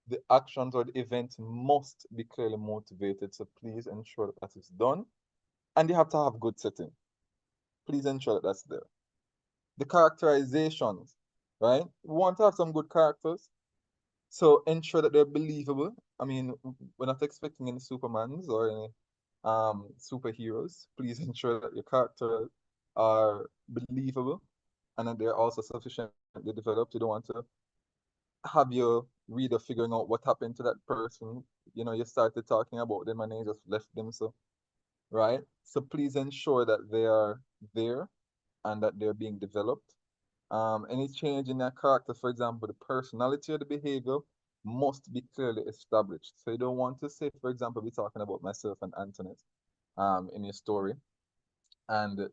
The actions or the events must be clearly motivated. So please ensure that that is done. And you have to have good setting. Please ensure that that's there. The characterizations, right? We want to have some good characters. So ensure that they're believable. I mean, we're not expecting any Supermans or any superheroes. Please ensure that your characters are believable and that they're also sufficiently developed. You don't want to have your reader figuring out what happened to that person. You know, you started talking about them and they just left them. So, right? So please ensure that they are there and that they're being developed. Any change in their character, for example, the personality or the behavior must be clearly established. So you don't want to say, for example, we're talking about myself and Antoinette in your story, and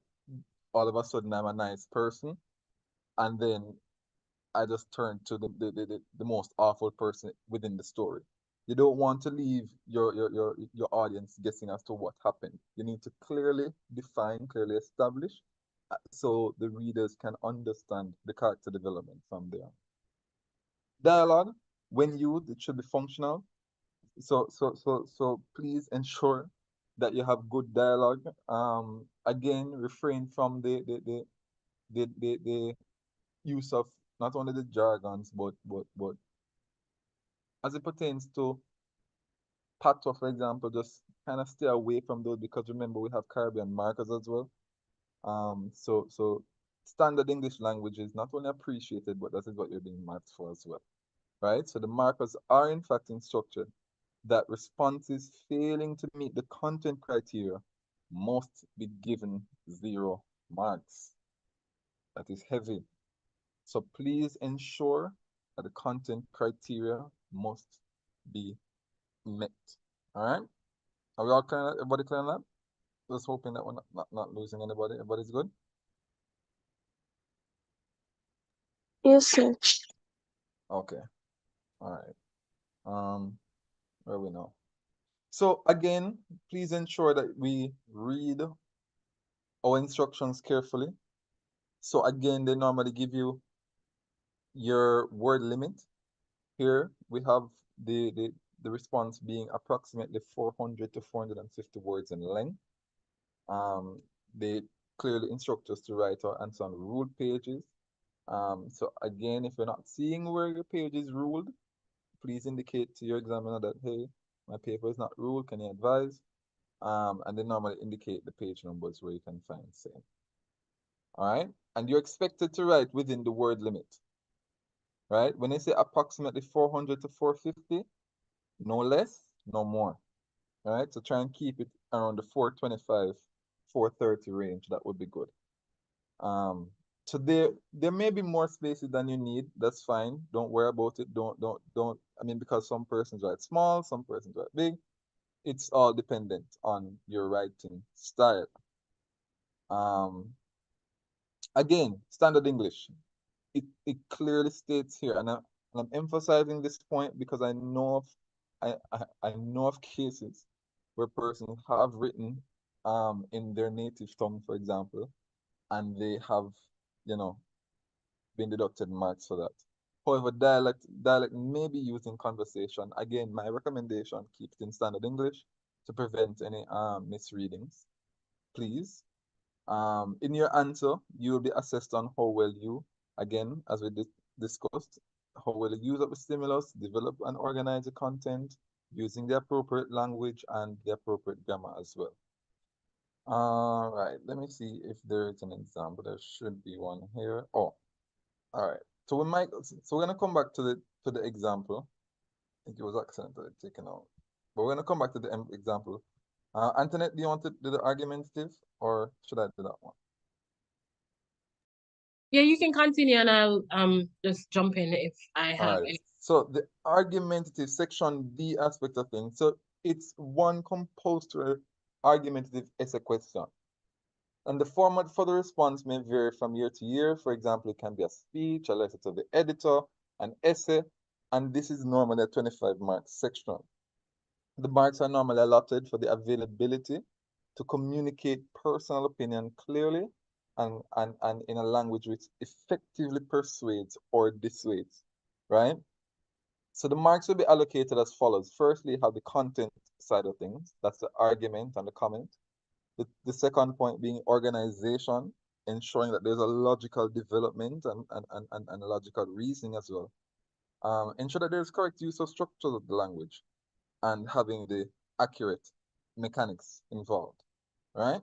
all of a sudden I'm a nice person, and then I just turn to the most awful person within the story. You don't want to leave your audience guessing as to what happened. You need to clearly define, clearly establish, so the readers can understand the character development from there. Dialogue, when used, it should be functional. So please ensure that you have good dialogue. Again, refrain from the use of not only the jargons, but as it pertains to patois, for example, just kind of stay away from those, because remember we have Caribbean markers as well. So standard English language is not only appreciated, but that is what you're being marked for as well, right? So the markers are in fact instructed that responses failing to meet the content criteria must be given 0 marks. That is heavy. So please ensure that the content criteria must be met. All right? Are we all clear? Everybody clear on that? Just hoping that we're not losing anybody. Everybody's good? Yes, sir. Okay. All right. Where are we now? So again, please ensure that we read our instructions carefully. So again, they normally give you your word limit. Here we have the response being approximately 400 to 450 words in length. They clearly instruct us to write our answer on ruled pages. So again, if you're not seeing where your page is ruled, please indicate to your examiner that, hey, my paper is not ruled, can you advise? And they normally indicate the page numbers where you can find same. All right, and you're expected to write within the word limit, right? When they say approximately 400 to 450, no less, no more. All right, so try and keep it around the 425, 430 range. That would be good. So there may be more spaces than you need. That's fine. Don't worry about it. Don't. I mean, because some persons write small, some persons write big. It's all dependent on your writing style. Again, standard English. It clearly states here, and I'm emphasizing this point because I know of cases where persons have written in their native tongue, for example, and they have, been deducted marks for that. However, dialect may be used in conversation. Again, my recommendation, keep it in standard English to prevent any misreadings, please. In your answer, you will be assessed on how well you, again, as we discussed, how well you use up the stimulus, develop and organize the content using the appropriate language and the appropriate grammar as well. All right, let me see if there is an example. There should be one here. Oh, all right. So we're gonna come back to the example. I think it was accidentally taken out, but we're gonna come back to the example. Antoinette, do you want to do the argumentative, or should I do that one? Yeah, you can continue and I'll just jump in if I have any. So the argumentative section B aspect of things. So it's one compulsory argumentative essay question. And the format for the response may vary from year to year. For example, it can be a speech, a letter to the editor, an essay, and this is normally a 25 mark section. The marks are normally allotted for the availability to communicate personal opinion clearly and in a language which effectively persuades or dissuades, right? So the marks will be allocated as follows. Firstly, you have the content side of things. That's the argument and the comment. The second point being organization, ensuring that there's a logical development and logical reasoning as well. Ensure that there's correct use of structures of the language and having the accurate mechanics involved, right?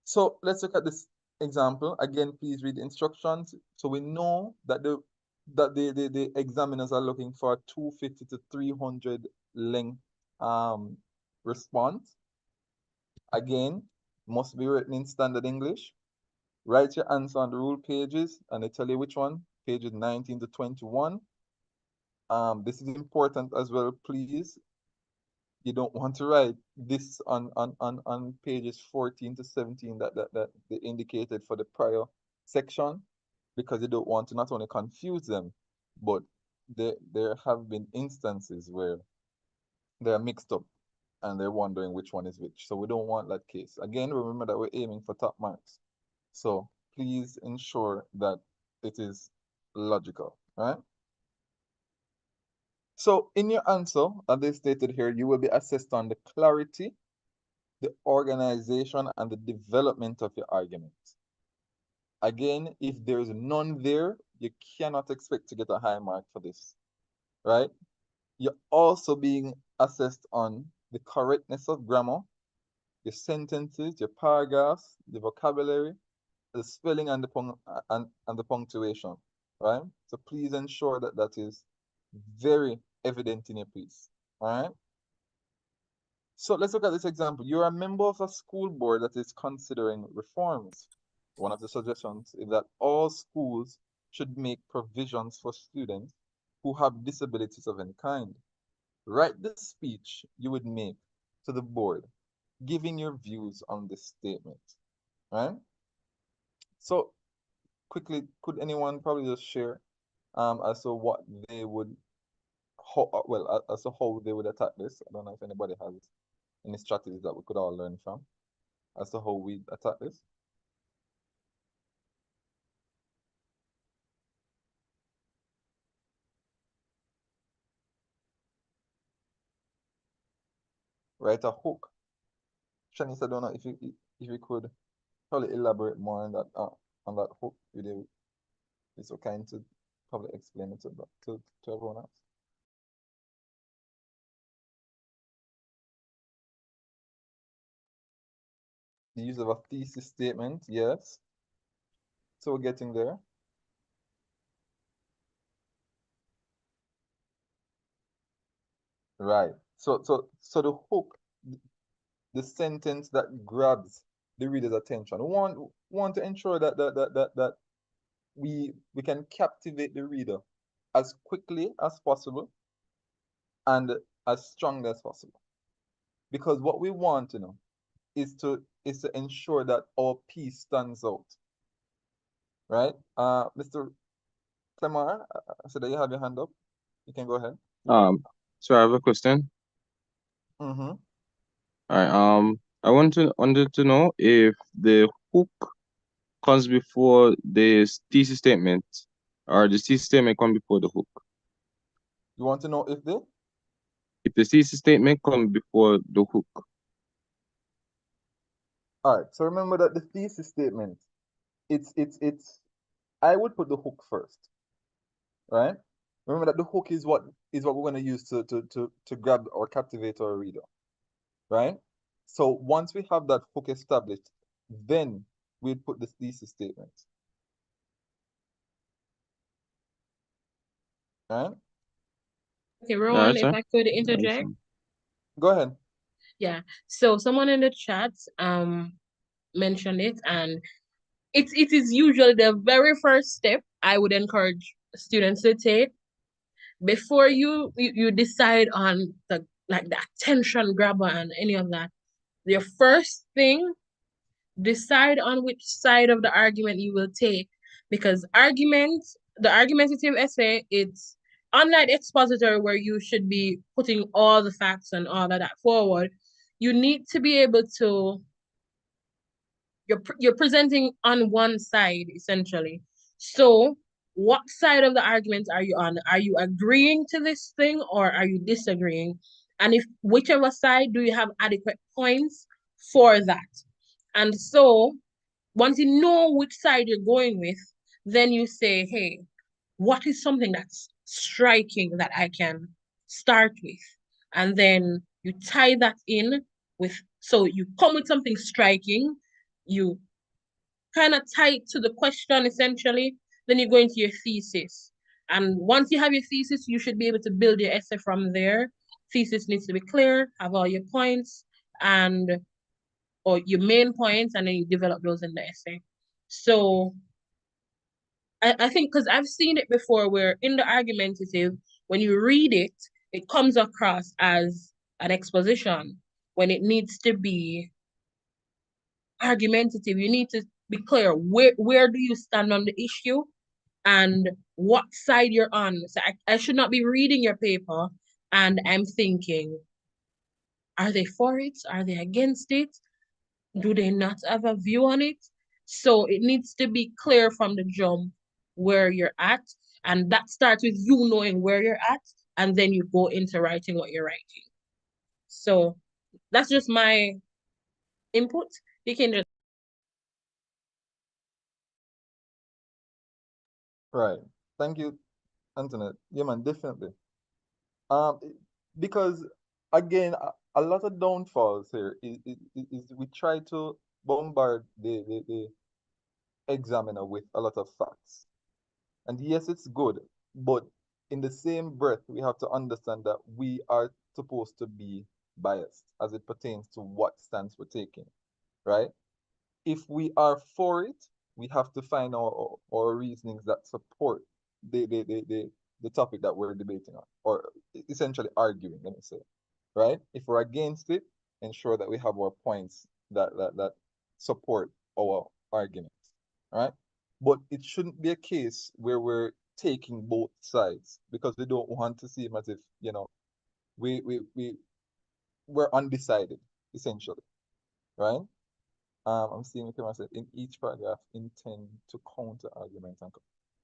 So let's look at this example. Again, please read the instructions. So we know that the examiners are looking for a 250 to 300 length response. Again, must be written in standard English. Write your answer on the rule pages, and they tell you which one, pages 19 to 21. This is important as well, please. You don't want to write this on pages 14 to 17 that they indicated for the prior section, because you don't want to not only confuse them, but there have been instances where they're mixed up and they're wondering which one is which. So we don't want that case. Again, remember that we're aiming for top marks. So please ensure that it is logical, right? So in your answer, as they stated here, you will be assessed on the clarity, the organization, and the development of your argument. Again, if there's none there, you cannot expect to get a high mark for this, right? You're also being assessed on the correctness of grammar, your sentences, your paragraphs, the vocabulary, the spelling, and the punctuation, right? So please ensure that that is very evident in your piece, all right? So let's look at this example. You're a member of a school board that is considering reforms. One of the suggestions is that all schools should make provisions for students who have disabilities of any kind. Write the speech you would make to the board, giving your views on this statement, right? So quickly, could anyone probably just share as to what they would, as to how they would attack this? I don't know if anybody has any strategies that we could all learn from as to how we attack this. Write a hook. Shanice, I don't know if you could probably elaborate more on that hook. You'd be so kind to probably explain it to everyone else. The use of a thesis statement, yes. So we're getting there. Right. So the hook, the sentence that grabs the reader's attention. We want to ensure that we can captivate the reader as quickly as possible and as strongly as possible. Because what we want to know is to ensure that our piece stands out. Right? Mr. Clemar, so that you have your hand up. You can go ahead. So I have a question. Mm-hmm. All right. I wanted to know if the hook comes before the thesis statement, or the thesis statement comes before the hook. You want to know if the thesis statement comes before the hook. All right. So remember that the thesis statement, it's I would put the hook first, right? Remember that the hook is what we're going to use to grab or captivate our reader, right? So once we have that hook established, then we'd put the thesis statement. Right? Okay, Rowan, if I could interject. Go ahead. Yeah. So someone in the chat mentioned it, and it is usually the very first step I would encourage students to take before you decide on the attention grabber and any of that. Your first thing decide on which side of the argument you will take, because the argumentative essay, it's unlike expository where you should be putting all the facts and all of that forward. You need to be able to, you're presenting on one side essentially. So what side of the argument are you on? Are you agreeing to this thing or are you disagreeing? And if whichever side, do you have adequate points for that? And so once you know which side you're going with, then you say, hey, what is something that's striking that I can start with? And then you tie that in with, so you come with something striking, you kind of tie it to the question essentially, then you go into your thesis. And once you have your thesis, you should be able to build your essay from there. Thesis needs to be clear, have all your points and or your main points, and then you develop those in the essay. So I think because I've seen it before where in the argumentative, when you read it, it comes across as an exposition when it needs to be argumentative. You need to be clear where do you stand on the issue and what side you're on. So I should not be reading your paper and I'm thinking, are they for it? Are they against it? Do they not have a view on it? So it needs to be clear from the jump where you're at. And that starts with you knowing where you're at. And then you go into writing what you're writing. So that's just my input. You can just. Right. Thank you, Antoinette. Yeah, man, definitely. Um, because again, a lot of downfalls here is we try to bombard the examiner with a lot of facts. And yes, it's good, but in the same breath, we have to understand that we are supposed to be biased as it pertains to what stance we're taking, right? If we are for it, we have to find our reasonings that support the topic that we're debating on, or essentially arguing, let me say, right? If we're against it, ensure that we have our points that support our arguments, right? But it shouldn't be a case where we're taking both sides because we don't want to seem as if, we're undecided, essentially, right? I'm seeing what Clement said, in each paragraph intend to counter arguments.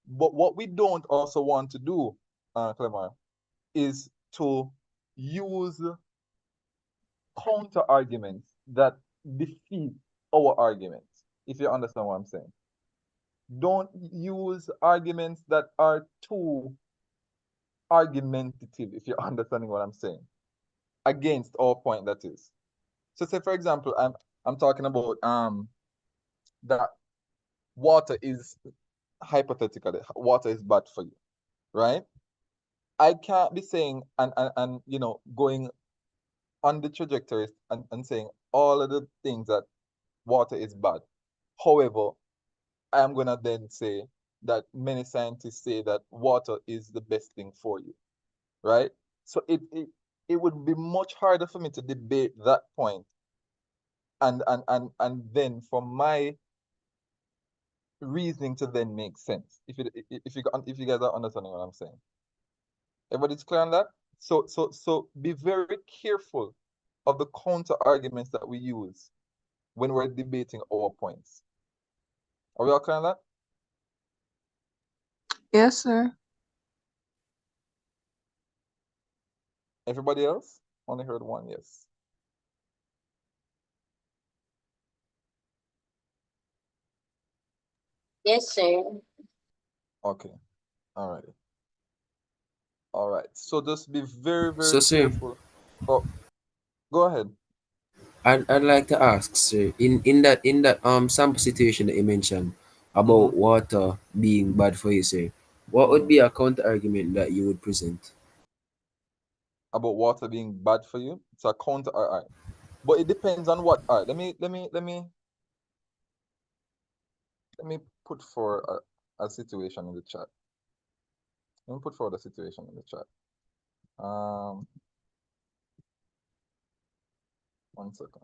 But what we don't also want to do, Clement, is to use counter arguments that defeat our arguments, if you understand what I'm saying. Don't use arguments that are too argumentative, if you're understanding what I'm saying, against our point, that is. So say for example, I'm talking about that water is, hypothetically, water is bad for you, right? I can't be saying and going on the trajectory and saying all of the things that water is bad. However, I am gonna then say that many scientists say that water is the best thing for you, right? So it would be much harder for me to debate that point and then for my reasoning to then make sense. If you guys are understanding what I'm saying. Everybody's clear on that? So be very careful of the counter arguments that we use when we're debating our points. Are we all clear on that? Yes, sir. Everybody else? Only heard one yes. Yes, sir. Okay. All right. All right. So just be very, very So, sir, careful. Oh, go ahead. I'd like to ask, sir, in that sample situation that you mentioned Mm-hmm. about water being bad for you, sir, what would Mm-hmm. be a counter argument that you would present? About water being bad for you. It's a counter. All right. But it depends on what. All right. Let me put for a situation in the chat. Let me put forward a situation in the chat. 1 second.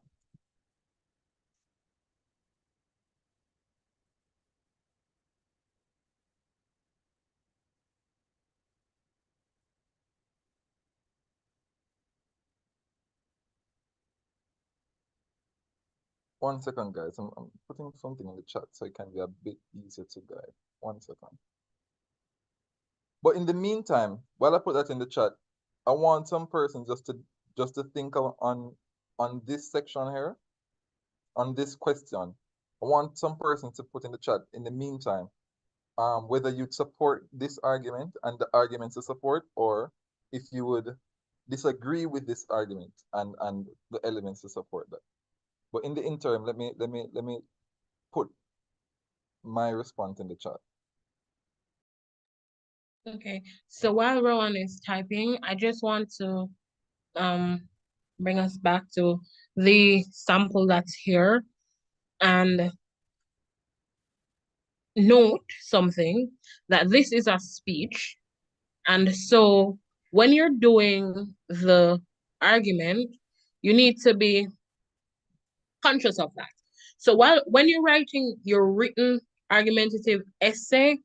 1 second, guys. I'm putting something in the chat so it can be a bit easier to guide. 1 second. But in the meantime, while I put that in the chat, I want some person just to think on this section here, on this question. I want some person to put in the chat in the meantime, whether you'd support this argument and the arguments to support, or if you would disagree with this argument and the elements to support that. But in the interim, let me put my response in the chat. Okay, so while Rowan is typing, I just want to bring us back to the sample that's here and note something, that this is a speech. And so when you're doing the argument, you need to be conscious of that. So when you're writing your written argumentative essay,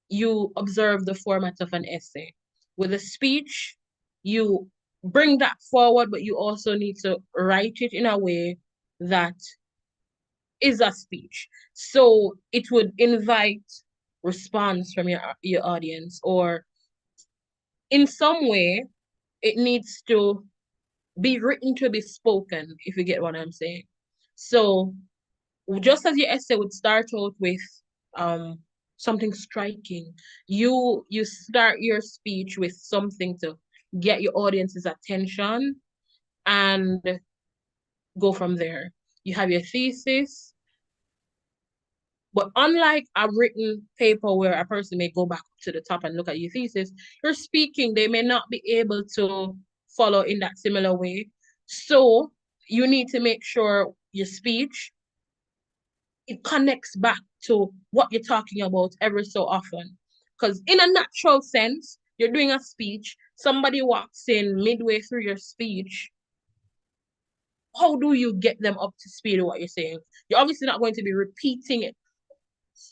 you observe the format of an essay. With a speech, you bring that forward, but you also need to write it in a way that is a speech. So it would invite response from your audience, or in some way, it needs to be written to be spoken, if you get what I'm saying. So just as your essay would start out with something striking, you start your speech with something to get your audience's attention and go from there. You have your thesis, but unlike a written paper where a person may go back to the top and look at your thesis, you're speaking, they may not be able to follow in that similar way. So you need to make sure your speech, it connects back to what you're talking about every so often. Because in a natural sense, you're doing a speech, somebody walks in midway through your speech, how do you get them up to speed with what you're saying? You're obviously not going to be repeating it,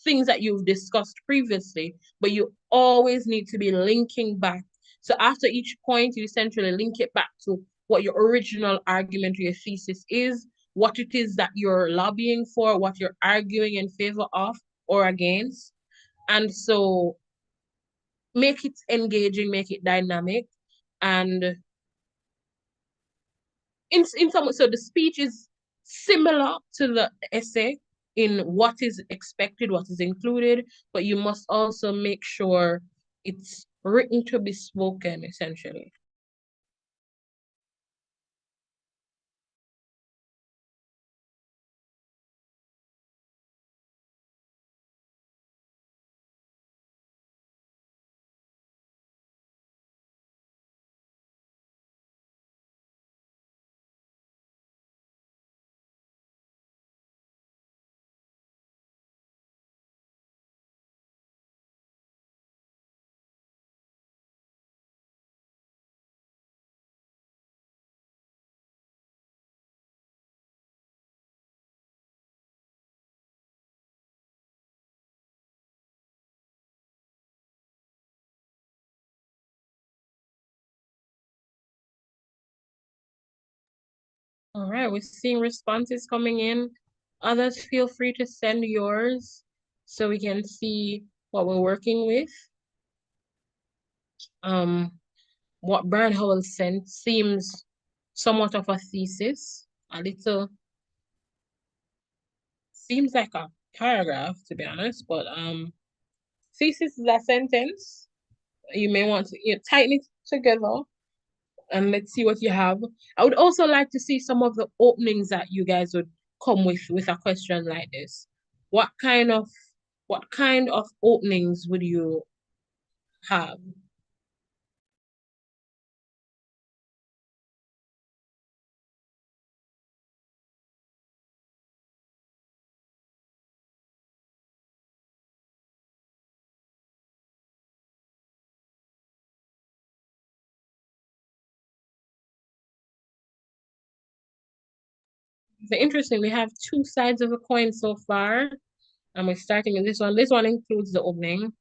things that you've discussed previously, but you always need to be linking back. So after each point, you essentially link it back to what your original argument or your thesis is, what it is that you're lobbying for, what you're arguing in favor of or against. And so make it engaging, make it dynamic. And in some way, so the speech is similar to the essay in what is expected, what is included, but you must also make sure it's written to be spoken, essentially. All right, we're seeing responses coming in. Others, feel free to send yours so we can see what we're working with. What Brian Howell sent seems somewhat of a thesis, a little, seems like a paragraph, to be honest, but thesis is a sentence. You may want to tighten it together and let's see what you have. I would also like to see some of the openings that you guys would come with a question like this. What kind of openings would you have? So interesting, we have two sides of a coin so far. And we're starting with this one. This one includes the opening.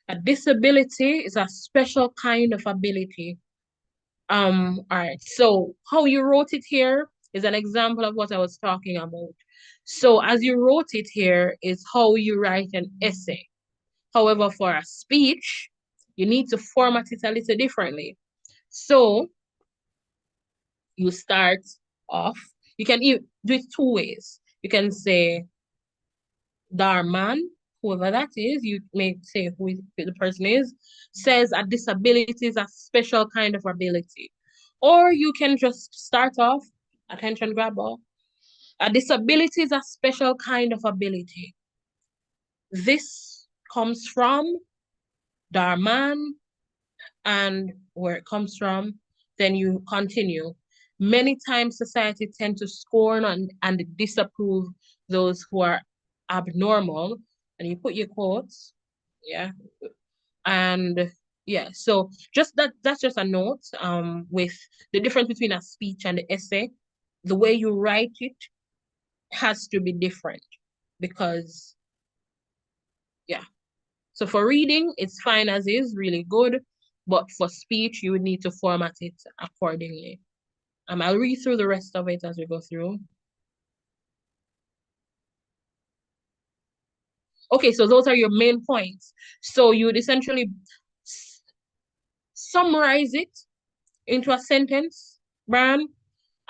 A disability is a special kind of ability. All right. So how you wrote it here is an example of what I was talking about. So as you wrote it here is how you write an essay. However, for a speech, you need to format it a little differently. So you start off, you can do it two ways. You can say, Darman, whoever that is, you may say who the person is, says a disability is a special kind of ability. Or you can just start off, attention grabber, a disability is a special kind of ability. This comes from Darman, and where it comes from, then you continue. Many times society tend to scorn and disapprove those who are abnormal, and you put your quotes, yeah. And yeah, so that's just a note with the difference between a speech and the essay. The way you write it has to be different because yeah. So for reading, it's fine as is, really good. But for speech, you would need to format it accordingly. I'll read through the rest of it as we go through. Okay, so those are your main points. So you would essentially summarize it into a sentence, Brian,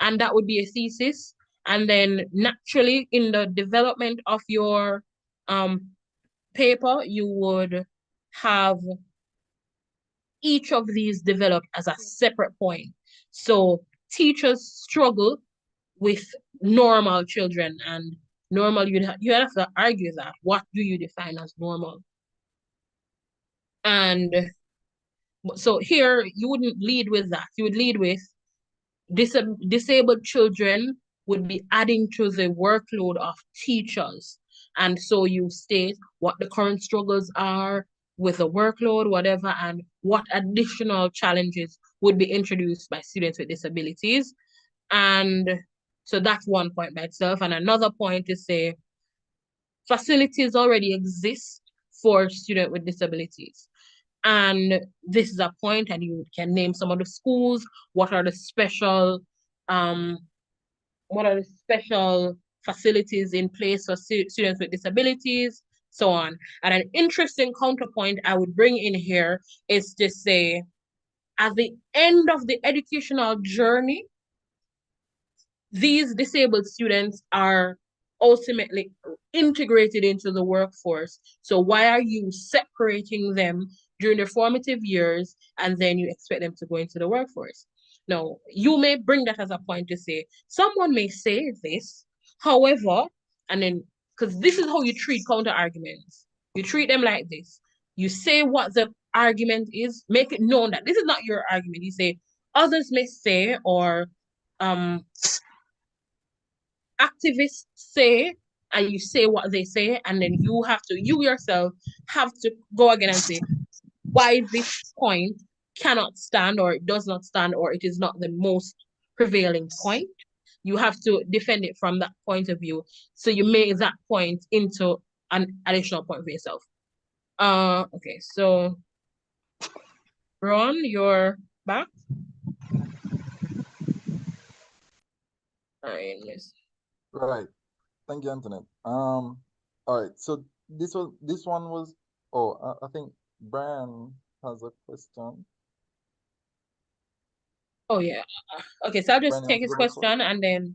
and that would be a thesis. And then naturally in the development of your paper, you would have each of these developed as a separate point. So teachers struggle with normal children, and normal, you have to argue that. What do you define as normal? And so here, you wouldn't lead with that. You would lead with disabled children would be adding to the workload of teachers. And so you state what the current struggles are with the workload, whatever, and what additional challenges would be introduced by students with disabilities. And so that's one point by itself. And another point is say, facilities already exist for students with disabilities. And this is a point, and you can name some of the schools, what are the special facilities in place for students with disabilities, so on. And an interesting counterpoint I would bring in here is to say, at the end of the educational journey, these disabled students are ultimately integrated into the workforce. So why are you separating them during their formative years and then you expect them to go into the workforce? Now, you may bring that as a point to say, someone may say this, however, and then, because this is how you treat counter arguments. You treat them like this. You say what the argument is, make it known that this is not your argument. You say, others may say, or activists say, and you say what they say, and then you yourself have to go again and say why this point cannot stand, or it does not stand, or it is not the most prevailing point. You have to defend it from that point of view. So you make that point into an additional point for yourself. Okay, so Ron, you're back. Right. Thank you, Antoinette. All right. So this one was. Oh, I think Brian has a question. Oh yeah. Okay, so I'll just Brian, take his question and then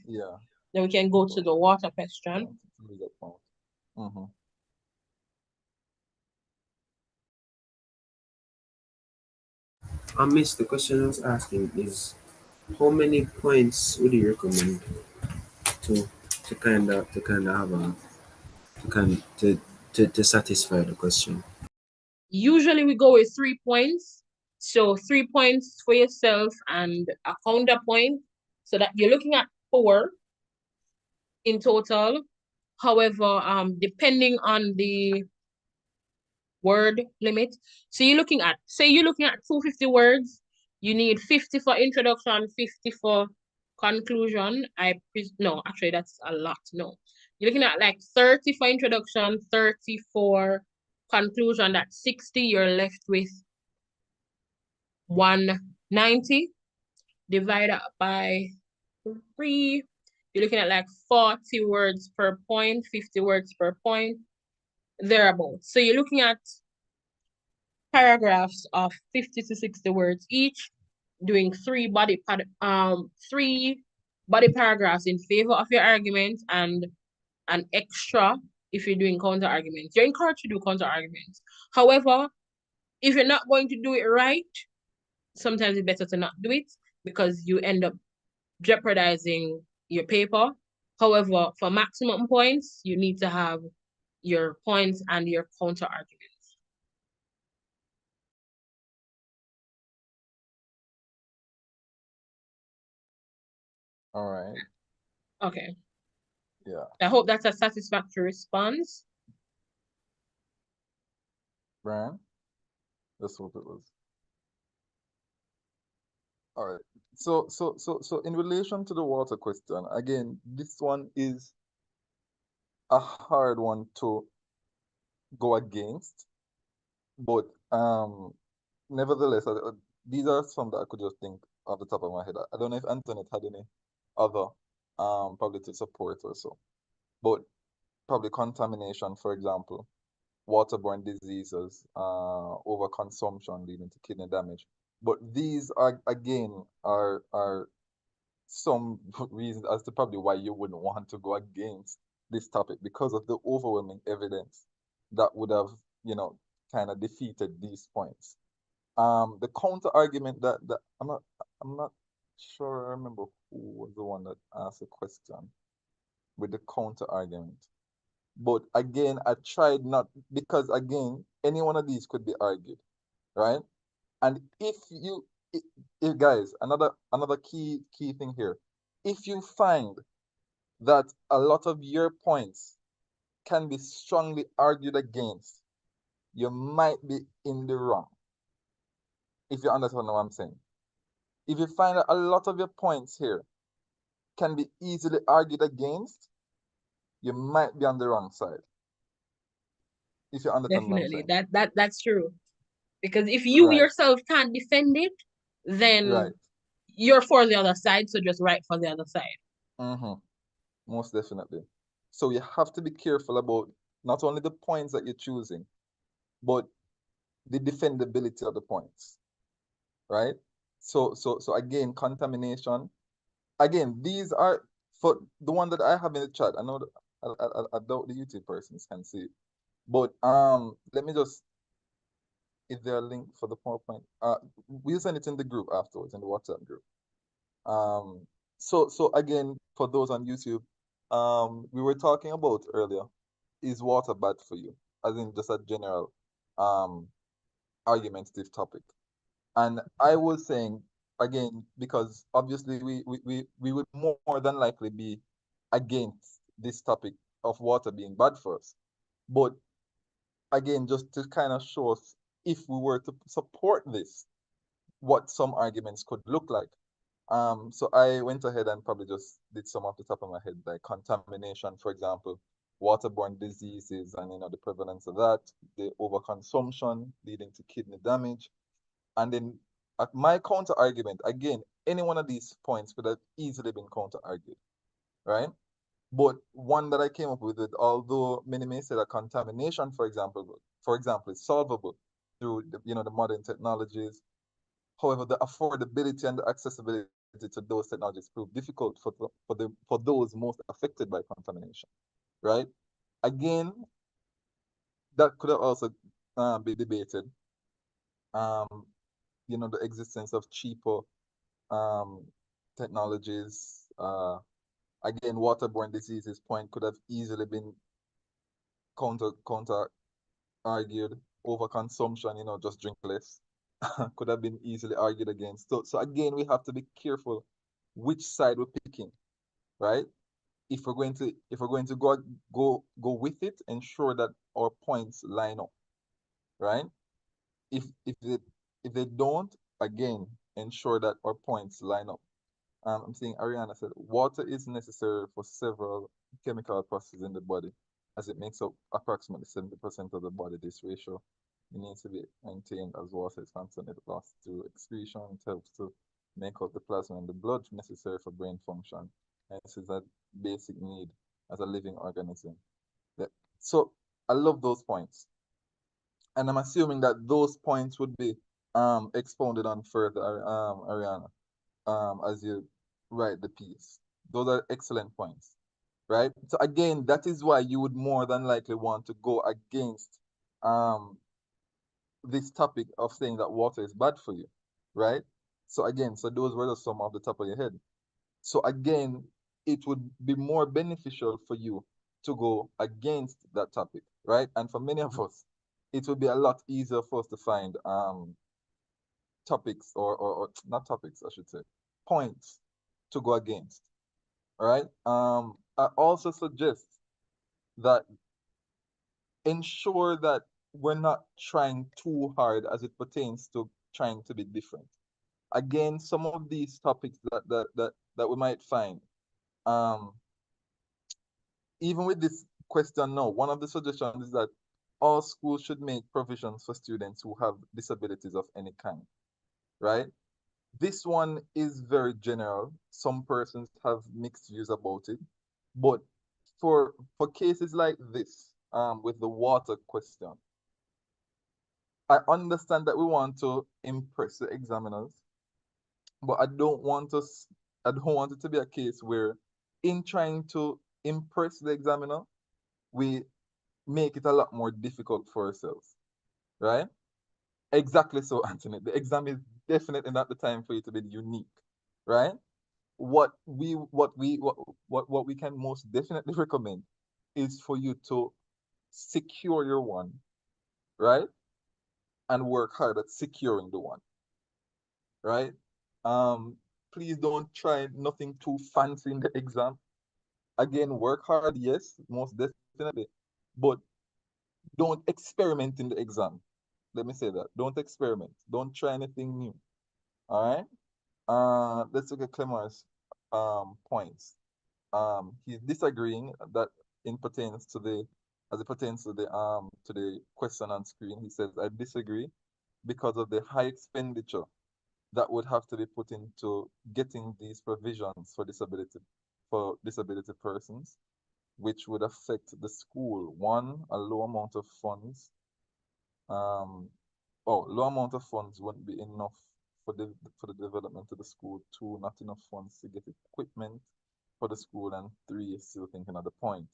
yeah. Then we can go to the water question. Mm-hmm. I missed the question I was asking is how many points would you recommend to kind of have a to satisfy the question? Usually we go with 3 points. So 3 points for yourself and a counterpoint, so that you're looking at 4 in total. However, depending on the word limit, so you're looking at 250 words, you need 50 for introduction, 50 for conclusion. No, actually that's a lot. No, you're looking at like 30 for introduction, 30 for conclusion. That's 60. You're left with 190 divided by 3. You're looking at like 40 words per point, 50 words per point, thereabouts. So you're looking at paragraphs of 50 to 60 words each, doing three body paragraphs in favor of your argument and an extra if you're doing counter arguments. You're encouraged to do counter arguments. However, if you're not going to do it right, sometimes it's better to not do it because you end up jeopardizing your paper. However, for maximum points, you need to have your points and your counter arguments. All right. Okay. Yeah. I hope that's a satisfactory response. Brian? Let's hope it was. All right. So in relation to the water question, again, this one is a hard one to go against, but nevertheless, these are some that I could just think off the top of my head. I don't know if Antoinette had any other probably to support or so, but probably contamination, for example, waterborne diseases, overconsumption leading to kidney damage. But these are again are some reasons as to probably why you wouldn't want to go against this topic because of the overwhelming evidence that would have, kind of defeated these points. The counter argument that I'm not sure I remember who was the one that asked the question with the counter argument. But again, I tried not because again, any one of these could be argued, right? And if guys, another key thing here, if you find that a lot of your points can be strongly argued against, you might be in the wrong. If you understand what I'm saying. If you find that a lot of your points here can be easily argued against, you might be on the wrong side. If you understand what I'm Definitely. saying. That's true. Because if you Right. yourself can't defend it, then Right. you're for the other side, so just write for the other side. Mm-hmm. Most definitely. So you have to be careful about not only the points that you're choosing, but the defendability of the points, right? So again, contamination. Again, these are for the one that I have in the chat. I know that I doubt the YouTube persons can see it, but let me just. Is there a link for the PowerPoint? We'll send it in the group afterwards in the WhatsApp group. So again, for those on YouTube, we were talking about earlier, is water bad for you? As in just a general argumentative topic. And I was saying again, because obviously we would more than likely be against this topic of water being bad for us. But again, just to kind of show us if we were to support this, what some arguments could look like. So I went ahead and probably just did some off the top of my head, like contamination, for example, waterborne diseases, and the prevalence of that, the overconsumption leading to kidney damage, and then at my counter argument, again, any one of these points could have easily been counter argued, right? But one that I came up with, although many may say that contamination, for example, is solvable through the modern technologies. However, the affordability and the accessibility to those technologies prove difficult for those most affected by contamination, right? Again, that could have also be debated. The existence of cheaper technologies. Again, waterborne diseases point could have easily been counter argued. Overconsumption, just drink less, could have been easily argued against. So again, we have to be careful which side we're picking, right? If we're going to go with it, ensure that our points line up, right? If they don't, again, ensure that our points line up. I'm seeing Ariana said water is necessary for several chemical processes in the body, as it makes up approximately 70% of the body. This ratio needs to be maintained as water is constantly lost through excretion. It helps to make up the plasma in the blood necessary for brain function and this is a basic need as a living organism. So I love those points. And I'm assuming that those points would be expounded on further, Ariana, as you write the piece. Those are excellent points, right? So again, that is why you would more than likely want to go against this topic of saying that water is bad for you, right? So again, so those were just some off the top of your head. So again, it would be more beneficial for you to go against that topic, right? And for many of us, it would be a lot easier for us to find topics or not topics, I should say, points to go against. All right. I also suggest that ensure that we're not trying too hard as it pertains to trying to be different. Again, some of these topics that we might find, um, even with this question now, one of the suggestions is that all schools should make provisions for students who have disabilities of any kind, right? This one is very general. Some persons have mixed views about it, but for cases like this, with the water question, I understand that we want to impress the examiners, but I don't want it to be a case where, in trying to impress the examiner, we make it a lot more difficult for ourselves, right? Exactly so, Anthony. The exam is definitely not the time for you to be unique, right? What we can most definitely recommend is for you to secure your one, right? And work hard at securing the one, right? Please don't try nothing too fancy in the exam. Again, work hard, yes, most definitely, but don't experiment in the exam. Let me say that. Don't experiment. Don't try anything new. All right. Let's look at Clemar's points. He's disagreeing that in pertains to the as it pertains to the question on screen. He says, I disagree because of the high expenditure that would have to be put into getting these provisions for disability persons, which would affect the school. One, a low amount of funds. Low amount of funds wouldn't be enough for the development of the school. Two, not enough funds to get equipment for the school, and three, still thinking of the point.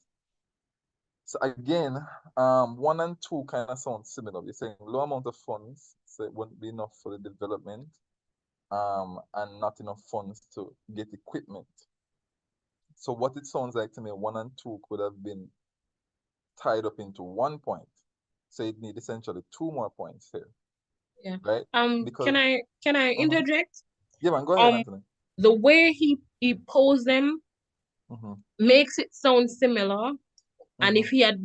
So again, one and two kind of sound similar. You're saying low amount of funds, so it wouldn't be enough for the development, and not enough funds to get equipment. So what it sounds like to me, one and two could have been tied up into 1 point. So it need essentially 2 more points here. Yeah. Right? Can I interject? Yeah, man, go ahead, Anthony. The way he posed them makes it sound similar. And if he had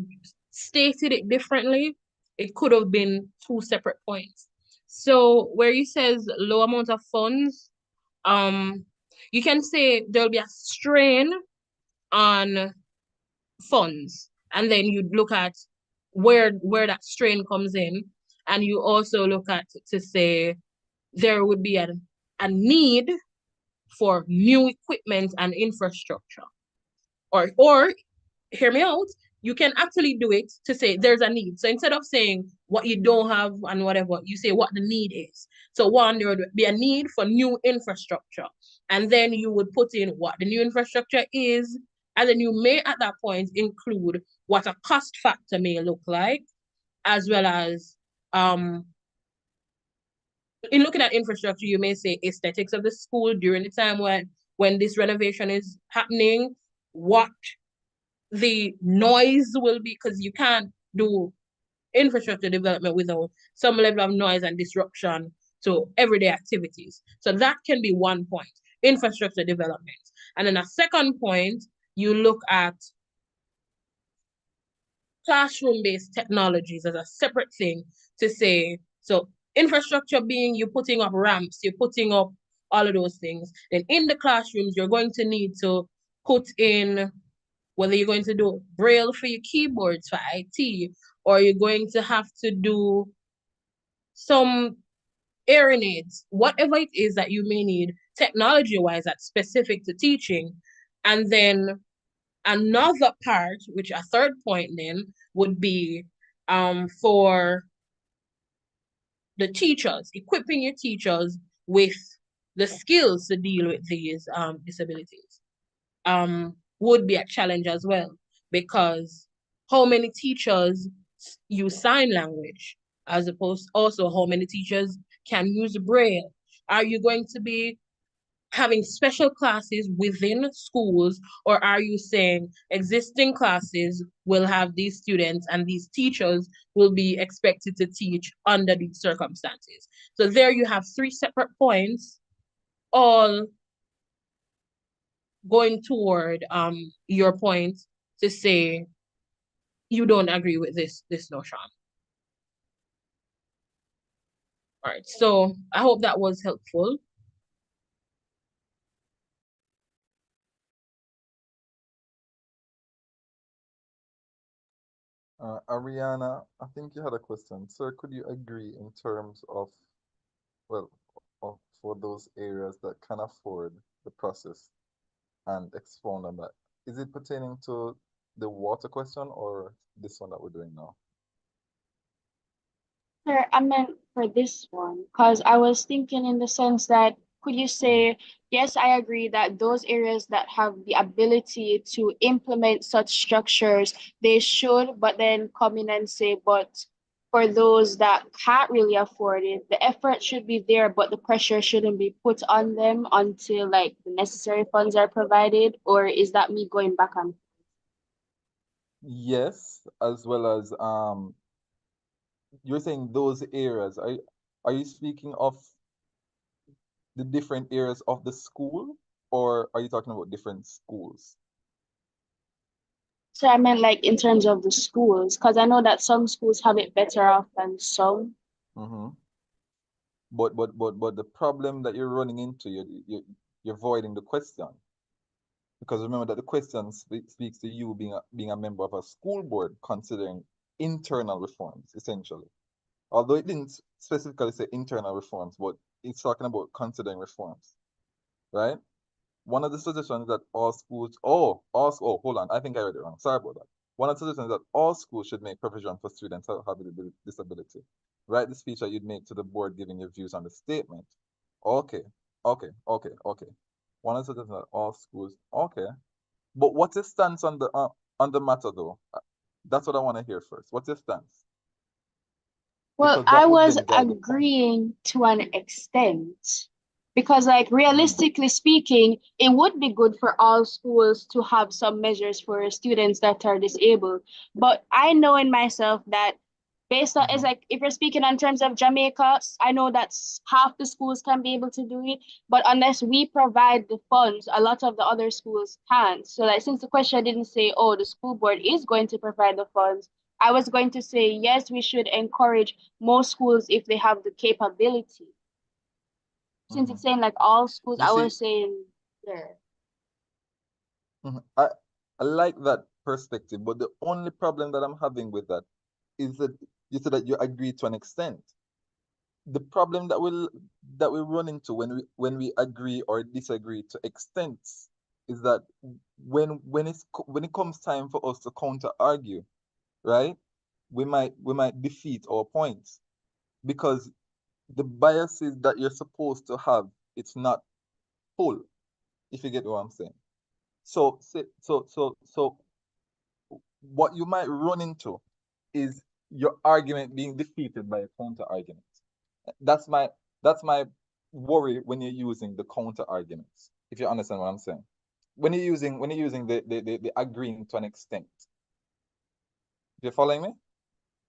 stated it differently, it could have been 2 separate points. So where he says low amount of funds, you can say there'll be a strain on funds, and then you'd look at where that strain comes in, and you also look at to say there would be a need for new equipment and infrastructure, or hear me out, you can actually do it to say there's a need. So instead of saying what you don't have and whatever, you say what the need is. So one, there would be a need for new infrastructure. And then you would put in what the new infrastructure is. And then you may at that point include what a cost factor may look like, as well as in looking at infrastructure, you may say aesthetics of the school during the time when this renovation is happening, what the noise will be, because you can't do infrastructure development without some level of noise and disruption to everyday activities. So that can be 1 point, infrastructure development. And then a second point, you look at classroom-based technologies as a separate thing to say, so infrastructure being you putting up ramps, you're putting up all of those things. Then in the classrooms, you're going to need to put in whether you're going to do braille for your keyboards for IT, or you're going to have to do some hearing aids, whatever it is that you may need technology-wise that's specific to teaching, And then another part, which a third point then would be for the teachers, equipping your teachers with the skills to deal with these disabilities would be a challenge as well, because how many teachers use sign language, as opposed also how many teachers can use braille? Are you going to be having special classes within schools, or are you saying existing classes will have these students and these teachers will be expected to teach under these circumstances? So there you have three separate points, all going toward your point to say you don't agree with this notion. All right, so I hope that was helpful. Ariana, I think you had a question. Sir, could you agree in terms of, well, for those areas that can afford the process and expound on that? Is it pertaining to the water question or this one that we're doing now? Sir, I meant for this one, because I was thinking in the sense that could you say, yes, I agree that those areas that have the ability to implement such structures, they should, but then come in and say, but for those that can't really afford it, the effort should be there, but the pressure shouldn't be put on them until like the necessary funds are provided, or is that me going back on? Yes, as well as you're saying those areas. Are you speaking of the different areas of the school, or are you talking about different schools? So I meant like in terms of the schools, because I know that some schools have it better off than some. Mm-hmm. But the problem that you're running into, you're avoiding the question. Because remember that the question speaks to you being a member of a school board considering internal reforms, essentially. Although it didn't specifically say internal reforms, but it's talking about considering reforms, right? One of the suggestions that all schools, hold on, I think I read it wrong. Sorry about that. One of the suggestions that all schools should make provision for students who have a disability. Write the speech that you'd make to the board giving your views on the statement. Okay. One of the suggestions that all schools, okay. But what's your stance on the matter though? That's what I want to hear first. What's your stance? Well, Because I that would was then guide the point. agreeing to an extent because, like, realistically speaking, it would be good for all schools to have some measures for students that are disabled. But I know in myself that based on, it's like if you're speaking on terms of Jamaica, I know that half the schools can be able to do it, but unless we provide the funds, a lot of the other schools can't. So, like, since the question didn't say, oh, the school board is going to provide the funds, I was going to say, yes, we should encourage more schools if they have the capability. Since it's saying like all schools, You I see, was saying, yeah. I like that perspective, but the only problem that I'm having with that is that you said that you agree to an extent. The problem that we run into when we agree or disagree to extents is that when it comes time for us to counter argue, right? We might defeat our points because the biases that you're supposed to have, it's not full, if you get what I'm saying. So what you might run into is your argument being defeated by a counter argument. That's my that's my worry when you're using the counter arguments, if you understand what I'm saying. When you're using the agreeing to an extent. You following me?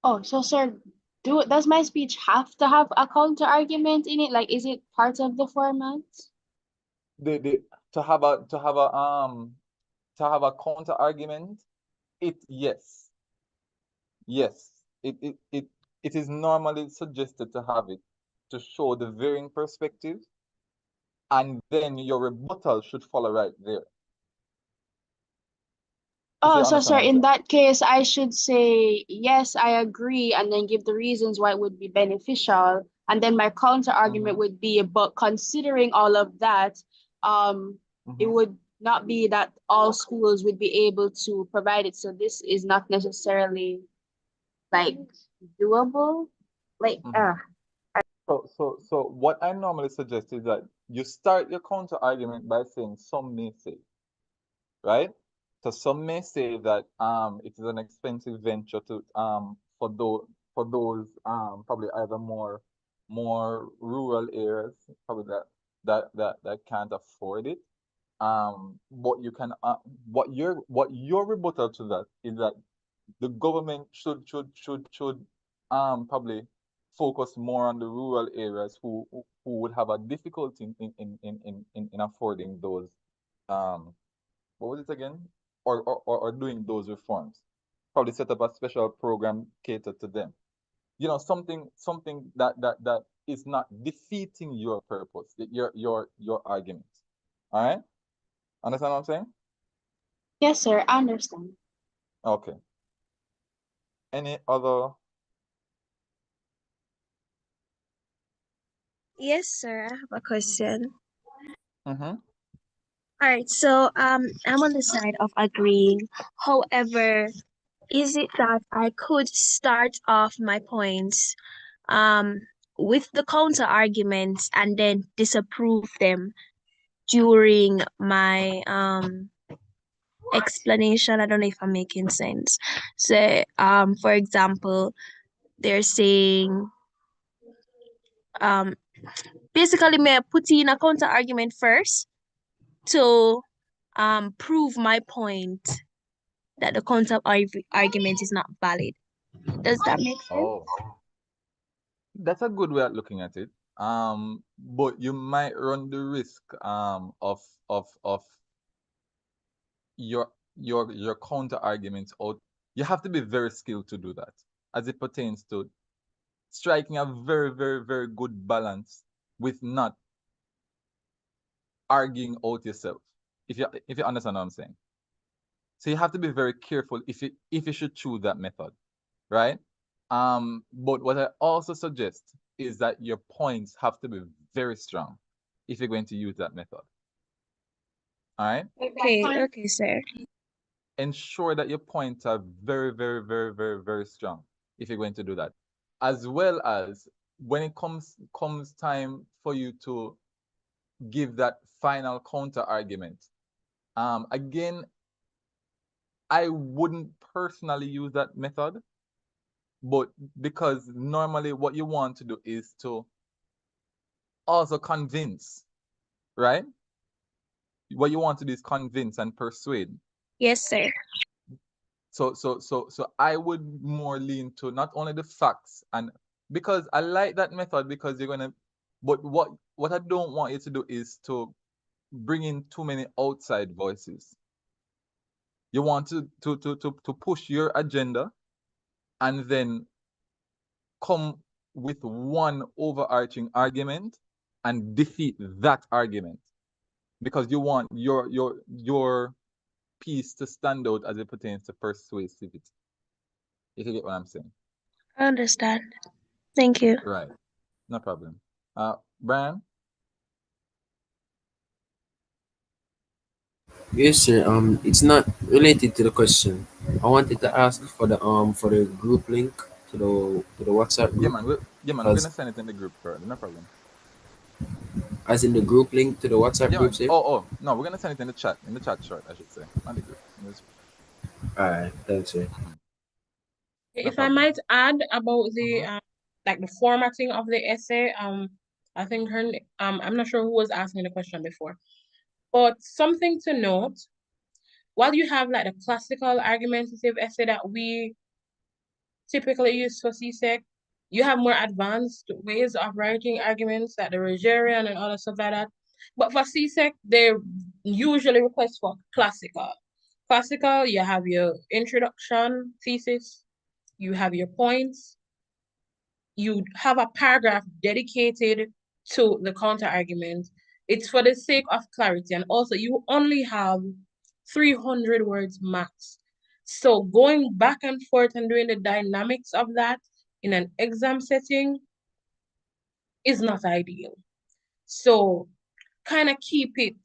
Oh, so sir, does my speech have to have a counter argument in it? Like, is it part of the format? The to have a counter argument, yes. Yes. It is normally suggested to have it to show the varying perspectives, and then your rebuttal should follow right there. If Oh, you so understand sir, what I'm in saying. that case, I should say, yes, I agree, and then give the reasons why it would be beneficial. And then my counter argument would be, but considering all of that, it would not be that all schools would be able to provide it. So this is not necessarily like doable. Like So what I normally suggest is that you start your counter argument by saying some may say, right? So some may say that it is an expensive venture to for those probably either more rural areas probably that can't afford it. But you can what your rebuttal to that is that the government should probably focus more on the rural areas who would have a difficulty in affording those um what was it again? Or doing those reforms. Probably set up a special program catered to them. You know, something that is not defeating your purpose, your argument. All right? Understand what I'm saying? yes, sir, I understand. Okay. Any other? Yes, sir. I have a question. Mm-hmm. All right, so I'm on the side of agreeing. However, is it that I could start off my points um with the counter arguments and then disapprove them during my explanation? I don't know if I'm making sense. So for example, they're saying um basically may I put in a counter argument first to prove my point that the counter argument is not valid. Does that make sense? Oh, that's a good way of looking at it. But you might run the risk of your counter arguments out. You have to be very skilled to do that as it pertains to striking a very good balance with not arguing out yourself. If you understand what I'm saying. So you have to be very careful if you should choose that method, right? But what I also suggest is that your points have to be very strong if you're going to use that method. All right? Okay, sir. Ensure that your points are very strong if you're going to do that. As well as when it comes time for you to give that final counter argument. Again, I wouldn't personally use that method, but because normally what you want to do is to also convince, right? What you want to do is convince and persuade. Yes, sir. So I would more lean to not only the facts, and because I like that method because you're gonna, but what I don't want you to do is to bring in too many outside voices. You want to push your agenda and then come with one overarching argument and defeat that argument because you want your piece to stand out as it pertains to persuasivity. If you get what I'm saying. I understand. Thank you. Right. No problem. Brian? Yes, sir. It's not related to the question. I wanted to ask for the group link to the WhatsApp Yeah, group man. We're because gonna send it in the group currently. No problem. as in the group link to the WhatsApp Yeah, group, man. sir. Oh, no, we're gonna send it in the chat short, I should say, not the group. All right, thanks, sir. No If I problem. might add about the like the formatting of the essay, I think I'm not sure who was asking the question before, but something to note, while you have like the classical argumentative essay that we typically use for CSEC, you have more advanced ways of writing arguments like the Rogerian and other stuff like that. But for CSEC, they usually request for classical. Classical, you have your introduction thesis, you have your points, you have a paragraph dedicated to the counter argument. It's for the sake of clarity. And also, you only have 300 words max. So going back and forth and doing the dynamics of that in an exam setting is not ideal. So kind of keep it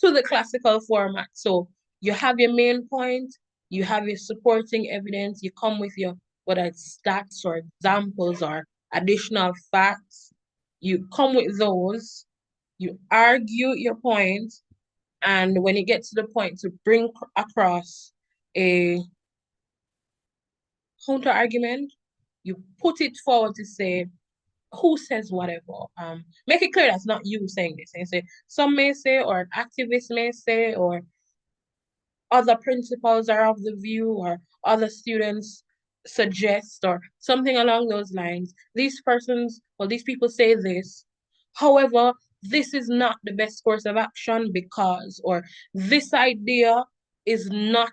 to the classical format. So you have your main point, you have your supporting evidence, you come with your whether it's stats or examples or additional facts, you come with those, you argue your point, and when you get to the point to bring across a counter argument, you put it forward to say who says whatever. Make it clear that's not you saying this. And say some may say, or an activist may say, or other principals are of the view, or other students suggest, or something along those lines. These persons, or these people say this. However, this is not the best course of action because, or this idea is not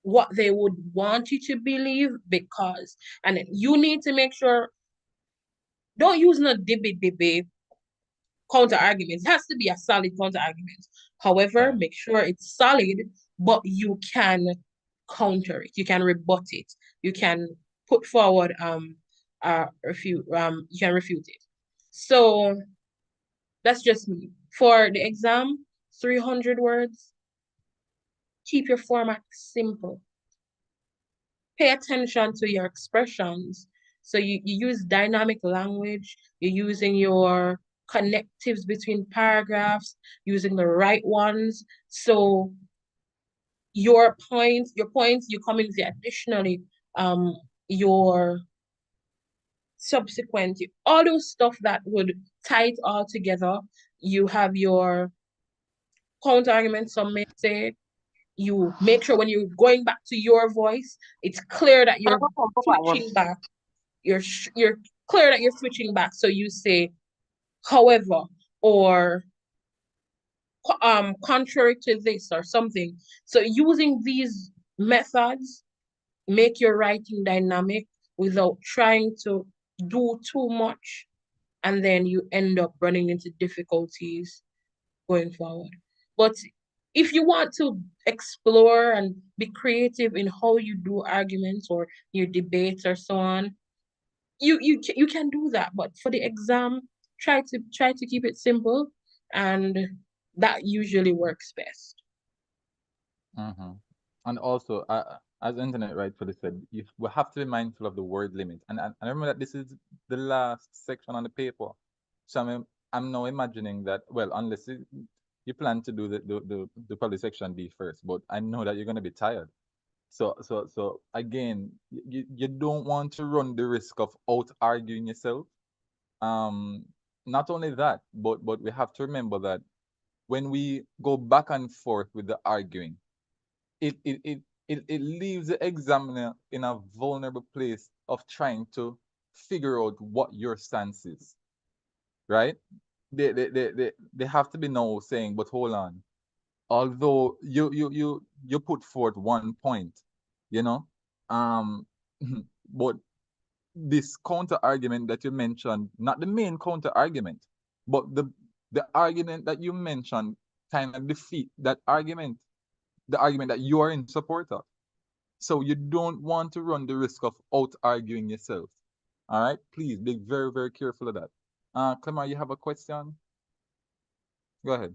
what they would want you to believe because, and you need to make sure, don't use no dibby counter arguments. It has to be a solid counter argument. However, Right. make sure it's solid, but you can counter it. You can rebut it. You can put forward refute you can refute it. So that's just me. For the exam, 300 words. Keep your format simple. Pay attention to your expressions. So you use dynamic language, you're using your connectives between paragraphs, using the right ones. So your points, you come in the additionally, your subsequent, all those stuff that would tie it all together. You have your counter argument, some may say. You make sure when you're going back to your voice, it's clear that you're switching back. You're clear that you're switching back. So you say, however, or contrary to this or something. So using these methods make your writing dynamic without trying to do too much, and then you end up running into difficulties going forward. But if you want to explore and be creative in how you do arguments or your debates or so on, you can do that. But for the exam, try to keep it simple, and that usually works best. Mm-hmm. And also, as internet rightfully said, we have to be mindful of the word limit. And I remember that this is the last section on the paper. So I'm now imagining that, well, unless you plan to do the probably section B first, but I know that you're going to be tired. So again, you don't want to run the risk of out arguing yourself. Um, Not only that, but we have to remember that when we go back and forth with the arguing, it it it it leaves the examiner in a vulnerable place of trying to figure out what your stance is, right? They have to be now saying, but hold on, although you put forth one point, you know, um, but this counter argument that you mentioned, not the main counter argument, but the argument that you mentioned kind of defeat that argument, the argument that you are in support of. So you don't want to run the risk of out arguing yourself. All right, please be very, very careful of that. Clemar, you have a question? Go ahead.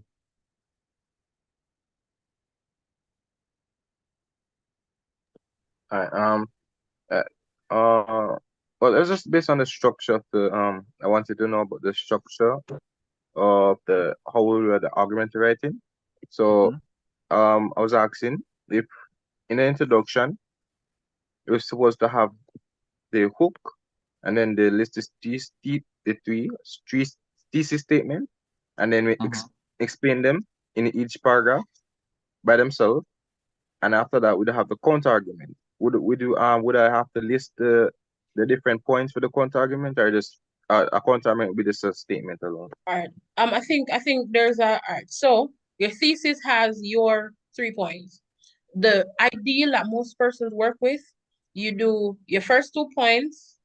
All right. Uh, well, it's just based on the structure of the I wanted to know about the structure of the how we were the argument writing. So I was asking if in the introduction we're supposed to have the hook and then the list is three thesis statement, and then we explain them in each paragraph by themselves, and after that we'd have the counter argument. Would I have to list the different points for the counter argument, or just a counter argument would be just a statement alone? All right. I think there's a all right. So your thesis has your 3 points. The ideal that most persons work with, you do your first 2 points,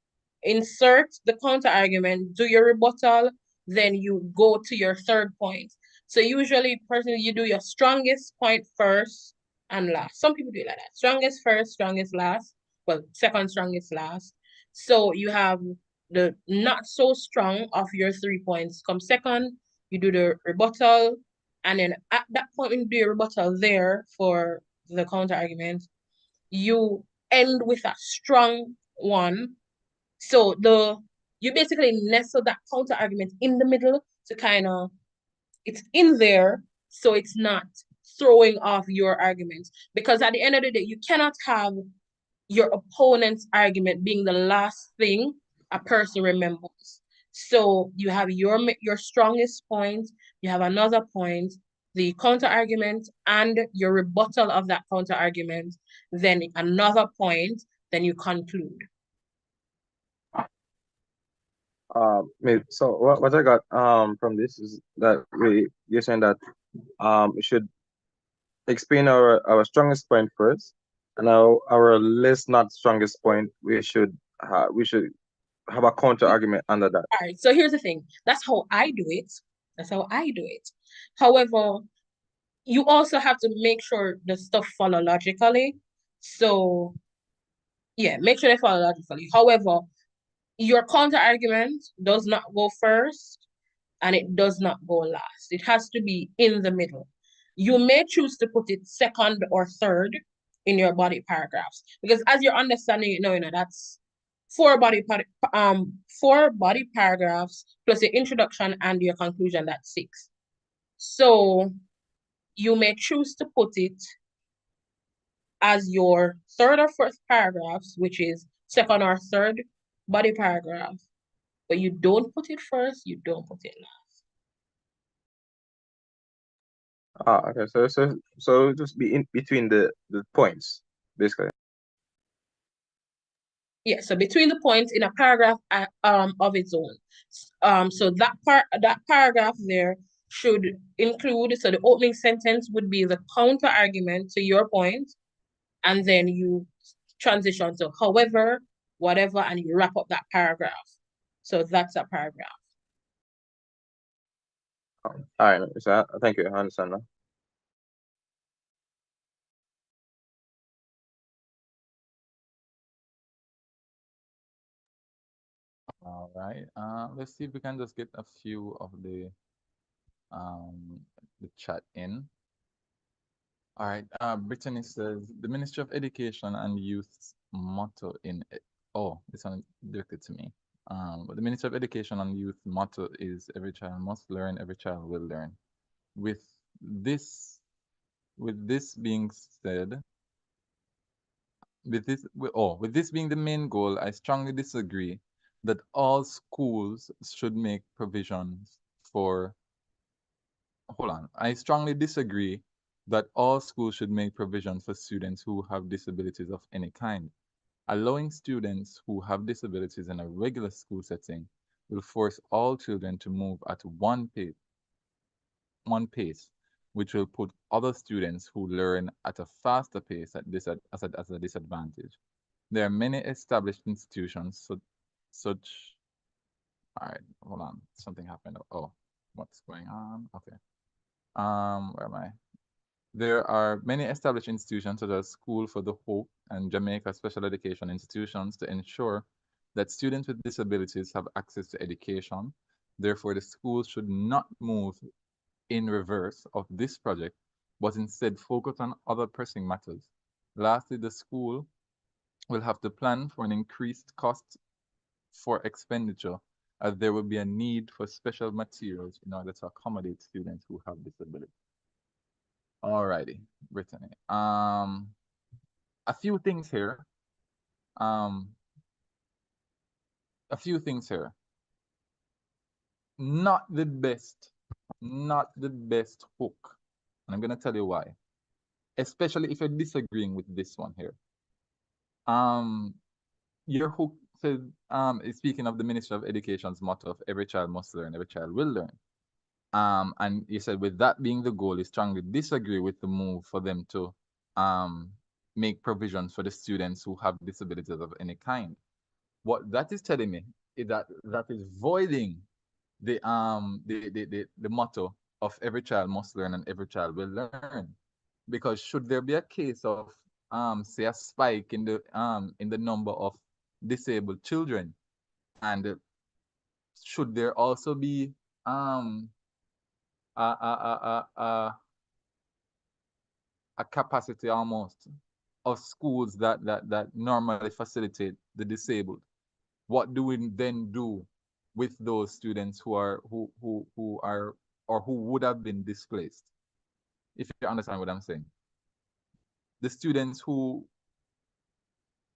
insert the counter argument, do your rebuttal, then you go to your third point. So usually, personally, you do your strongest point first and last. Some people do it like that. Strongest first, strongest last. Well, second strongest last. So you have the not so strong of your 3 points come second. You do the rebuttal, And then at that point when you do your rebuttal there for the counter argument, you end with a strong one. So you basically nestle that counter argument in the middle to kind of, it's in there, so it's not throwing off your argument. Because at the end of the day, you cannot have your opponent's argument being the last thing a person remembers. So you have your strongest point, you have another point, the counter argument, and your rebuttal of that counter argument, then another point, then you conclude. So what I got from this is that you're saying that we should explain our strongest point first, and our less not strongest point we should have a counter argument under that. All right, so here's the thing. That's how I do it. That's how I do it. However, you also have to make sure the stuff follow logically. So yeah, make sure they follow logically. However, your counter argument does not go first and it does not go last. It has to be in the middle. You may choose to put it second or third in your body paragraphs, because as you're understanding it now, that's four body paragraphs plus your introduction and your conclusion, that's 6. So you may choose to put it as your third or fourth paragraphs, which is second or third body paragraph, but you don't put it first, you don't put it last. Okay. So just be in between the points, basically. Yeah, so between the points in a paragraph of its own. So that paragraph there should include, so the opening sentence would be the counter argument to your point, and then you transition to however, whatever, and you wrap up that paragraph. So that's a paragraph. All right. So thank you. I understand now. All right. Let's see if we can just get a few of the chat in. All right. Brittany says the Ministry of Education and Youth's motto in it. Oh, this one directed to me. But the Ministry of Education and Youth motto is every child must learn, every child will learn. With this being said, with this being the main goal, I strongly disagree that all schools should make provisions for. Hold on. I strongly disagree that all schools should make provisions for students who have disabilities of any kind. Allowing students who have disabilities in a regular school setting will force all children to move at one pace, which will put other students who learn at a faster pace at as a disadvantage. There are many established institutions such. All right, hold on. Something happened. Oh, what's going on? Okay. Where am I? There are many established institutions such as School for the Hope and Jamaica Special Education Institutions to ensure that students with disabilities have access to education. Therefore, the school should not move in reverse of this project, but instead focus on other pressing matters. Lastly, the school will have to plan for an increased cost for expenditure, as there will be a need for special materials in order to accommodate students who have disabilities. Alrighty, Brittany. A few things here. A few things here. Not the best hook. And I'm gonna tell you why. Especially if you're disagreeing with this one here. Your hook says, is speaking of the Ministry of Education's motto of every child must learn, every child will learn. And you said with that being the goal, you strongly disagree with the move for them to make provisions for the students who have disabilities of any kind. What that is telling me is that is voiding the motto of every child must learn and every child will learn. Because should there be a case of say a spike in the number of disabled children, and should there also be a capacity almost of schools that normally facilitate the disabled. What do we then do with those students who are or who would have been displaced? If you understand what I'm saying. The students who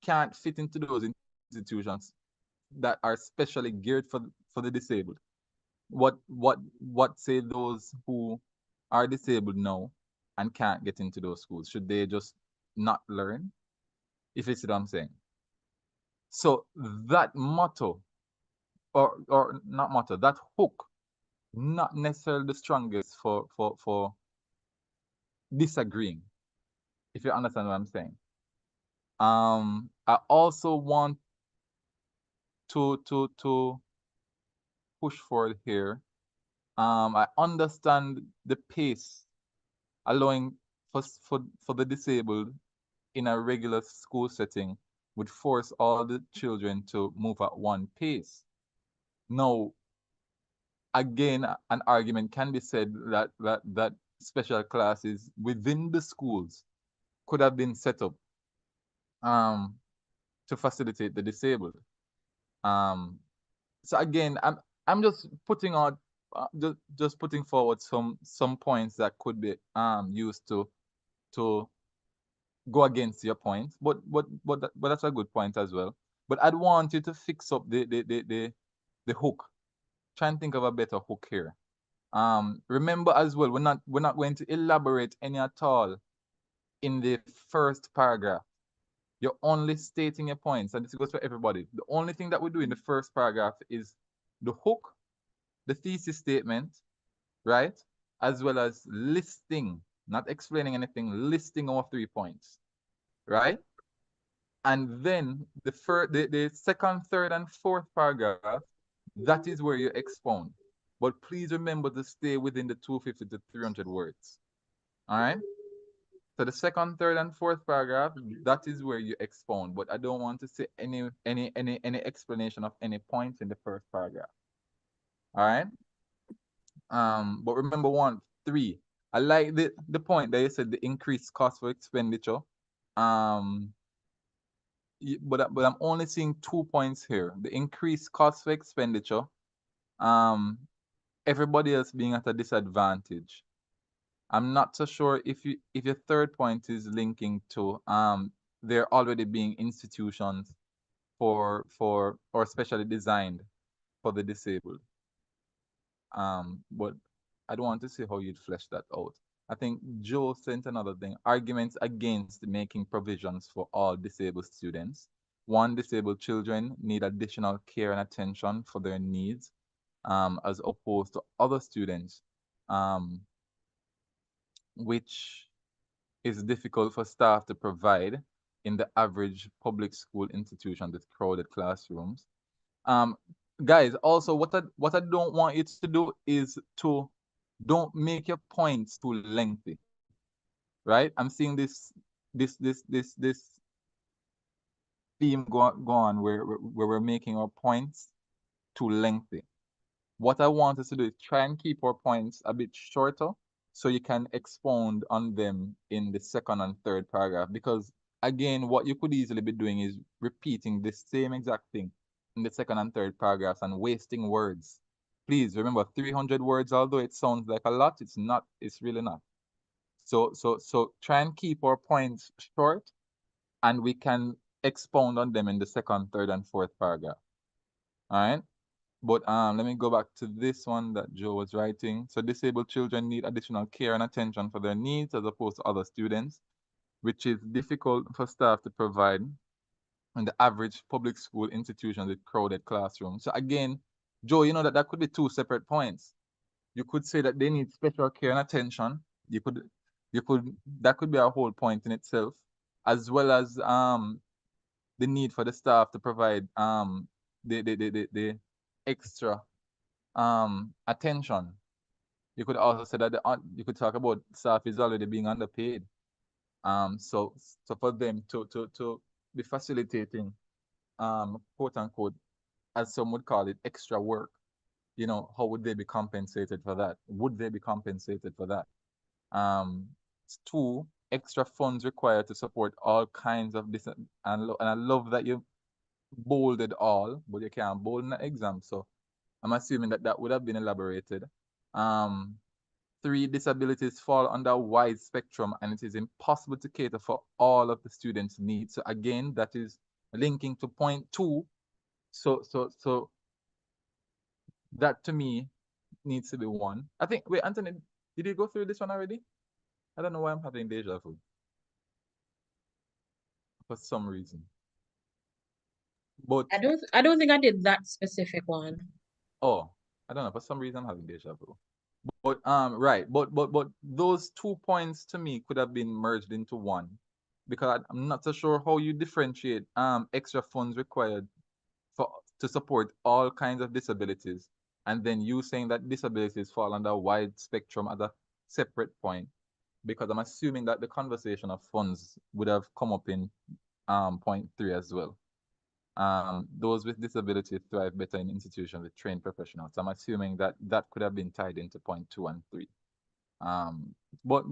can't fit into those institutions that are specially geared for the disabled. What say those who are disabled now and can't get into those schools? Should they just not learn? If you see what I'm saying. So that motto, or not motto, that hook, not necessarily the strongest for disagreeing, if you understand what I'm saying. I also want to push forward here. I understand the pace allowing for the disabled in a regular school setting would force all the children to move at one pace. Now, again, an argument can be said that special classes within the schools could have been set up to facilitate the disabled. So again, I'm just putting out just putting forward some points that could be used to go against your point, but that's a good point as well. But I'd want you to fix up the hook. Try and think of a better hook here. Remember as well, we're not going to elaborate any at all in the first paragraph. You're only stating your points, and this goes for everybody. The only thing that we do in the first paragraph is the hook, the thesis statement, right? As well as listing, not explaining anything, listing our 3 points, right? And then the second, third, and fourth paragraph, that is where you expound. But please remember to stay within the 250 to 300 words. All right? So the second, third, and fourth paragraph, that is where you expound. But I don't want to see any explanation of any points in the first paragraph. All right? But remember 3. I like the point that you said, the increased cost for expenditure. But I'm only seeing 2 points here. The increased cost for expenditure, everybody else being at a disadvantage. I'm not so sure if your third point is linking to there already being institutions for or specially designed for the disabled. But I don't want to see how you'd flesh that out. I think Joe sent another thing, arguments against making provisions for all disabled students. One, disabled children need additional care and attention for their needs, as opposed to other students, which is difficult for staff to provide in the average public school institution with crowded classrooms. Guys, also what I don't want you to do is to don't make your points too lengthy. Right? I'm seeing this theme go on where we're making our points too lengthy. What I want us to do is try and keep our points a bit shorter so you can expound on them in the second and third paragraph. Because again, what you could easily be doing is repeating the same exact thing in the second and third paragraphs and wasting words. Please remember, 300 words, although it sounds like a lot, it's not, it's really not. So try and keep our points short and we can expound on them in the second, third, and fourth paragraph. All right. But let me go back to this one that Joe was writing. So disabled children need additional care and attention for their needs as opposed to other students, which is difficult for staff to provide in the average public school institution with crowded classrooms. So again, Joe, you know that could be 2 separate points. You could say that they need special care and attention. That could be a whole point in itself, as well as the need for the staff to provide the extra attention. You could also say that you could talk about staff is already being underpaid. So for them to be facilitating quote unquote, as some would call it, extra work. how would they be compensated for that? Would they be compensated for that? Two, extra funds required to support all kinds of this, and I love that you bolded all, but you can't bold in the exam. So I'm assuming that that would have been elaborated. Um, Three, disabilities fall under a wide spectrum and it is impossible to cater for all of the students' needs. So again, that is linking to point two. So that to me needs to be one. I think, wait, Anthony, did you go through this one already? I don't know why I'm having deja vu for some reason. But I don't think I did that specific one. oh, I don't know. For some reason I'm having deja vu. But right, but those 2 points to me could have been merged into one, because I'm not so sure how you differentiate extra funds required for to support all kinds of disabilities, and then you saying that disabilities fall under a wide spectrum at a separate point, because I'm assuming that the conversation of funds would have come up in point three as well. Those with disability thrive better in institutions with trained professionals. I'm assuming that that could have been tied into point two and three. But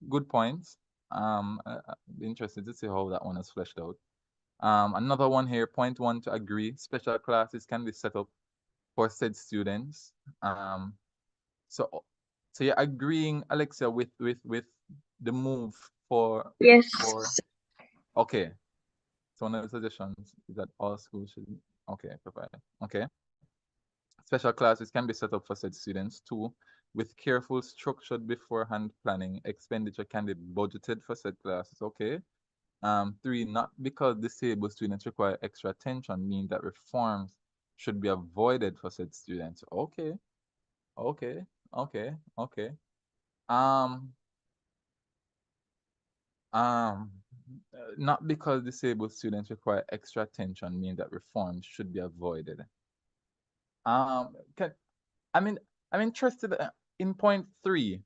good points. I'd be interested to see how that one is fleshed out. Another one here, point one, to agree, special classes can be set up for said students. So so you're agreeing, Alexia, with the move for Yes. okay. So one of the suggestions is that all schools should provide. Okay. Special classes can be set up for said students. Two, with careful structured beforehand planning, expenditure can be budgeted for said classes. Okay. Three, not because disabled students require extra attention mean that reforms should be avoided for said students. Okay. Okay. Okay. Okay. Um, um, Not because disabled students require extra attention mean that reforms should be avoided. Can, I mean, I'm interested in point three.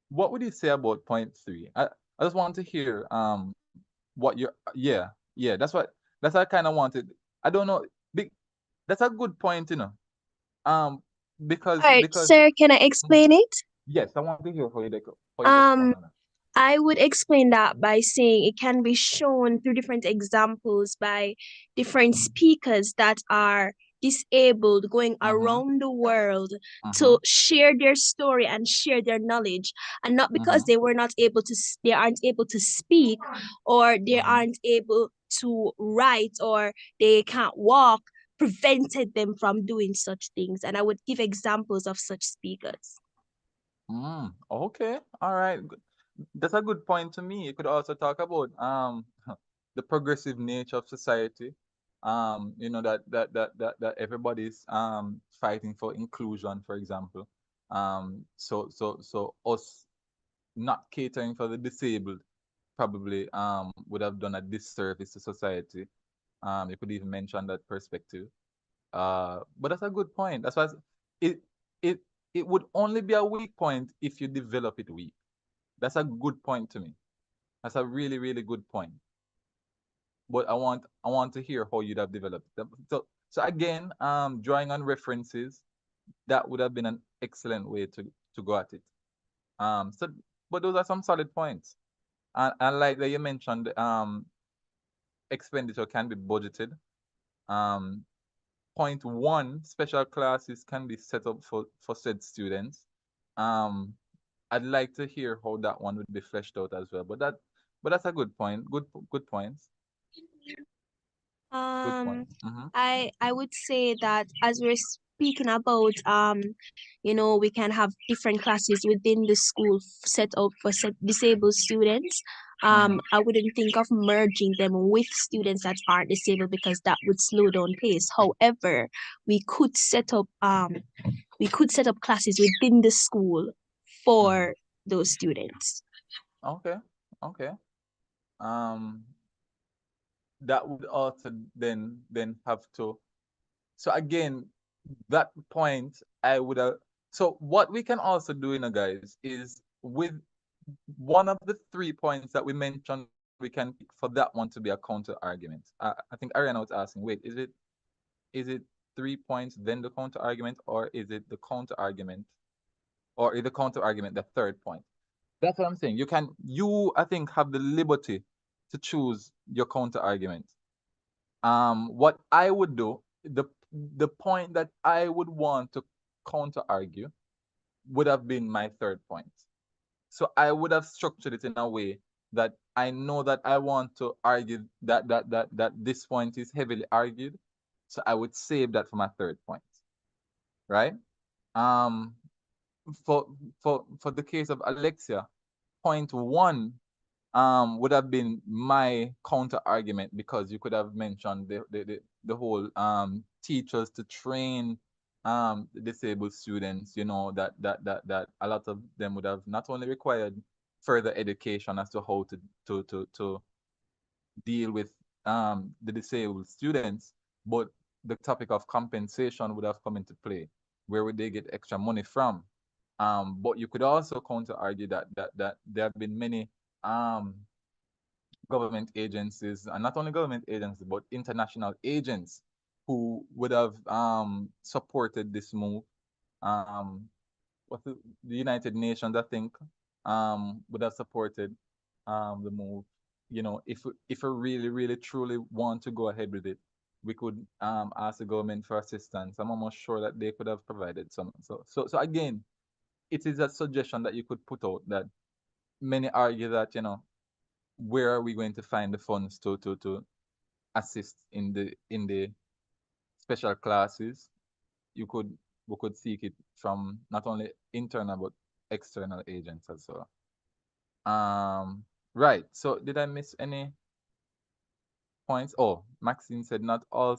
What would you say about point three? I just want to hear what you're yeah, that's what I kind of wanted. I don't know. Big That's a good point, Um All right, because sir, can I explain it? yes, I want to hear how you Um, respond on that. I would explain that by saying it can be shown through different examples by different speakers that are disabled going Mm-hmm. around the world Mm-hmm. to share their story and share their knowledge, and not because Mm-hmm. they were not able to they aren't able to speak, or they Mm-hmm. aren't able to write, or they can't walk, prevented them from doing such things. And I would give examples of such speakers. Okay. All right. That's a good point to me. You could also talk about the progressive nature of society. That everybody's fighting for inclusion, for example. So us not catering for the disabled probably would have done a disservice to society. You could even mention that perspective. But that's a good point. That's why it it it would only be a weak point if you develop it weak. That's a good point to me. That's a really, really good point. But I want to hear how you'd have developed them. So again, drawing on references, that would have been an excellent way to go at it. So but those are some solid points. And like that you mentioned, expenditure can be budgeted. Um, Point one, special classes can be set up for said students. Um, I'd like to hear how that one would be fleshed out as well. But that's a good point. Good points. Good point. Um, Mm-hmm. I would say that as we're speaking about we can have different classes within the school set up for disabled students. Mm-hmm. I wouldn't think of merging them with students that aren't disabled because that would slow down pace. However, we could set up classes within the school Mm-hmm. for those students. Okay. Okay. Um, that would also then have to. So again, that point I would have. So what we can also do, guys, is with one of the 3 points that we mentioned, we can pick for that one to be a counter argument. I think Ariana was asking, wait, is it 3 points, then the counter argument, or is it the counter argument, or is the counter argument the third point? That's what I'm saying. You I think have the liberty to choose your counter argument. What I would do, the point that I would want to counter argue would have been my third point. So I would have structured it in a way that I know that I want to argue that this point is heavily argued. So I would save that for my third point. Right? Um for the case of Alexia, point one would have been my counter argument, because you could have mentioned the whole teachers to train the disabled students, you know, that a lot of them would have not only required further education as to how to deal with the disabled students, but the topic of compensation would have come into play. Where would they get extra money from? But you could also counter argue that there have been many government agencies, and not only government agencies, but international agents who would have supported this move. What the United Nations, I think, would have supported the move. You know, if we really, really, truly want to go ahead with it, we could ask the government for assistance. I'm almost sure that they could have provided some. So again, it is a suggestion that you could put out, that many argue that, you know, where are we going to find the funds to assist in the special classes? We could seek it from not only internal but external agents as well. Right. So did I miss any points? Oh, Maxine said not all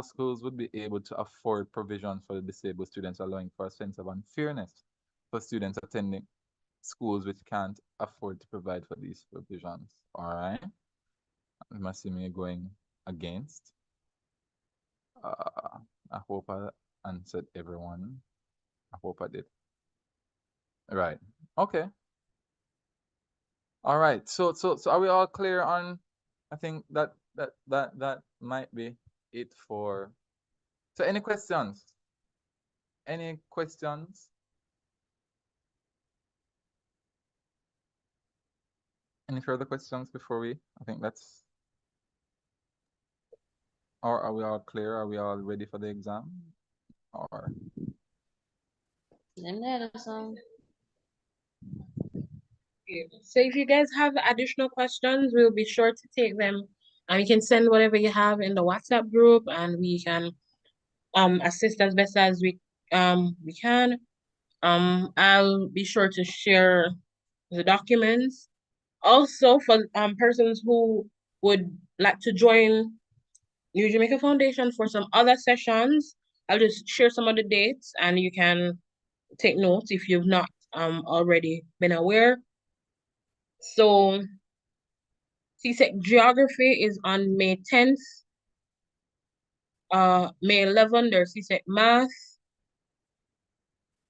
schools would be able to afford provision for the disabled students, allowing for a sense of unfairness for students attending schools which can't afford to provide for these provisions. All right. I'm assuming you're going against. I hope I answered everyone. I hope I did. Right. Okay. All right. So are we all clear on? I think that might be it for. So any questions? Any questions? Any further questions before we? I think that's. Or are we all clear? Are we all ready for the exam? Or So if you guys have additional questions, we'll be sure to take them, and you can send whatever you have in the WhatsApp group, and we can assist as best as we can. I'll be sure to share the documents. Also, for persons who would like to join New Jamaica Foundation for some other sessions, I'll just share some of the dates, and you can take notes if you've not already been aware. So CSEC Geography is on May 10th. May 11th, there's CSEC Math,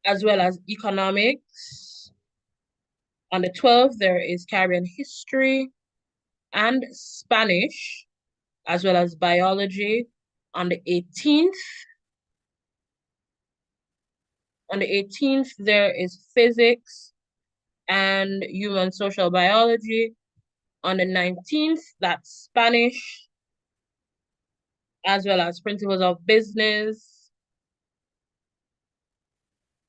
as well as Economics. On the 12th, there is Caribbean History and Spanish, as well as Biology. On the 18th, there is Physics and Human Social Biology. On the 19th, that's Spanish, as well as Principles of Business.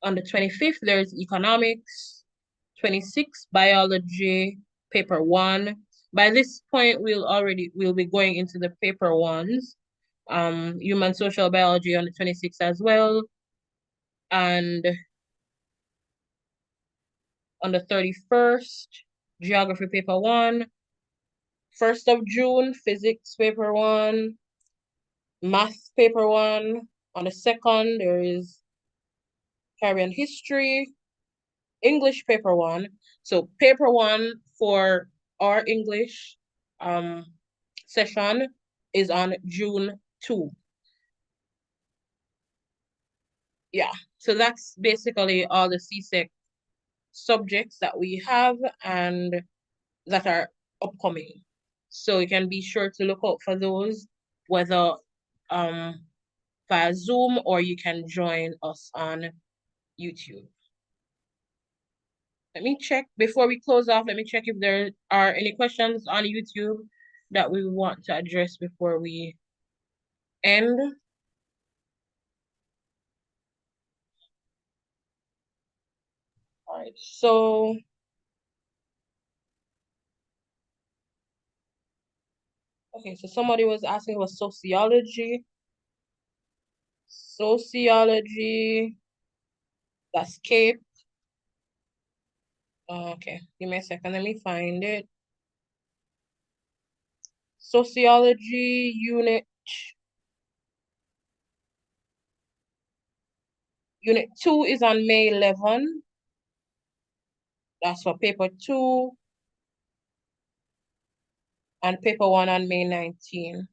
On the 25th, there's Economics. 26th, Biology, Paper 1. By this point, we'll be going into the Paper 1s. Human Social Biology on the 26th as well. And on the 31st, Geography Paper 1. 1st of June, Physics Paper 1. Math Paper 1. On the 2nd, there is Caribbean History, English Paper 1. So Paper 1 for our English session is on June 2. Yeah, so that's basically all the CSEC subjects that we have and that are upcoming. So you can be sure to look out for those, whether via Zoom, or you can join us on YouTube. Let me check before we close off. Let me check if there are any questions on YouTube that we want to address before we end. All right, so okay, so somebody was asking about sociology. Sociology, that's CAPE. Okay, give me a second, let me find it. Sociology Unit 2 is on May 11. That's for paper 2. And paper 1 on May 19.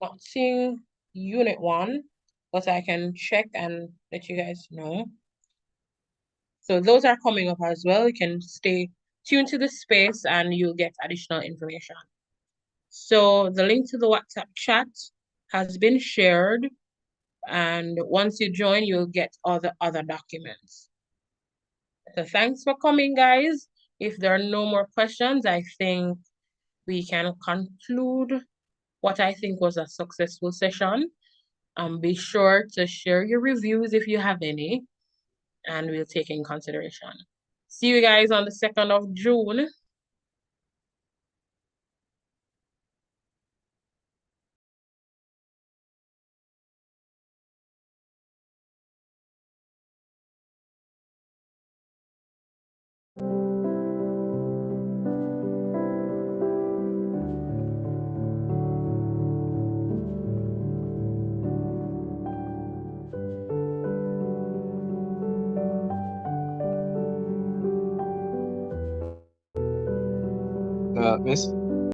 Not seeing unit 1, but I can check and let you guys know. So those are coming up as well. You can stay tuned to the space and you'll get additional information. So the link to the WhatsApp chat has been shared. And once you join, you'll get all the other documents. So thanks for coming, guys. If there are no more questions, I think we can conclude what I think was a successful session. Be sure to share your reviews if you have any, and we'll take in consideration. See you guys on the 2nd of June. Miss?